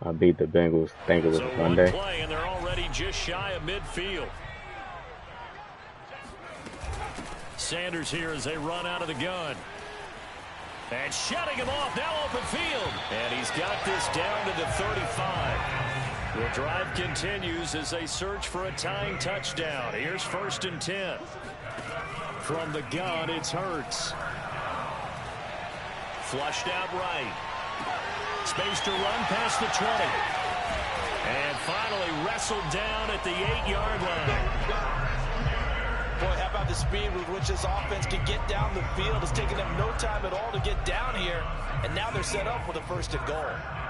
I beat the Bengals. I think it was Monday. Play and they're already just shy of midfield. Sanders here as they run out of the gun. And shutting him off, now open field. And he's got this down to the 35. The drive continues as they search for a tying touchdown. Here's 1st and 10. From the gun, it's Hurts. Flushed out right. Space to run past the 20. And finally wrestled down at the 8-yard line. Boy, how about the speed with which this offense can get down the field? It's taken them no time at all to get down here. And now they're set up with a 1st and goal.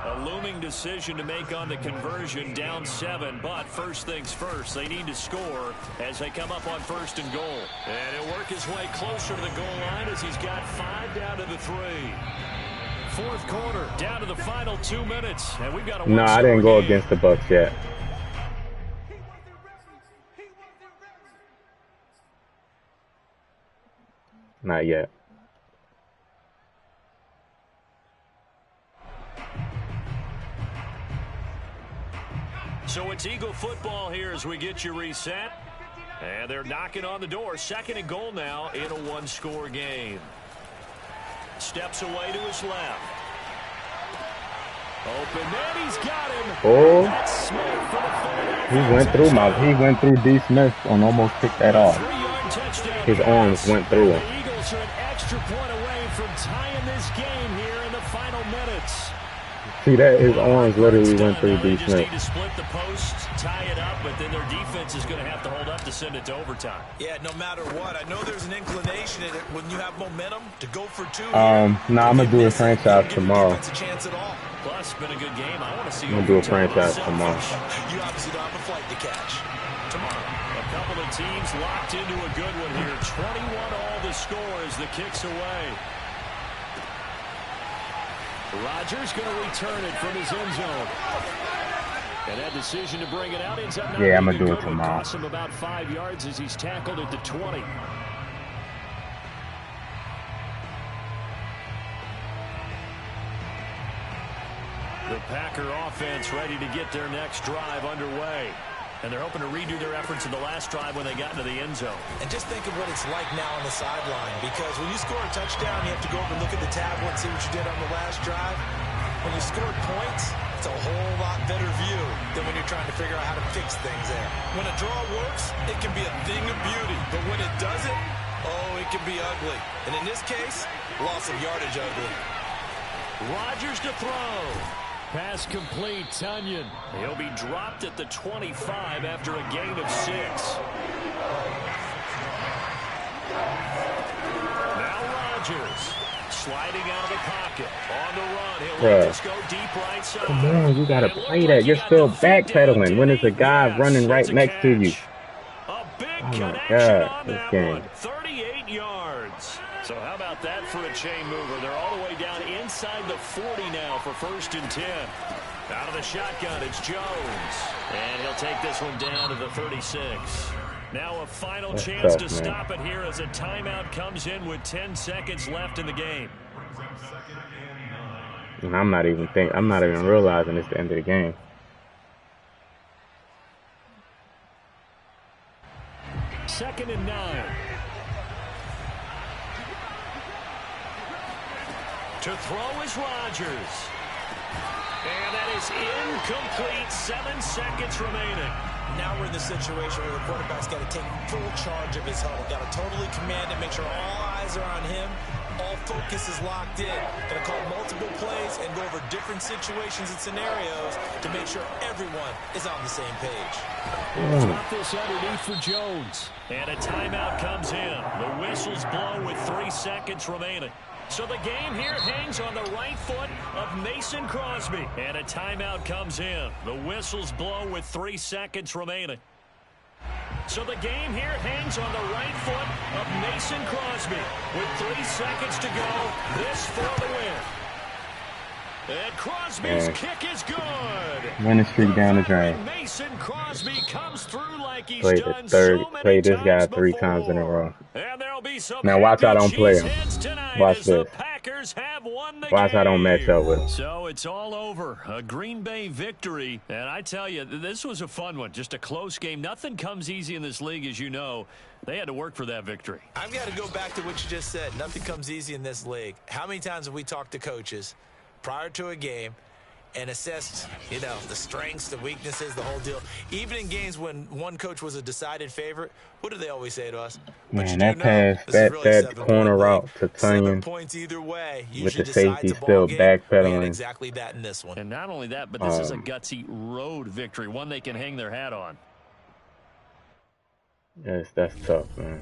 A looming decision to make on the conversion, down 7. But first things first, they need to score as they come up on 1st and goal. And he'll work his way closer to the goal line as he's got 5 down to the 3. Fourth quarter, down to the final 2 minutes. And we've got a No, I didn't go against the Bucks yet. Not yet. So it's Eagle football here as we get you reset. And they're knocking on the door. 2nd and goal now in a 1-score game. Steps away to his left. Open, and he's got him. Oh, he went through D. Smith and almost picked that off. His arms went through him. The Eagles are an extra point away from tying this game here in the final minutes. See that? His arms literally went through D. Smith. They just need to split the posts, tie it up, but then their defense is going to have to hold up to send it to overtime. Yeah, no matter what. I know there's an inclination in it when you have momentum to go for 2. I'm gonna do a franchise tomorrow. Plus, been a good game. I want to see. I'm gonna do a franchise tomorrow. You obviously don't have a flight to catch. Tomorrow. A couple of teams locked into a good one here. 21 all the score as the kick's away. Rodgers going to return it from his end zone. And that decision to bring it out ends up not I'm being gonna do a it good one. tomorrow. Costs him about 5 yards as he's tackled at the 20. The Packer offense ready to get their next drive underway. And they're hoping to redo their efforts in the last drive when they got into the end zone. And just think of what it's like now on the sideline. Because when you score a touchdown, you have to go over and look at the tablet and see what you did on the last drive. When you scored points, it's a whole lot better view than when you're trying to figure out how to fix things there. When a draw works, it can be a thing of beauty. But when it doesn't, oh, it can be ugly. And in this case, loss of yardage ugly. Rodgers to throw. Pass complete, Tunyon. He'll be dropped at the 25 after a gain of 6. Now Rodgers sliding out of the pocket. On the run, he'll let this go deep right side. Come on, you gotta play that. You're still backpedaling when there's a guy running right next to you. A big Oh my connection God, on this that game. one. 38 yards. So how about stop that for a chain mover. They're all the way down inside the 40 now for 1st and 10. Out of the shotgun, it's Jones. And he'll take this one down to the 36. Now a final chance to stop it here as a timeout comes in with 10 seconds left in the game. And I'm not even realizing it's the end of the game. Second and 9. To throw is Rodgers. And that is incomplete. 7 seconds remaining. Now we're in the situation where the quarterback's got to take full charge of his huddle. Got to totally command it, make sure all eyes are on him. All focus is locked in. Going to call multiple plays and go over different situations and scenarios to make sure everyone is on the same page. Drop this underneath for Jones. And a timeout comes in. The whistles blow with 3 seconds remaining. So the game here hangs on the right foot of Mason Crosby. And a timeout comes in. The whistles blow with 3 seconds remaining. So the game here hangs on the right foot of Mason Crosby. With 3 seconds to go, this for the win. And Crosby's kick is good. Winning streak down the drain. Mason Crosby comes through like he's Played done played this guy 3 times in a row. Now watch I don't play him. Watch this. Watch I don't match up with him. So it's all over. A Green Bay victory. And I tell you, this was a fun one. Just a close game. Nothing comes easy in this league, as you know. They had to work for that victory. I've got to go back to what you just said. Nothing comes easy in this league. How many times have we talked to coaches prior to a game and assessed, you know, the strengths, the weaknesses, the whole deal? Even in games when one coach was a decided favorite, what do they always say to us? Man, that pass, that corner route to Tunyon points either way, with the safety still backpedaling. Exactly that in this one. And not only that, but this is a gutsy road victory, one they can hang their hat on. Yes, that's tough, man.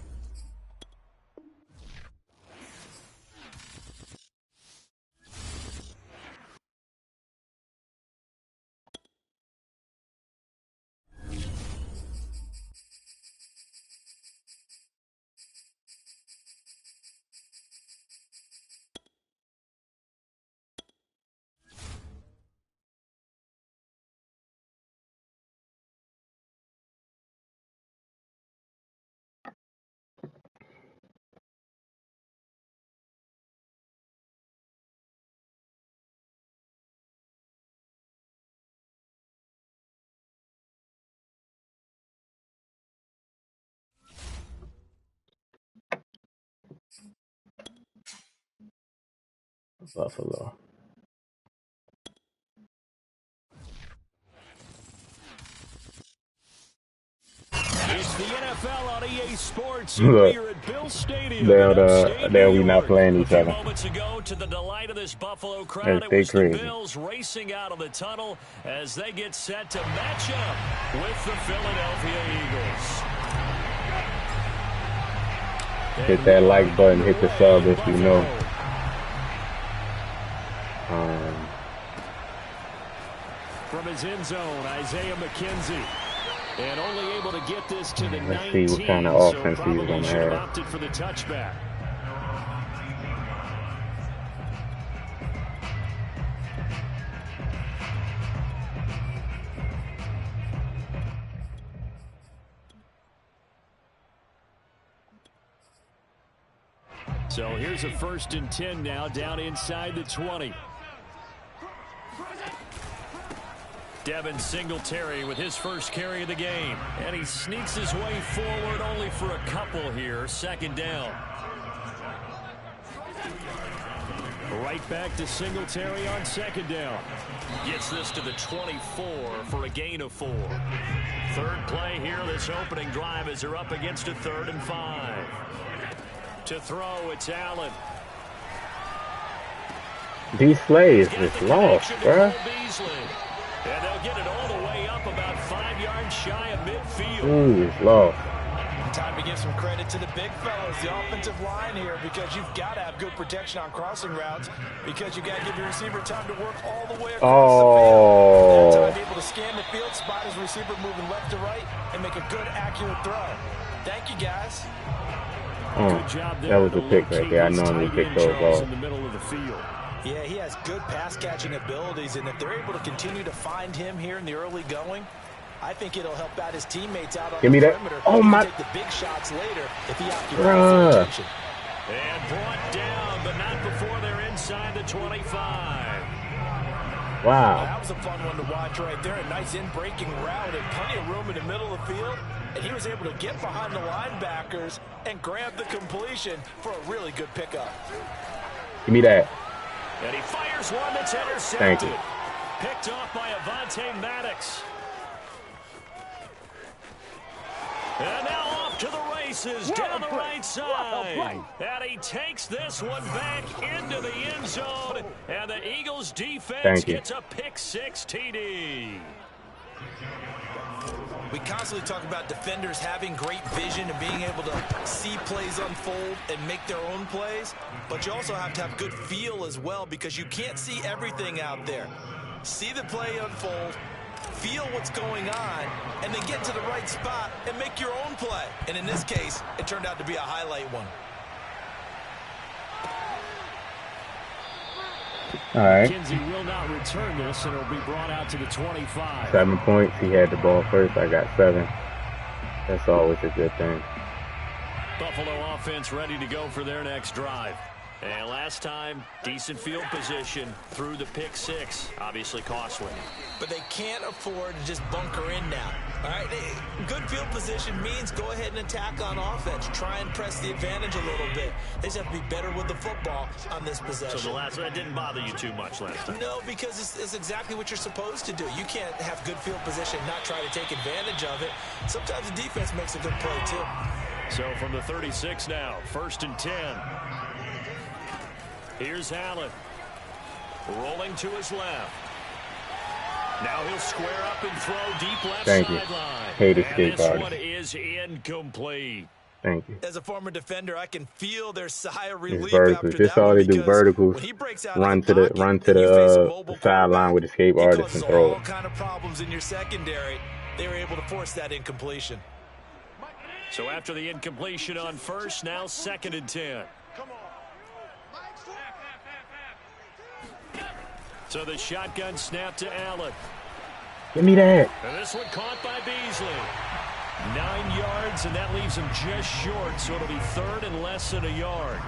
Buffalo. It's the NFL on EA Sports. We're at Bill Stadium. There we not playing each other. Moments ago, to the delight of this Buffalo crowd, it was the Bills racing out of the tunnel as they get set to match up with the Philadelphia Eagles. Hit that like button, hit the sub if you know. From his end zone, Isaiah McKenzie. And only able to get this to the 19, let's see what kind of offense he's going to have. Opted for the touchback. So here's a 1st and 10 now, down inside the 20. Devin Singletary with his first carry of the game. And he sneaks his way forward only for a couple here. 2nd down. Right back to Singletary on 2nd down. Gets this to the 24 for a gain of 4. 3rd play here, this opening drive as they're up against a 3rd and 5. To throw, it's Allen. These plays is lost, bro. And they'll get it all the way up about 5 yards shy of midfield. Ooh, it's lost. Time to give some credit to the big fellas, the offensive line here, because you've got to have good protection on crossing routes, because you've got to give your receiver time to work all the way across the field. That time able to scan the field, spot his receiver moving left to right, and make a good, accurate throw. Thank you, guys. Good job there. That was a pick right there. I normally pick those off. In the middle of the field. Yeah, he has good pass-catching abilities, and if they're able to continue to find him here in the early going, I think it'll help out his teammates out on the perimeter. Oh, my. Take the big shots later if he occupies the attention. And brought down, but not before they're inside the 25. Wow. That was a fun one to watch right there. A nice in-breaking route and plenty of room in the middle of the field. And he was able to get behind the linebackers and grab the completion for a really good pickup. Give me that. And he fires one that's intercepted. Thank you. Picked off by Avonte Maddox. And now off to the races down the right side. And he takes this one back into the end zone. And the Eagles defense gets a pick-6 TD. We constantly talk about defenders having great vision and being able to see plays unfold and make their own plays. But you also have to have good feel as well, because you can't see everything out there. See the play unfold, feel what's going on, and then get to the right spot and make your own play. And in this case, it turned out to be a highlight one. All right. Kinsey will not return this, and it'll be brought out to the 25. 7 points. He had the ball first. I got 7. That's always a good thing. Buffalo offense ready to go for their next drive. And last time, decent field position through the pick-6. Obviously costly. But they can't afford to just bunker in now. All right, good field position means go ahead and attack on offense. Try and press the advantage a little bit. They just have to be better with the football on this possession. So that didn't bother you too much last time? No, because it's exactly what you're supposed to do. You can't have good field position and not try to take advantage of it. Sometimes the defense makes a good play, too. So from the 36 now, 1st and 10. Here's Allen. Rolling to his left. Now he'll square up and throw deep left sideline. Hate escape this one is incomplete. Thank you. As a former defender, I can feel their sigh of relief after that. That's all they do. Verticals. Run to the sideline with escape artist and throw it. All kind of problems in your secondary. They were able to force that incompletion. So after the incompletion on 1st, now 2nd and 10. So the shotgun snap to Allen. Give me that. And this one caught by Beasley. 9 yards, and that leaves him just short, so it'll be 3rd and less than a yard.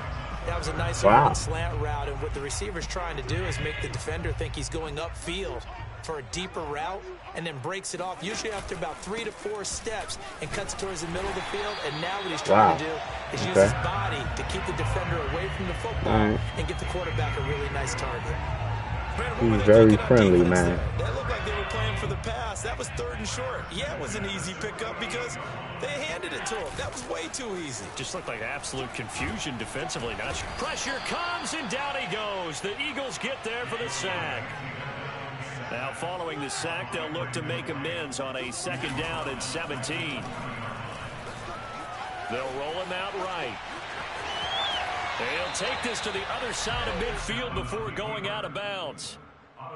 That was a nice slant route, and what the receiver's trying to do is make the defender think he's going upfield for a deeper route, and then breaks it off, usually after about 3 to 4 steps, and cuts towards the middle of the field. And now what he's trying to do is use his body to keep the defender away from the football and get the quarterback a really nice target. He's very friendly, man. That looked like they were playing for the pass. That was 3rd and short. Yeah, it was an easy pickup because they handed it to him. That was way too easy. Just looked like absolute confusion defensively. Pressure comes, and down he goes. The Eagles get there for the sack. Now following the sack, they'll look to make amends on a 2nd down and 17. They'll roll him out right. He'll take this to the other side of midfield before going out of bounds.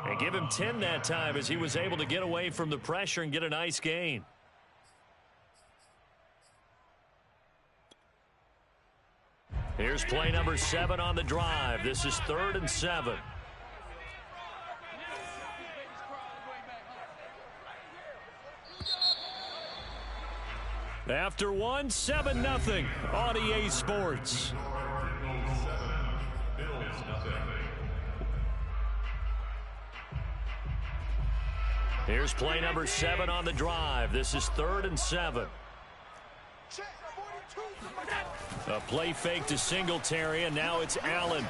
And give him 10 that time as he was able to get away from the pressure and get a nice gain. Here's play number 7 on the drive. This is 3rd and 7. After 1, 7-0 on EA Sports. Here's play number 7 on the drive. This is 3rd and 7. A play fake to Singletary, and now it's Allen.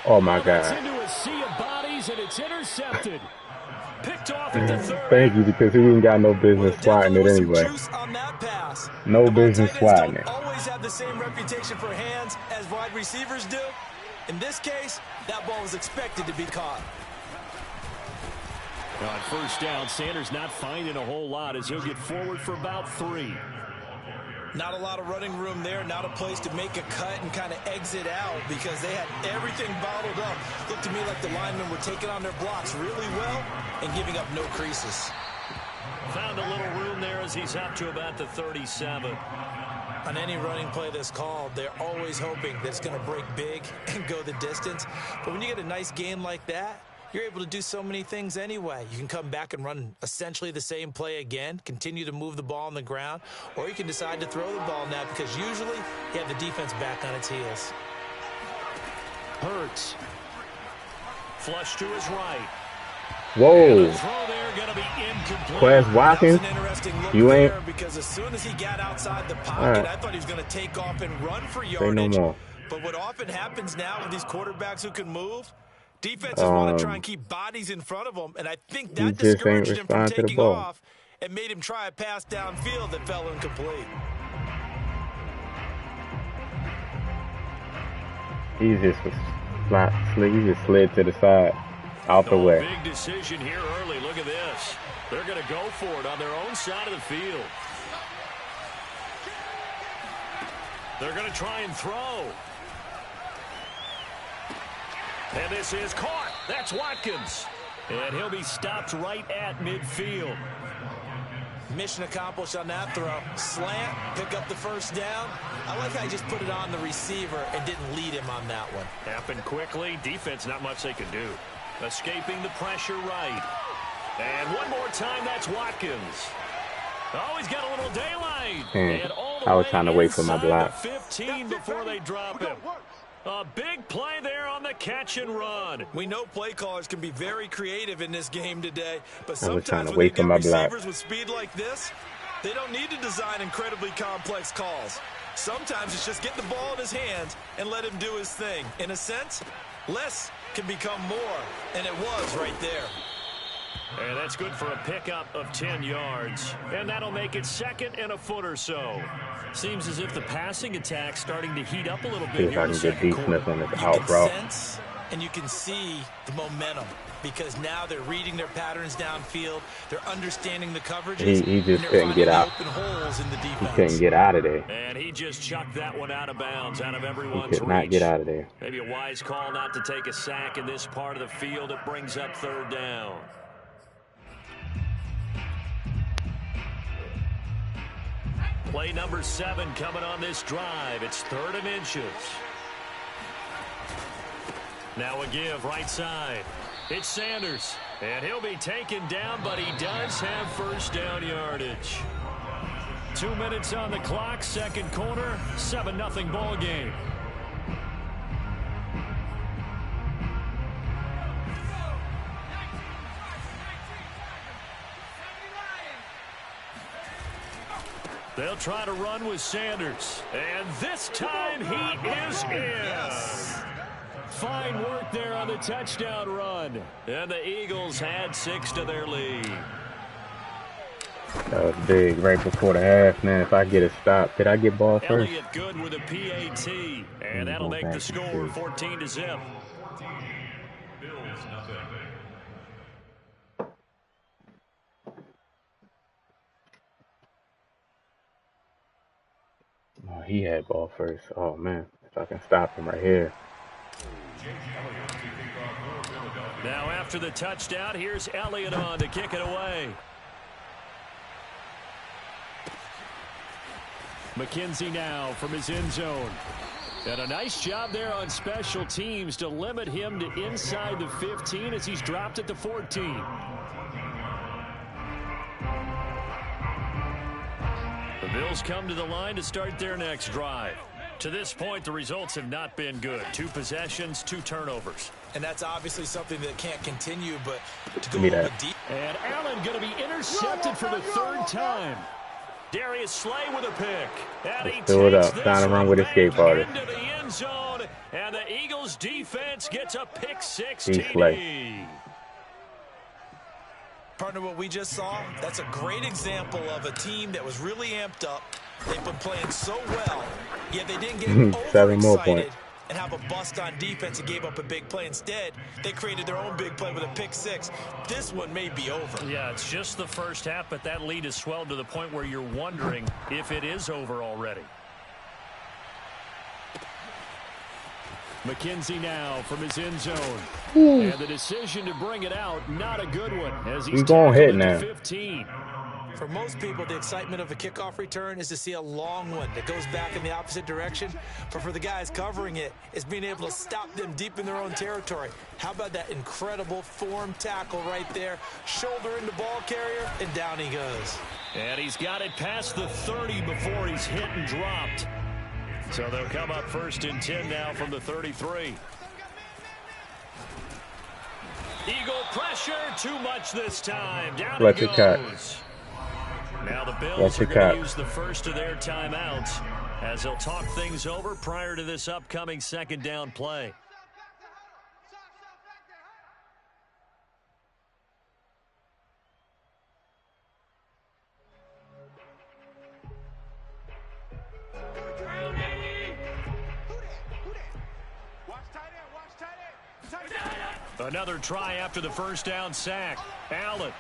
Oh, my God. It's into a sea of bodies, and it's intercepted. Picked off at the 30. Thank you, because he ain't got no business swatting it anyway. No business swatting it. Always have the same reputation for hands as wide receivers do. In this case, that ball was expected to be caught. On 1st down, Sanders not finding a whole lot as he'll get forward for about 3. Not a lot of running room there, not a place to make a cut and kind of exit out because they had everything bottled up. Looked to me like the linemen were taking on their blocks really well and giving up no creases. Found a little room there as he's up to about the 37. On any running play that's called, they're always hoping that it's going to break big and go the distance. But when you get a nice game like that, you're able to do so many things anyway. You can come back and run essentially the same play again, continue to move the ball on the ground, or you can decide to throw the ball now because usually you have the defense back on its heels. Hurts. Flush to his right. Whoa. Quez Watkins, you ain't. Because as soon as he got outside the pocket, I thought he was going to take off and run for yardage. No more. But what often happens now with these quarterbacks who can move, defenses want to try and keep bodies in front of them, and I think that discouraged him from taking off and made him try a pass downfield that fell incomplete. He just slid to the side. Out the way. Big decision here early. Look at this. They're going to go for it on their own side of the field. They're going to try and throw. And this is caught. That's Watkins. And he'll be stopped right at midfield. Mission accomplished on that throw. Slant, pick up the first down. I like how he just put it on the receiver and didn't lead him on that one. Happened quickly. Defense, not much they can do. Escaping the pressure right. And one more time, that's Watkins. Oh, he's got a little daylight. And all the I was trying to wait for my block. 15 before they drop him. A big play there on the catch and run. We know play callers can be very creative in this game today, but I was trying sometimes to when wait they for get my receivers block. with speed like this, they don't need to design incredibly complex calls. Sometimes it's just get the ball in his hands and let him do his thing. In a sense, less can become more, and it was right there. And that's good for a pickup of 10 yards. And that'll make it second and a foot or so. Seems as if the passing attack's starting to heat up a little bit here in the second quarter. You can sense and you can see the momentum because now they're reading their patterns downfield. They're understanding the coverages. He just couldn't get out. Open holes in the defense. He couldn't get out of there. And he just chucked that one out of bounds, out of everyone's He could not reach. get out of there. Maybe a wise call not to take a sack in this part of the field. It brings up third down. Play number 7 coming on this drive. It's 3rd and inches. Now a give right side. It's Sanders. And he'll be taken down, but he does have first down yardage. 2 minutes on the clock, second quarter, 7-0 ball game. They'll try to run with Sanders. And this time he is in. Fine work there on the touchdown run. And the Eagles had 6 to their lead. That was big right before the half, man. If I get a stop, did I get ball first? Elliott good with a PAT. And that'll make the score 14 to zip. Oh, he had ball first. Oh, man. If I can stop him right here. Now after the touchdown, here's Elliott on to kick it away. McKenzie now from his end zone. And a nice job there on special teams to limit him to inside the 15 as he's dropped at the 14. The Bills come to the line to start their next drive. To this point, the results have not been good. 2 possessions, 2 turnovers. And that's obviously something that can't continue, but to go a little bit deep. And Allen going to be intercepted for the 3rd time. Darius Slay with a pick. And he throw it up. takes Trying to run with escape artist. into the end zone. And the Eagles defense gets a pick 6 He's TD. Slay. Partner, what we just saw, that's a great example of a team that was really amped up. They've been playing so well, yet they didn't get 7 more overexcited points. and have a bust on defense and gave up a big play. Instead, they created their own big play with a pick 6. This one may be over. Yeah, it's just the first half, but that lead has swelled to the point where you're wondering if it is over already. McKenzie now from his end zone. And the decision to bring it out, not a good one. As he's going hit now. 15. For most people, the excitement of a kickoff return is to see a long one that goes back in the opposite direction. But for the guys covering it, it's being able to stop them deep in their own territory. How about that incredible form tackle right there? Shoulder into ball carrier, and down he goes. And he's got it past the 30 before he's hit and dropped. So they'll come up 1st and 10 now from the 33. Eagle pressure, too much this time. Down it goes. Now the Bills are going to use the first of their timeouts as they'll talk things over prior to this upcoming 2nd down play. Another try after the 1st down sack. Allen.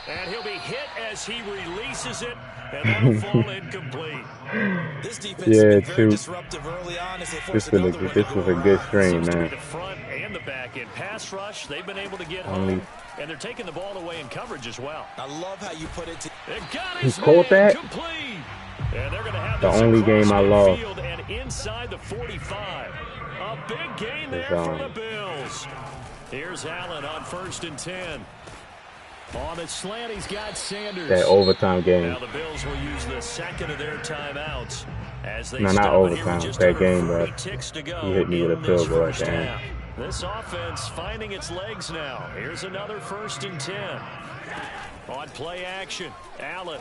And he'll be hit as he releases it, and that'll fall incomplete. This defense has been very disruptive early on as they force another one. This was a good stream, man. The front and the back end pass rush, they've been able to get home, and they're taking the ball away in coverage as well. I love how you put it. He caught that. Complete. And they're going to have the only game I lost. And inside the 45. A big gain there for the Bills. Here's Allen on 1st and 10. On the slant, he's got Sanders. That overtime game. Now the Bills will use the 2nd of their timeouts as they not overtime. That game, but he hit me with a field goal at the end. This offense finding its legs now. Here's another 1st and 10. On play action, Allen.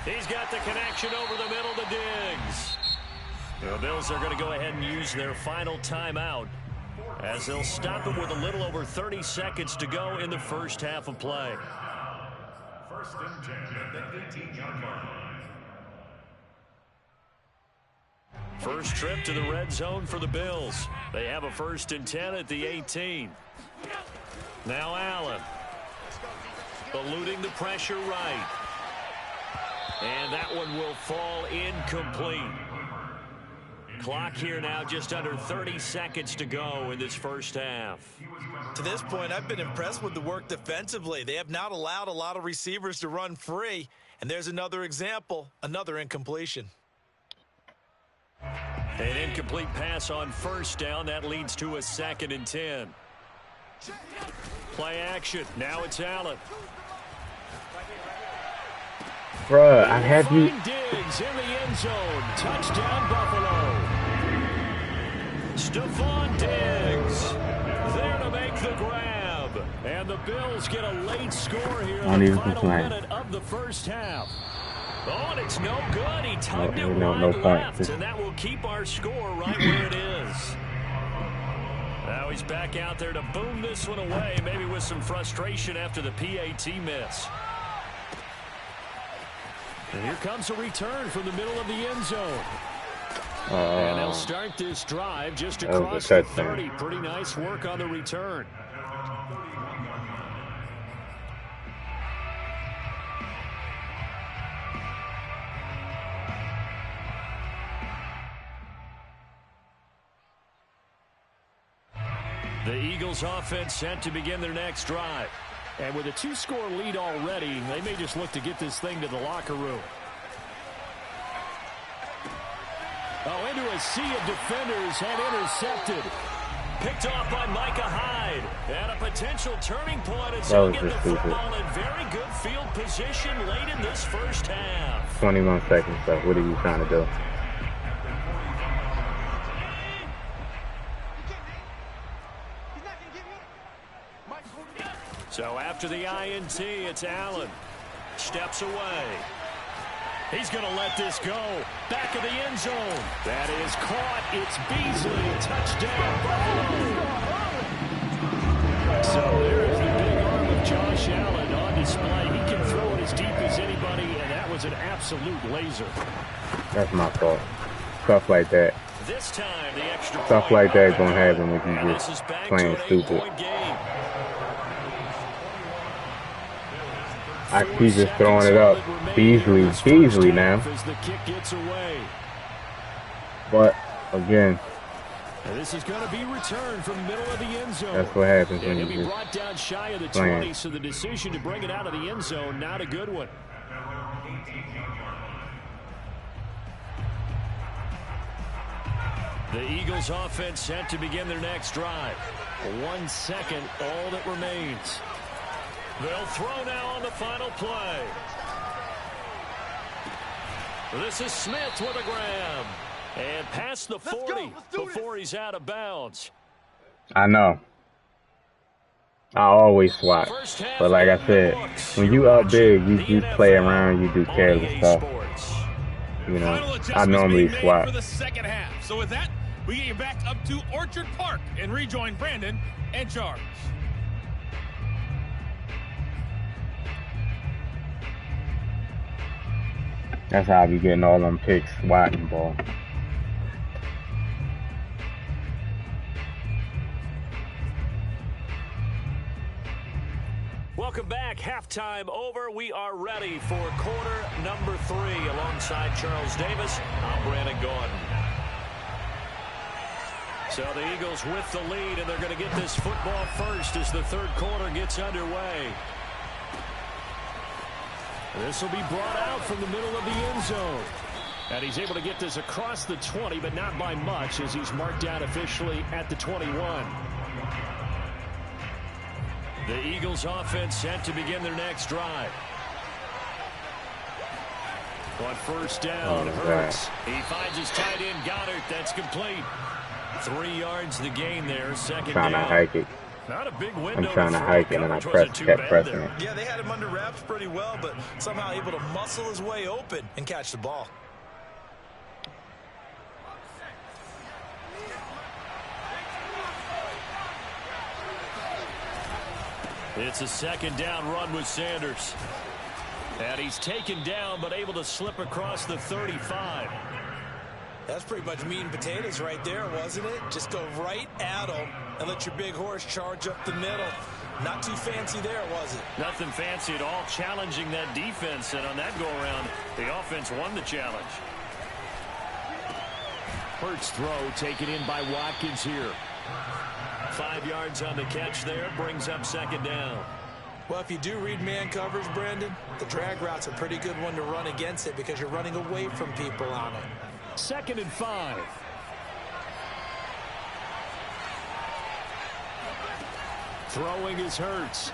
He's got the connection over the middle to Diggs. The Bills are going to go ahead and use their final timeout as they'll stop him with a little over 30 seconds to go in the 1st half of play. 1st and 10 at the 18-yard line. First trip to the red zone for the Bills. They have a 1st and 10 at the 18. Now Allen. Eluding the pressure right. And that one will fall incomplete. Clock here now just under 30 seconds to go in this 1st half. To this point, I've been impressed with the work defensively. They have not allowed a lot of receivers to run free. And there's another example, another incompletion. An incomplete pass on 1st down. That leads to a 2nd and 10. Play action. Now it's Allen. Bruh, I have you. Diggs in the end zone. Touchdown, Buffalo. Stephon Diggs there to make the grab. And the Bills get a late score here in the final minute of the 1st half. Oh, and it's no good. He tugged it wide left, and that will keep our score right where it is. Now he's back out there to boom this one away, maybe with some frustration after the PAT miss. And here comes a return from the middle of the end zone. And they'll start this drive just across the 30. Pretty nice work on the return. The Eagles offense set to begin their next drive. And with a 2-score lead already, they may just look to get this thing to the locker room. Oh, into a sea of defenders and intercepted. Picked off by Micah Hyde. And a potential turning point as he'll get the football in very good field position late in this 1st half. 21 seconds, so what are you trying to do? So after the INT, it's Allen. Steps away. He's going to let this go. Back of the end zone. That is caught. It's Beasley. Touchdown, Buffalo. So there is the big arm of Josh Allen on display. He can throw it as deep as anybody, and that was an absolute laser. That's my fault. Stuff like that. This time, the extra Stuff like that going to happen when you just playing stupid. He's just throwing it up. Beasley now. But again, And this is going to be returned from the middle of the end zone. That's what happens when he'll you be just brought down shy of the playing. 20, so the decision to bring it out of the end zone, not a good one. The Eagles offense set to begin their next drive. 1 second, all that remains. They'll throw now on the final play. This is Smith with a grab. And past the 40 before he's out of bounds. I know. I always swat. But like I said, when you up big, you play around, you do careless stuff. You know, I normally swat. For the second half. So with that, we get you back up to Orchard Park and rejoin Brandon and Charles. That's how I be getting all them picks, swatting ball. Welcome back. Halftime over. We are ready for quarter number 3. Alongside Charles Davis, I'm Brandon Gordon. So the Eagles with the lead, and they're going to get this football first as the third quarter gets underway. This will be brought out from the middle of the end zone. And he's able to get this across the 20, but not by much, as he's marked down officially at the 21. The Eagles offense set to begin their next drive. On first down, Hurts. He finds his tight end, Goddard. That's complete. 3 yards the gain there, second down. Trying to hike it. Not a big window. I'm trying to hike it, and I kept pressing it. Yeah, they had him under wraps pretty well, but somehow able to muscle his way open and catch the ball. It's a second down run with Sanders. And he's taken down, but able to slip across the 35. That's pretty much meat and potatoes right there, wasn't it? Just go right at him and let your big horse charge up the middle. Not too fancy there, was it? Nothing fancy at all, challenging that defense. And on that go-around, the offense won the challenge. Hurts throw taken in by Watkins here. 5 yards on the catch there, brings up second down. Well, if you do read man coverage, Brandon, the drag route's a pretty good one to run against it because you're running away from people on it. 2nd and 5. Throwing is Hurts.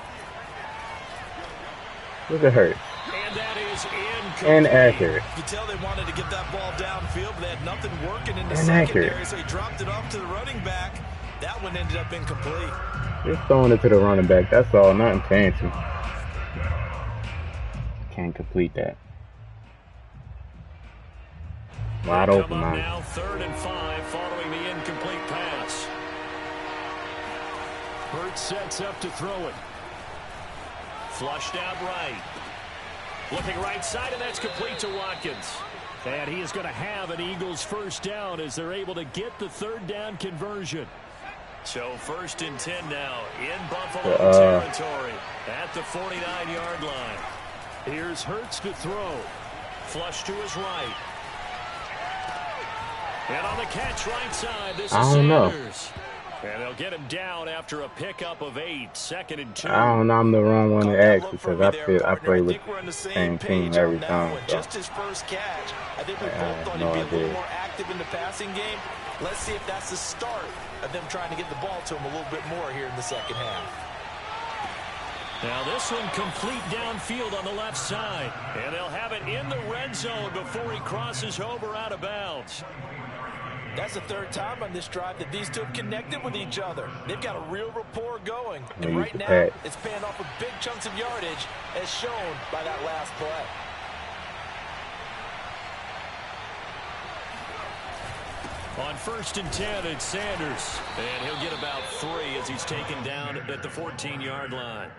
Look at Hurts. And that is incomplete. Inaccurate. You tell they wanted to get that ball downfield, but they had nothing working in the secondary, so he dropped it off to the running back. That one ended up incomplete. Just throwing it to the running back. That's all. Nothing fancy. Can't complete that. Wide open, man. Now 3rd and 5 following the incomplete pass. Hurts sets up to throw it. Flushed out right. Looking right side, and that's complete to Watkins. And he is going to have an Eagles first down as they're able to get the 3rd down conversion. So 1st and 10 now in Buffalo territory at the 49-yard line. Here's Hurts to throw. Flush to his right. And on the catch right side, this is Sanders. And they'll get him down after a pickup of 8. 2nd and 2. I don't know. I'm the wrong one to ask because I play with the same team every time. So. Just his first catch. I think we both thought he'd be a little more active in the passing game. Let's see if that's the start of them trying to get the ball to him a little bit more here in the second half. Now this one complete downfield on the left side. And they'll have it in the red zone before he crosses over out of bounds. That's the 3rd time on this drive that these two have connected with each other. They've got a real rapport going. And right now, it's paying off with big chunks of yardage as shown by that last play. On 1st and 10, it's Sanders. And he'll get about 3 as he's taken down at the 14-yard line.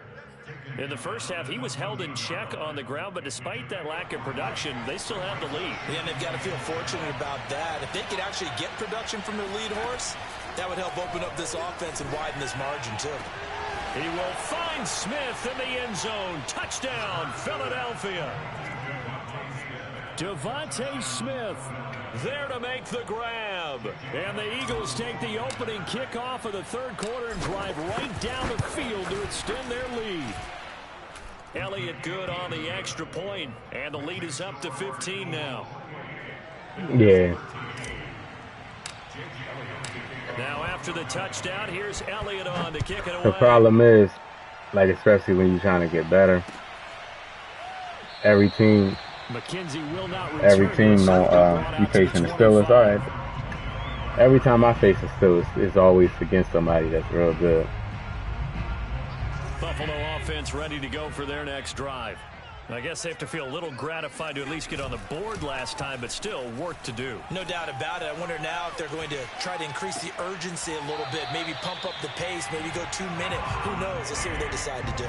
In the first half, he was held in check on the ground, but despite that lack of production, they still have the lead. Yeah, and they've got to feel fortunate about that. If they could actually get production from their lead horse, that would help open up this offense and widen this margin, too. He will find Smith in the end zone. Touchdown, Philadelphia. Devontae Smith there to make the grab. grab. And the Eagles take the opening kickoff of the third quarter and drive right down the field to extend their lead. Elliott good on the extra point, and the lead is up to 15 now. Yeah. Now after the touchdown, here's Elliott on to kick it away. The problem is, like, especially when you're trying to get better, every team you facing the Steelers. All right. Every time I face the Steelers, it's always against somebody that's real good. Buffalo offense ready to go for their next drive. I guess they have to feel a little gratified to at least get on the board last time, but still work to do. No doubt about it. I wonder now if they're going to try to increase the urgency a little bit, maybe pump up the pace, maybe go 2 minutes. Who knows? Let's see what they decide to do.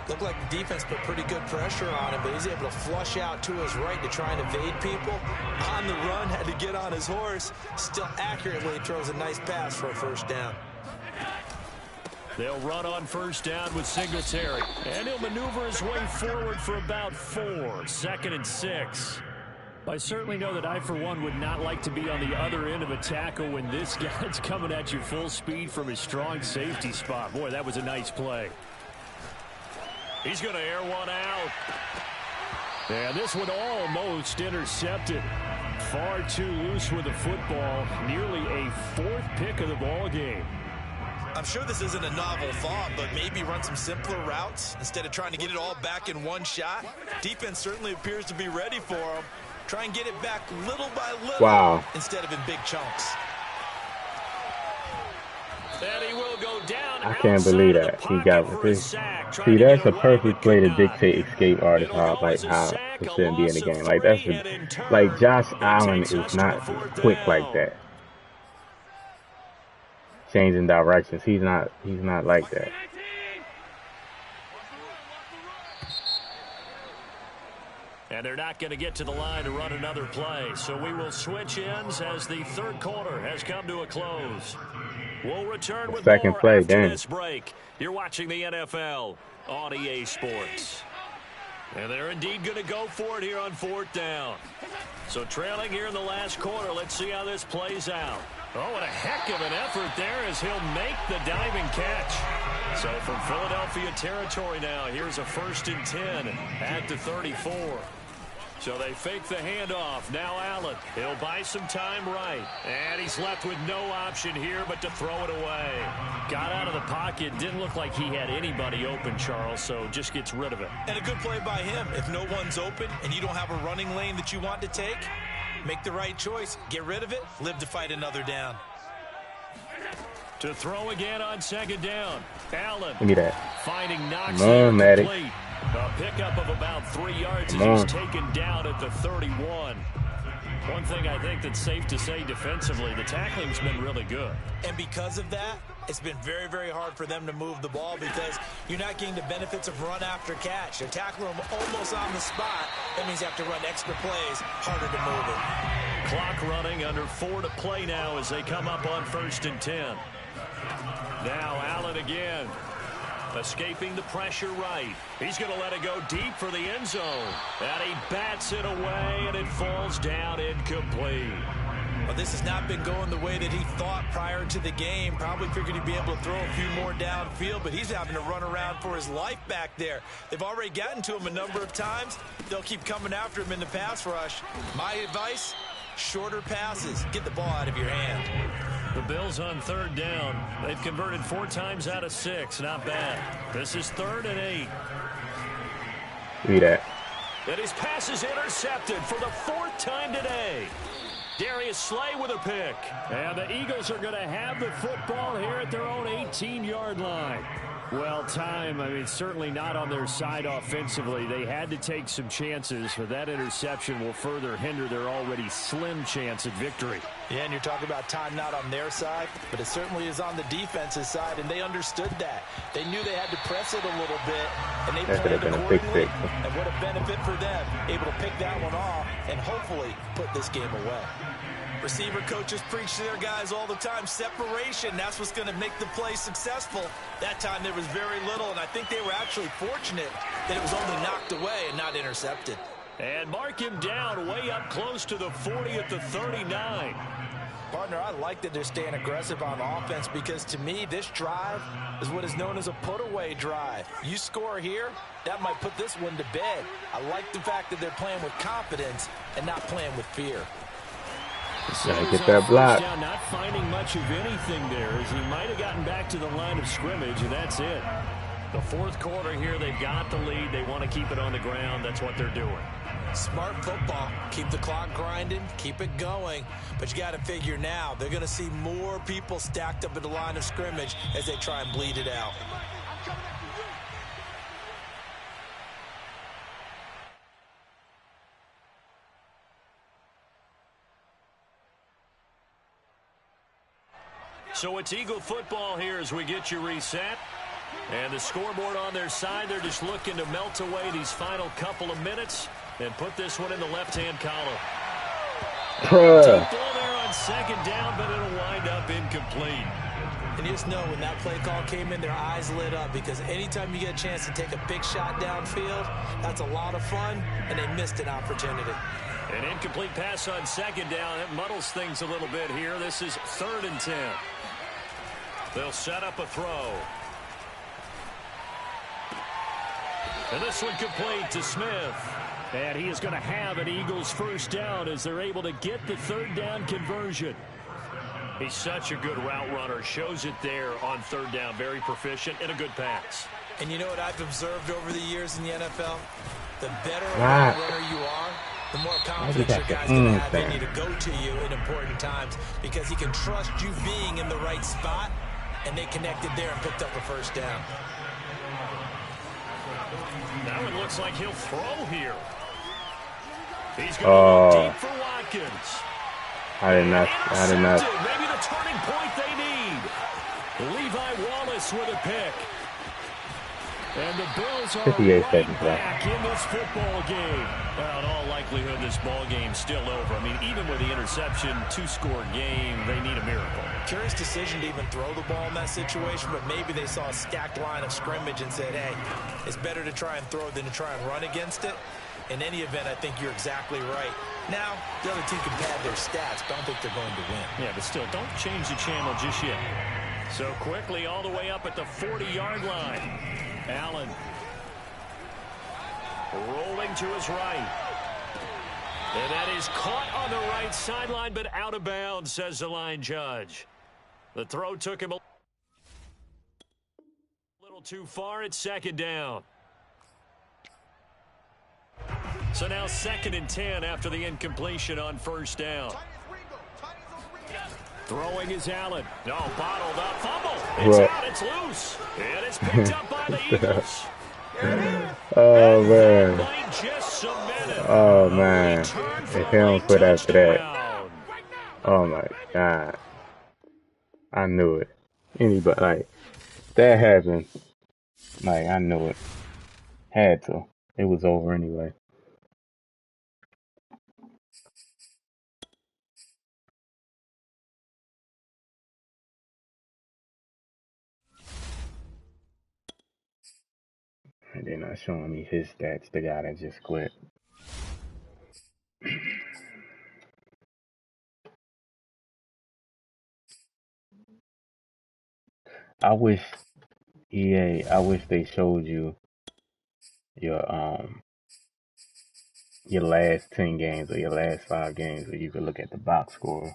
Looked like the defense put pretty good pressure on him, but he's able to flush out to his right to try and evade people. On the run, had to get on his horse. Still accurately throws a nice pass for a first down. They'll run on first down with Singletary. And he'll maneuver his way forward for about 4. 2nd and 6. I certainly know that I, for one, would not like to be on the other end of a tackle when this guy's coming at you full speed from his strong safety spot. Boy, that was a nice play. He's going to air one out. And this one almost intercepted. Far too loose with the football. Nearly a 4th pick of the ball game. I'm sure this isn't a novel thought, but maybe run some simpler routes instead of trying to get it all back in one shot. Defense certainly appears to be ready for him. Try and get it back little by little instead of in big chunks. And he will go down. I can't believe that he got with this. See, that's a perfect play to dictate escape artist, how to sit be in the game. Like, that's like Josh Allen is not quick like that. Changing directions. He's not like that. And they're not going to get to the line to run another play. So we will switch ends as the third quarter has come to a close. We'll return with second more play, after this break. You're watching the NFL on EA Sports. And they're indeed going to go for it here on 4th down. So trailing here in the last quarter. Let's see how this plays out. Oh, what a heck of an effort there as he'll make the diving catch. So from Philadelphia territory now, here's a 1st and 10 at the 34. So they fake the handoff. Now Allen. He'll buy some time right. And he's left with no option here but to throw it away. Got out of the pocket. Didn't look like he had anybody open, Charles, so just gets rid of it. And a good play by him. If no one's open and you don't have a running lane that you want to take, make the right choice. Get rid of it. Live to fight another down. To throw again on 2nd down. Allen. Look at that. Finding Knox complete. A pickup of about 3 yards as he's taken down at the 31. One thing I think that's safe to say defensively, the tackling's been really good. And because of that, it's been very, very hard for them to move the ball because you're not getting the benefits of run after catch. They're tackling them almost on the spot. That means you have to run extra plays, harder to move it. Clock running, under 4 to play now as they come up on 1st and 10. Now Allen again. Escaping the pressure right. He's going to let it go deep for the end zone. And he bats it away, and it falls down incomplete. Well, this has not been going the way that he thought prior to the game. Probably figured he'd be able to throw a few more downfield, but he's having to run around for his life back there. They've already gotten to him a number of times. They'll keep coming after him in the pass rush. My advice, shorter passes. Get the ball out of your hand. The Bills on 3rd down. They've converted 4 times out of 6. Not bad. This is 3rd and 8. Read that. And his pass is intercepted for the 4th time today. Darius Slay with a pick. And the Eagles are going to have the football here at their own 18-yard line. Well, time, I mean, certainly not on their side offensively. They had to take some chances, but that interception will further hinder their already slim chance at victory. Yeah, and you're talking about time not on their side, but it certainly is on the defense's side, and they understood that. They knew they had to press it a little bit, and they played accordingly. And what a benefit for them, able to pick that one off and hopefully put this game away. Receiver coaches preach to their guys all the time. Separation, that's what's going to make the play successful. That time there was very little, and I think they were actually fortunate that it was only knocked away and not intercepted. And mark him down way up close to the 40 at the 39. Partner, I like that they're staying aggressive on offense because to me, this drive is what is known as a put-away drive. You score here, that might put this one to bed. I like the fact that they're playing with confidence and not playing with fear. Gotta get that block. Down, not finding much of anything there as he might have gotten back to the line of scrimmage, and that's it. The fourth quarter here, they've got the lead. They want to keep it on the ground. That's what they're doing. Smart football. Keep the clock grinding, keep it going. But you got to figure now, they're going to see more people stacked up at the line of scrimmage as they try and bleed it out. So it's Eagle football here as we get you reset. And the scoreboard on their side, they're just looking to melt away these final couple of minutes and put this one in the left-hand column. Deep ball there on second down, but it'll wind up incomplete. And you just know when that play call came in, their eyes lit up because anytime you get a chance to take a big shot downfield, that's a lot of fun, and they missed an opportunity. An incomplete pass on second down. It muddles things a little bit here. This is 3rd and 10. They'll set up a throw. And this one complete to Smith. And he is going to have an Eagles first down as they're able to get the 3rd down conversion. He's such a good route runner. Shows it there on 3rd down. Very proficient and a good pass. And you know what I've observed over the years in the NFL? The better route runner you are, the more confidence your guy's going to have in you to go to you in important times because he can trust you being in the right spot, and they connected there and picked up a first down. That one looks like he'll throw here. He's going to look deep for Watkins. I did not. Maybe the turning point they need. Levi Wallace with a pick. And the Bills are right back in this football game. Well, in all likelihood, this ball game's still over. I mean, even with the interception, 2-score game, they need a miracle. Curious decision to even throw the ball in that situation, but maybe they saw a stacked line of scrimmage and said, hey, it's better to try and throw than to try and run against it. In any event, I think you're exactly right. Now, the other team can pad their stats, but I don't think they're going to win. Yeah, but still, don't change the channel just yet. So quickly all the way up at the 40-yard line. Allen rolling to his right. And that is caught on the right sideline, but out of bounds, says the line judge. The throw took him a little too far. It's 2nd down. So now 2nd and 10 after the incompletion on 1st down. Throwing is Allen. No, bottled up. Fumble. It's out. It's loose. And it's picked up by the Eagles. Oh, man. Oh, man. If he don't put after that. Oh, my God. I knew it. Anybody, like, that happened. Like, I knew it. Had to. It was over anyway. And they're not showing me his stats, the guy that just quit. I wish EA, I wish they showed you your last 10 games or your last 5 games where you could look at the box score.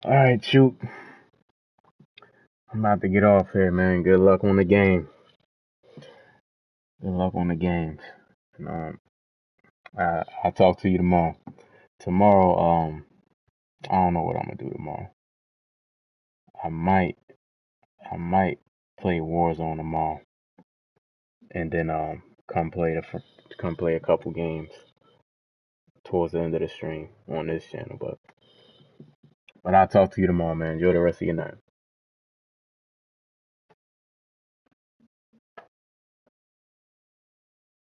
All right, shoot. I'm about to get off here, man. Good luck on the game. Good luck on the games. I'll talk to you tomorrow. Tomorrow, I don't know what I'm gonna do tomorrow. I might play Warzone tomorrow, and then come play a couple games towards the end of the stream on this channel. But I'll talk to you tomorrow, man. Enjoy the rest of your night.